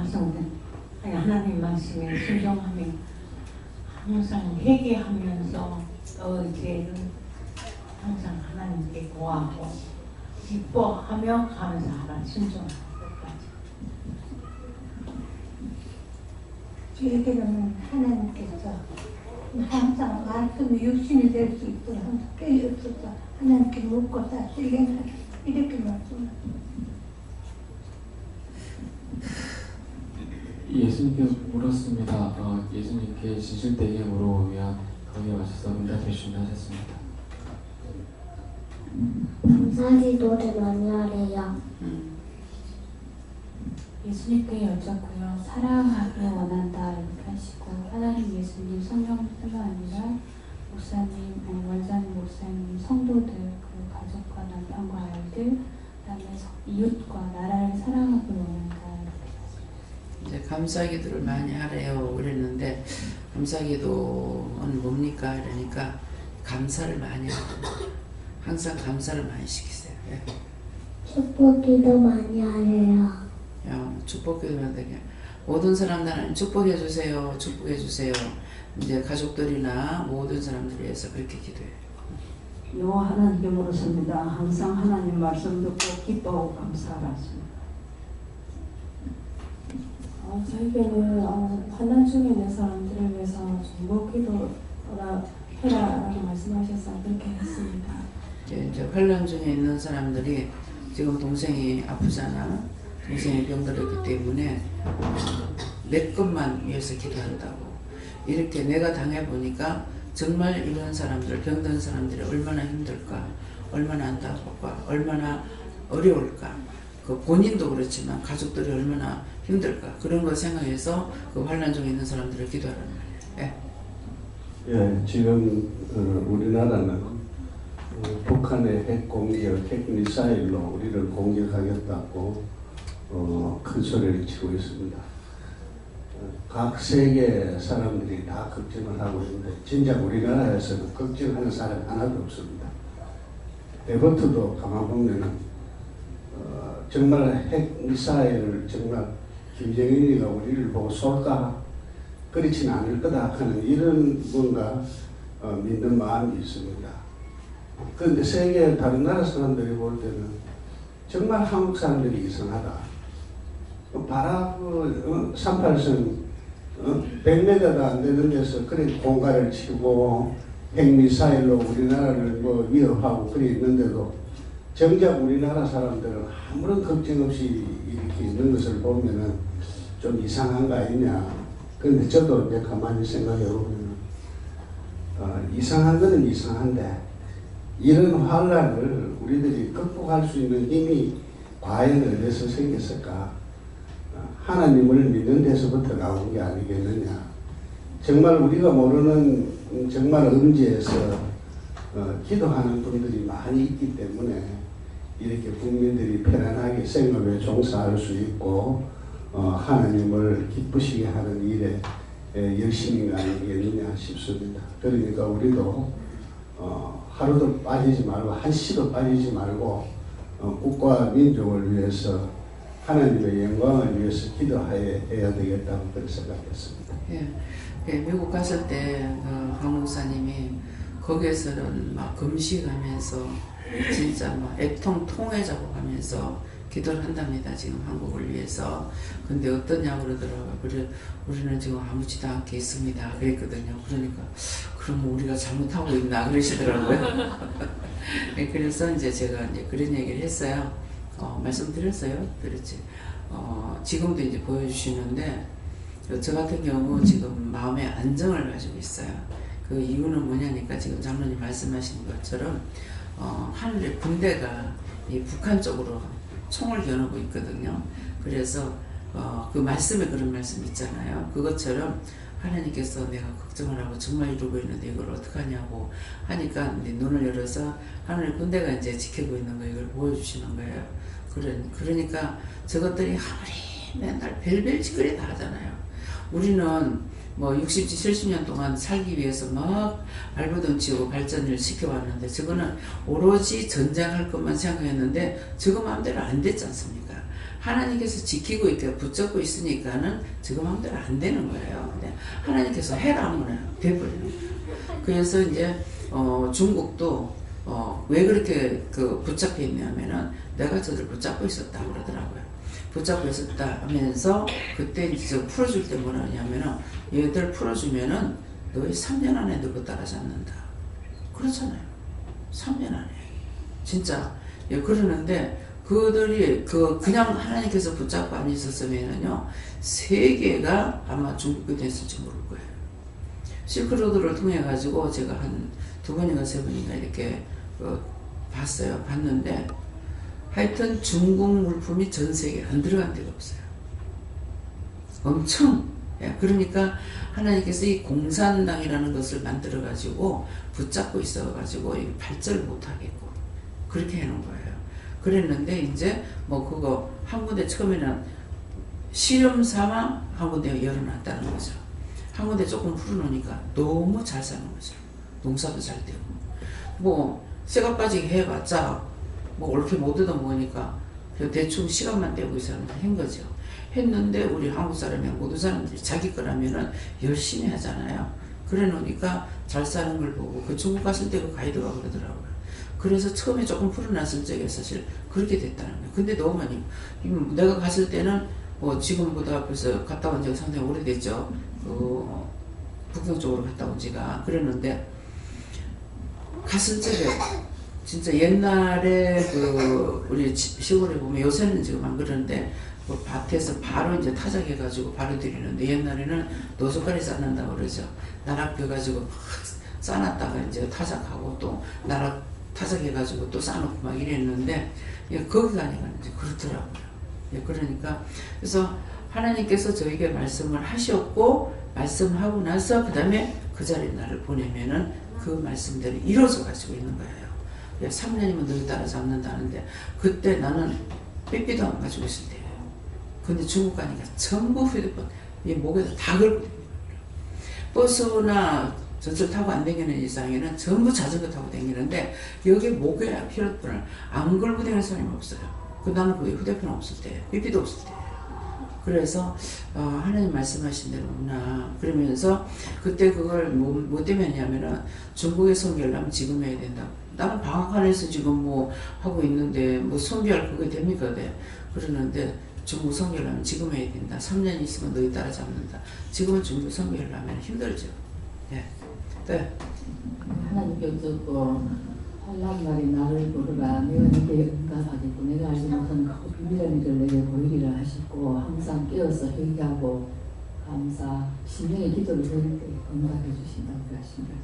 Speaker 6: 하나님 말씀에 순종하며 항상 회개하면서 너의 죄를 항상 하나님께 고하고 기뻐하며 감사하라. 순종하는 것까지. 저에게는 하나님께서 항상 말씀이 육신이 될 수 있도록 항상 깨어있어서 하나님께 묻고 다 실행하라. 이렇게 말씀하십니다.
Speaker 12: 예수님께 물었습니다. 예수님께 진실되게 물어보면 거기에 맞춰서 응답해 주신다셨습니다.
Speaker 6: 감사기도를 많이 하래요.
Speaker 7: 예수님께 여쭙고요. 사랑하길 원한다 이렇게 하시고 하나님 예수님 성령뿐만 아니라 목사님, 원장님, 목사님, 성도들, 그 가족과 남편과 아이들, 그다음에 이웃과 나라를 사랑하길 원한다 이렇게 하십니다.
Speaker 1: 이제 감사기도를 많이 하래요 그랬는데 감사기도는 뭡니까? 이러니까 감사를 많이 하고 항상 감사를 많이 시키세요. 예.
Speaker 6: 축복기도 많이 하래요.
Speaker 1: 축복기도만 되게 모든 사람들 하나님 축복해 주세요. 축복해 주세요. 이제 가족들이나 모든 사람들을 위해서 그렇게 기도해요.
Speaker 8: 여호와 하나님께 물었습니다. 항상 하나님 말씀 듣고 기뻐하고 감사하라 하십니다.
Speaker 7: 저에게는 환난 중에 있는 사람들을 위해서 중보기도라 해라라고 말씀하셔서 그렇게 했습니다.
Speaker 1: 이제 환난 중에 있는 사람들이 지금 동생이 아프잖아. 동생이 병들었기 때문에 내 것만 위해서 기도한다고. 이렇게 내가 당해보니까 정말 이런 사람들, 병든 사람들이 얼마나 힘들까, 얼마나 안타까울까, 얼마나 어려울까. 그 본인도 그렇지만 가족들이 얼마나 힘들까. 그런 걸 생각해서 그 환난 중에 있는 사람들을 기도하라는 말이에요. 예.
Speaker 13: 예, 지금 우리나라는 북한의 핵 공격, 핵 미사일로 우리를 공격하겠다고 큰 소리를 치고 있습니다. 각 세계 사람들이 다 걱정을 하고 있는데 진작 우리나라에서는 걱정하는 사람이 하나도 없습니다. 데버트도 가만 보면은 정말 핵 미사일을 정말 김정일이가 우리를 보고 쏠까? 그렇지는 않을 거다 하는 이런 뭔가 믿는 마음이 있습니다. 그런데 세계 다른 나라 사람들이 볼 때는 정말 한국 사람들이 이상하다. 바라 38선 100m도 안 되는 데서 그런 공갈을 치고 핵미사일로 우리나라를 위협하고 그래 있는데도 정작 우리나라 사람들은 아무런 걱정 없이 이렇게 있는 것을 보면은 좀 이상한 거 아니냐. 그런데 저도 이제 가만히 생각해 보면 이상한 거는 이상한데 이런 환란을 우리들이 극복할 수 있는 힘이 과연 어디서 생겼을까? 하나님을 믿는 데서부터 나온 게 아니겠느냐. 정말 우리가 모르는 정말 음지에서 기도하는 분들이 많이 있기 때문에 이렇게 국민들이 편안하게 생업에 종사할 수 있고 하나님을 기쁘시게 하는 일에 열심히 아니겠느냐 싶습니다. 그러니까 우리도 하루도 빠지지 말고 한시도 빠지지 말고 국가와 민족을 위해서 하나님의 영광을 위해서 기도해야 되겠다고 그렇게 생각했습니다.
Speaker 1: 예, 미국 갔을 때 강 목사님이 거기에서는 막 금식하면서 진짜 막 애통 통회 작업하면서 기도를 한답니다. 지금 한국을 위해서. 근데 어떠냐 그러더라고요. 그래 우리는 지금 아무지도 않게 있습니다. 그랬거든요. 그러니까 그럼 우리가 잘못하고 있나 그러시더라고요. 네, 그래서 이제 제가 이제 그런 얘기를 했어요. 말씀드렸어요. 그렇지. 지금도 이제 보여주시는데 저 같은 경우 지금 마음의 안정을 가지고 있어요. 그 이유는 뭐냐니까 지금 장로님 말씀하신 것처럼 하늘의 군대가 이 북한 쪽으로 총을 겨누고 있거든요. 그래서 그 말씀에 그런 말씀 있잖아요. 그것처럼 하나님께서 내가 걱정을 하고 정말 이러고 있는데 이걸 어떡하냐고 하니까 눈을 열어서 하늘의 군대가 이제 지키고 있는 거 이걸 보여주시는 거예요. 그러니까 저것들이 아무리 맨날 별별 짓거리 다 하잖아요. 우리는 뭐 60, 70년 동안 살기 위해서 막 발버둥 치고 발전을 시켜왔는데 저거는 오로지 전쟁할 것만 생각했는데 저거 마음대로 안 됐지 않습니까? 하나님께서 지키고 있고 붙잡고 있으니까는 저거 마음대로 안 되는 거예요. 근데 하나님께서 해라 하면 돼버리는 거예요. 그래서 이제 중국도 왜 그렇게 붙잡혀 있냐면은 내가 저들 붙잡고 있었다 그러더라고요. 붙잡고 있었다 하면서 그때 이제 저 풀어줄 때 뭐라 하냐면은 얘들 풀어주면은 너희 3년 안에 너그 따라잡는다. 그렇잖아요. 3년 안에. 진짜. 예, 그러는데 그들이 그냥 하나님께서 붙잡고 안 있었으면은요, 세계가 아마 중국이 됐을지 모를 거예요. 실크로드를 통해 가지고 제가 한 2번인가 3번인가 이렇게 봤어요. 봤는데 하여튼 중국 물품이 전 세계에 안 들어간 데가 없어요. 엄청. 예, 그러니까 하나님께서 이 공산당이라는 것을 만들어 가지고 붙잡고 있어 가지고 발전을 못 하겠고 그렇게 해놓은 거예요. 그랬는데 이제 뭐 그거 한 군데 처음에는 실험 삼아 한 군데 열어놨다는 거죠. 한 군데 조금 풀어놓으니까 너무 잘 사는 거죠. 농사도 잘 되고 뭐 새가 빠지게 해봤자 뭐 옳게 못 얻어먹으니까 대충 시간만 떼고 이 사람은 한 거죠. 했는데 우리 한국 사람이 모든 사람들이 자기 거라면은 열심히 하잖아요. 그래 놓으니까 잘 사는 걸 보고 그 중국 갔을 때 그 가이드가 그러더라고요. 그래서 처음에 조금 풀어놨을 적에 사실 그렇게 됐다는 거예요. 근데 너무 많이 내가 갔을 때는 뭐 지금보다 벌써 갔다 온 지가 상당히 오래됐죠. 북경 쪽으로 갔다 온 지가. 그랬는데 갔을 적에 진짜 옛날에 우리 시골에 보면 요새는 지금 안 그러는데 밭에서 바로 이제 타작해가지고 바로 드리는데 옛날에는 노젓가리 쌓는다고 그러죠. 나락벼가지고 막 쌓았다가 이제 타작하고 또 나락 타작해가지고 또 쌓아놓고 막 이랬는데 거기가 아니라 이제 그렇더라고요. 그러니까 그래서 하나님께서 저에게 말씀을 하셨고 말씀하고 나서 그 다음에 그 자리에 나를 보내면은 그 말씀대로 이루어져 가지고 있는 거예요. 3년이면 너희 따라잡는다는데 그때 나는 삐삐도 안 가지고 있을 때예요. 근데 중국 가니까 전부 휴대폰 이 목에다 다 걸고 버스나 전철 타고 안 다니는 이상에는 전부 자전거 타고 다니는데 여기 목에 휴대폰을 안 걸고 다니는 사람이 없어요. 나는 그 휴대폰 없을 때 삐삐도 없을 때 그래서 하나님 말씀하신 대로구나 그러면서 그때 그걸 뭐 때문에 했냐면은 중국에 선교하려면 지금 해야 된다. 나는 방학 안에서 지금 뭐 하고 있는데 뭐 선교할 그게 됩니까? 그러는데 중국 선교하려면 지금 해야 된다. 3년 있으면 너희 따라잡는다. 지금은 중국 선교하려면 힘들죠. 네.
Speaker 11: 하나님께서
Speaker 8: 환란 날이 나를 부르라. 내가 네게 응답하겠고 내가 알지 못하는 크고 비밀한 일을 내게 보이리라 하시고 항상 깨어서 회개하고 감사 심령의 기도를 드릴 때 응답해 주신다고 하십니다.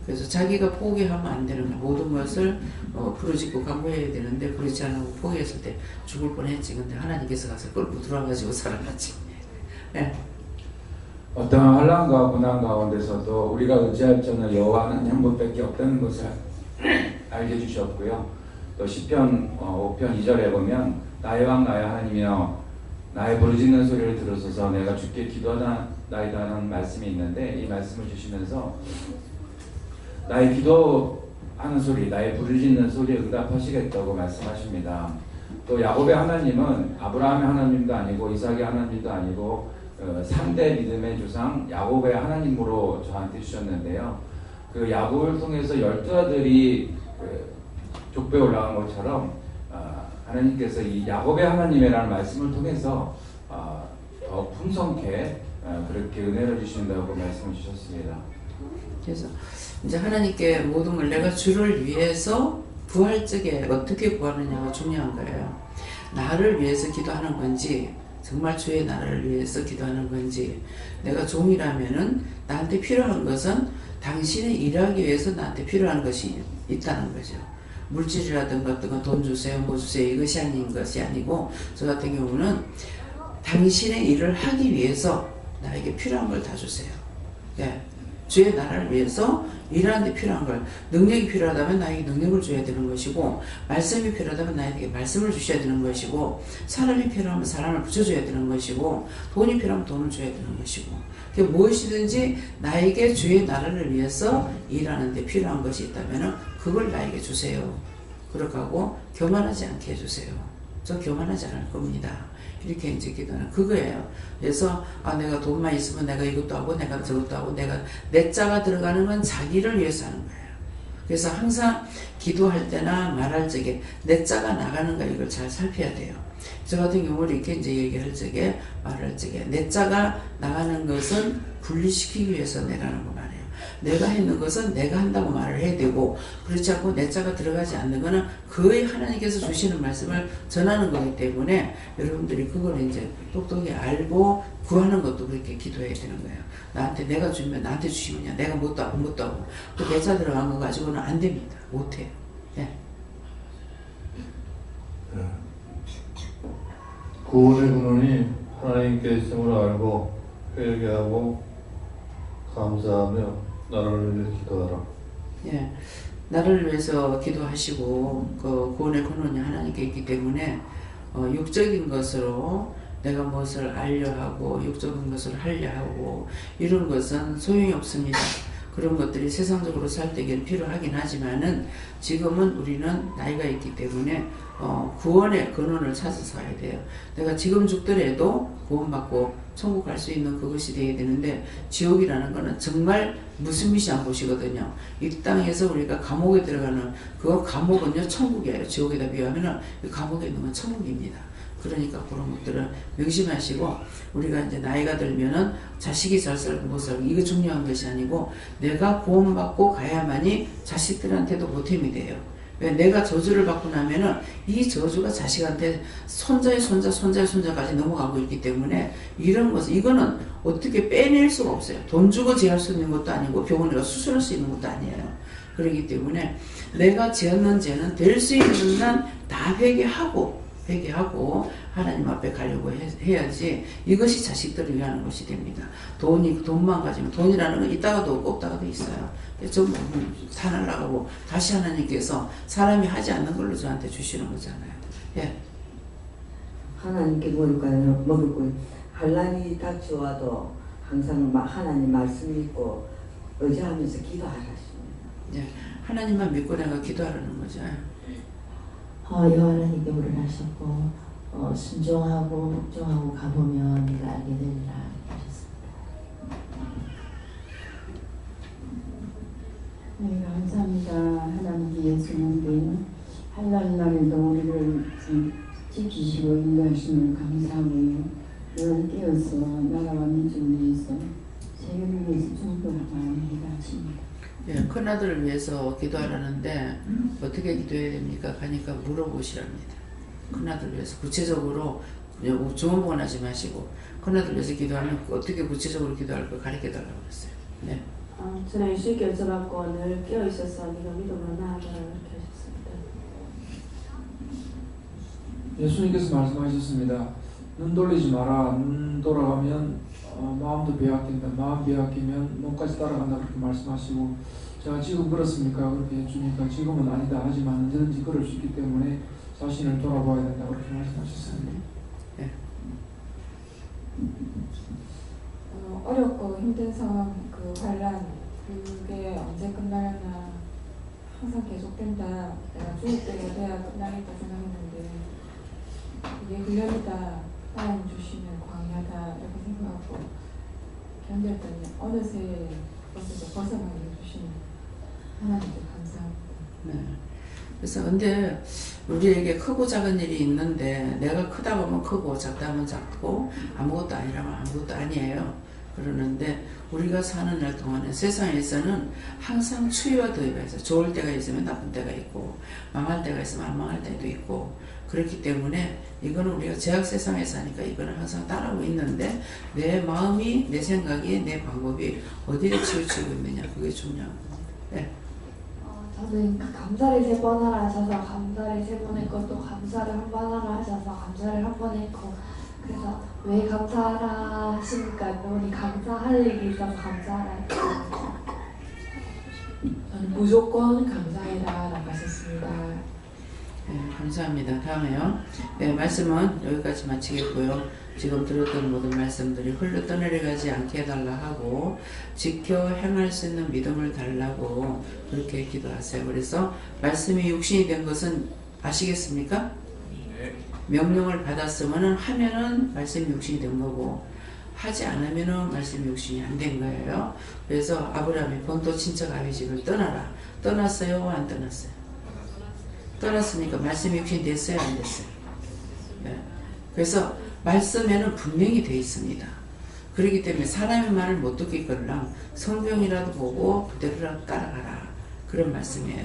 Speaker 1: 그래서 자기가 포기하면 안 되는 거야. 모든 것을 부르짖고 간구해야 되는데 그렇지 않고 포기했을 때 죽을 뻔했지. 근데 하나님께서 가서 끌고 들어와가지고 살아났지. 네.
Speaker 14: 어떠한 환난과 고난 가운데서도 우리가 의지할 자는 여호와 하나님 한 분밖에 없다는 것을 알게 해주셨고요. 또 시편 5편 2절에 보면 나의 왕 나의 하나님이여 나의 부르짖는 소리를 들으소서 내가 주께 기도하나이다라는 말씀이 있는데 이 말씀을 주시면서 나의 기도하는 소리, 나의 부르짖는 소리에 응답하시겠다고 말씀하십니다. 또 야곱의 하나님은 아브라함의 하나님도 아니고 이삭의 하나님도 아니고 3대 믿음의 조상 야곱의 하나님으로 저한테 주셨는데요. 그 야곱을 통해서 12아들이 족보에 올라간 것처럼 하나님께서 이 야곱의 하나님이라는 말씀을 통해서 더 풍성케 그렇게 은혜를 주신다고 말씀을 주셨습니다.
Speaker 1: 그래서 이제 하나님께 모든 걸 내가 주를 위해서 구할 적에 어떻게 구하느냐가 중요한 거예요. 나를 위해서 기도하는 건지 정말 주의 나라를 위해서 기도하는 건지 내가 종이라면은 나한테 필요한 것은 당신이 일하기 위해서 나한테 필요한 것이 있다는 거죠. 물질이라든가 어떤 거 돈 주세요 뭐 주세요 이것이 아닌 것이 아니고 저 같은 경우는 당신의 일을 하기 위해서 나에게 필요한 걸 다 주세요. 네. 주의 나라를 위해서 일하는데 필요한 걸 능력이 필요하다면 나에게 능력을 줘야 되는 것이고 말씀이 필요하다면 나에게 말씀을 주셔야 되는 것이고 사람이 필요하면 사람을 붙여줘야 되는 것이고 돈이 필요하면 돈을 줘야 되는 것이고 무엇이든지 나에게 주의 나라를 위해서 일하는데 필요한 것이 있다면 그걸 나에게 주세요. 그렇게 하고 교만하지 않게 해주세요. 저 교만하지 않을 겁니다. 이렇게 이제 기도는 그거예요. 그래서 내가 돈만 있으면 내가 이것도 하고 내가 저것도 하고 내가 내 자가 들어가는 건 자기를 위해서 하는 거예요. 그래서 항상 기도할 때나 말할 적에 내 자가 나가는가 이걸 잘 살펴야 돼요. 저 같은 경우는 이렇게 이제 얘기할 적에 말할 적에 내 자가 나가는 것은 분리시키기 위해서 내라는 거 말이에요. 내가 했는 것은 내가 한다고 말을 해야 되고 그렇지 않고 내 자가 들어가지 않는 것은 거의 하나님께서 주시는 말씀을 전하는 거기 때문에 여러분들이 그걸 이제 똑똑히 알고 구하는 것도 그렇게 기도해야 되는 거예요. 나한테 내가 주면 나한테 주시면요. 내가 뭣도 하고 뭣도 하고 또 내 자 들어간 거 가지고는 안 됩니다. 못해요. 네.
Speaker 15: 구원의 근원이 하나님께 있음을 알고 회개하고 감사하며 나를 위해 기도하라.
Speaker 1: 예, 나를 위해서 기도하시고 그 구원의 근원이 하나님께 있기 때문에 육적인 것으로 내가 무엇을 알려 하고 육적인 것을 하려 하고 이런 것은 소용이 없습니다. 그런 것들이 세상적으로 살 때에는 필요하긴 하지만은 지금은 우리는 나이가 있기 때문에 구원의 근원을 찾아서 가야 돼요. 내가 지금 죽더라도 구원받고 천국 갈 수 있는 그것이 되어야 되는데 지옥이라는 거는 정말 무수미시한 곳이거든요. 이 땅에서 우리가 감옥에 들어가는 그 감옥은요 천국이에요. 지옥에다 비하면은 감옥에 있는 건 천국입니다. 그러니까 그런 것들을 명심하시고 우리가 이제 나이가 들면은 자식이 잘 살고 못 살고 이거 중요한 것이 아니고 내가 구원받고 가야만이 자식들한테도 보탬이 돼요. 왜 내가 저주를 받고 나면은 이 저주가 자식한테 손자의 손자 손자의 손자까지 넘어가고 있기 때문에 이런 것은 이거는 어떻게 빼낼 수가 없어요. 돈 주고 제할 수 있는 것도 아니고 병원에 가서 수술할 수 있는 것도 아니에요. 그렇기 때문에 내가 지었는 죄는 될 수 있는 한 다 회개하고 하나님 앞에 가려고 해야지 이것이 자식들을 위하는 것이 됩니다. 돈만 가지면 돈이라는 건 있다가도 없고 없다가도 있어요. 전부 다 날아가고 다시 하나님께서 사람이 하지 않는 걸로 저한테 주시는 거잖아요. 예.
Speaker 8: 하나님께 먹을 거예요. 환난이 닥쳐와도 항상 하나님 말씀 믿고 의지하면서 기도하라.
Speaker 1: 예. 하나님만 믿고 내가 기도하라는 거죠.
Speaker 7: 여호와 하나님께 물어나셨고 순종하고 묵종하고 가보면 네가 알게 되리라 하셨습니다.
Speaker 16: 네, 감사합니다. 하나님께 예수님께 환난 날에도 우리를 지키시고 인도하시는 감사하고요. 늘 깨어서 나라와 민족을 위해서 세계를 위해서 충분하게 해가십니다.
Speaker 1: 예, 큰아들을 위해서 기도하라는데 어떻게 기도해야 됩니까? 가니까 물어보시랍니다. 큰아들을 위해서 구체적으로 좋은 건 하지 마시고 큰아들을 위해서 기도하면 어떻게 구체적으로 기도할까 가르쳐달라고 그랬어요. 네.
Speaker 7: 저는 예수님께 여쭤봤고 늘 깨어있어서 네가 믿음으로 나아가라 이렇게 하셨습니다.
Speaker 12: 예수님께서 말씀하셨습니다. 눈 돌리지 마라. 눈 돌아가면 마음도 빼앗긴다. 마음 빼앗기면 몸까지 따라간다. 그렇게 말씀하시고 제가 지금 그렇습니까? 그렇게 해주니까 지금은 아니다 하지만 언제든지 그럴 수 있기 때문에 자신을 돌아봐야 된다. 그렇게 말씀하셨습니다.
Speaker 1: 네.
Speaker 5: 어렵고 힘든 상황, 그 환란, 그게 언제 끝나려나 항상 계속된다. 내가 죽을 때가 돼야 끝나겠다 생각했는데 이게 훈련이다. 하나님 주시는 광야다 이렇게 생각하고 견뎠더니 어느새 그것에서 벗어나게 해주시는 하나님께 감사합니다.
Speaker 1: 네. 그래서 근데 우리에게 크고 작은 일이 있는데 내가 크다 보면 크고 작다 하면 작고 아무것도 아니라면 아무것도 아니에요. 그러는데 우리가 사는 날 동안에 세상에서는 항상 추위와 더위가 있어요. 좋을 때가 있으면 나쁜 때가 있고 망할 때가 있으면 안 망할 때도 있고 그렇기 때문에 이거는 우리가 제약 세상에 사니까 이거는 항상 따라오고 있는데 내 마음이 내 생각이 내 방법이 어디에 치우치고 있느냐 그게 중요한 겁니다. 네.
Speaker 4: 저는 감사를 3번 하라 하셔서 감사를 3번 했고 또 감사를 1번 하라 하셔서 감사를 1번 했고 그래서 왜 감사하라 하시니까 우리 감사할 일이 있어서 감사하라 했고
Speaker 7: 저는 무조건 감사해라 라고 하셨습니다.
Speaker 1: 네, 감사합니다. 다음에요. 네, 말씀은 여기까지 마치겠고요. 지금 들었던 모든 말씀들이 흘러 떠내려가지 않게 해달라 하고 지켜 행할 수 있는 믿음을 달라고 그렇게 기도하세요. 그래서 말씀이 육신이 된 것은 아시겠습니까? 명령을 받았으면 하면은 말씀이 육신이 된 거고 하지 않으면은 말씀이 육신이 안 된 거예요. 그래서 아브라함이 본토 친척 아비 집을 떠나라. 떠났어요? 안 떠났어요? 떠났으니까 말씀이 육신이 됐어요? 안 됐어요? 네. 그래서 말씀에는 분명히 되어 있습니다. 그렇기 때문에 사람의 말을 못 듣겠거나 성경이라도 보고 그대로라도 따라가라. 그런 말씀이에요.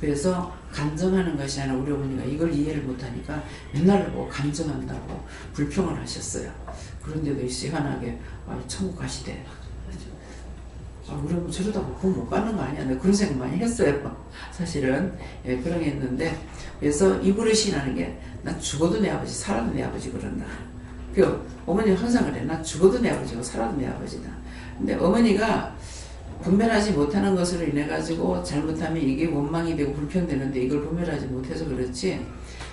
Speaker 1: 그래서 간증하는 것이 아니라 우리 어머니가 이걸 이해를 못하니까 맨날 보고 간증한다고 불평을 하셨어요. 그런데도 시원하게 천국 가시대. 우리 어머니 저러다 구원 못 받는 거 아니야? 내가 그런 생각 많이 했어요. 사실은 예, 그런 게 있는데 그래서 이 버릇이라는 게 난 죽어도 내 아버지 살아도 내 아버지 그런다. 그 어머니 항상 그래. 난 죽어도 내 아버지고 살아도 내 아버지다. 근데 어머니가 분별하지 못하는 것으로 인해 가지고 잘못하면 이게 원망이 되고 불평되는데 이걸 분별하지 못해서 그렇지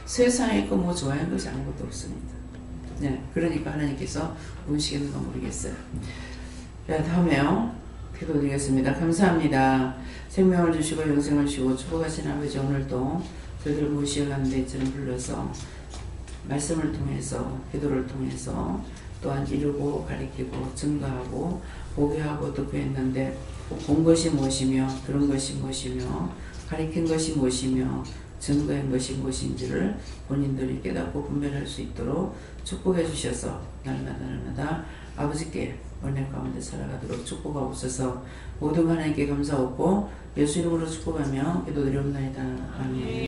Speaker 1: 세상에 있고 뭐 좋아하는 것이 아무것도 없습니다. 네, 그러니까 하나님께서 운시겠는가 모르겠어요. 자, 다음에요. 기도드리겠습니다. 감사합니다. 생명을 주시고 영생을 주시고 축복하신 아버지 오늘도 저희들을 모시어가는데 이처럼 불러서 말씀을 통해서 기도를 통해서 또한 이루고 가리키고 증거하고 보게 하고 듣고 했는데 본 것이 무엇이며 들은 것이 무엇이며 가리킨 것이 무엇이며 증거한 것이 무엇인지를 본인들이 깨닫고 분별할 수 있도록 축복해 주셔서 날마다 아버지께 은혜 가운데 살아가도록 축복하옵소서. 모든 하나님께 감사하고 예수 이름으로 축복하며 기도드리옵나이다. 아멘.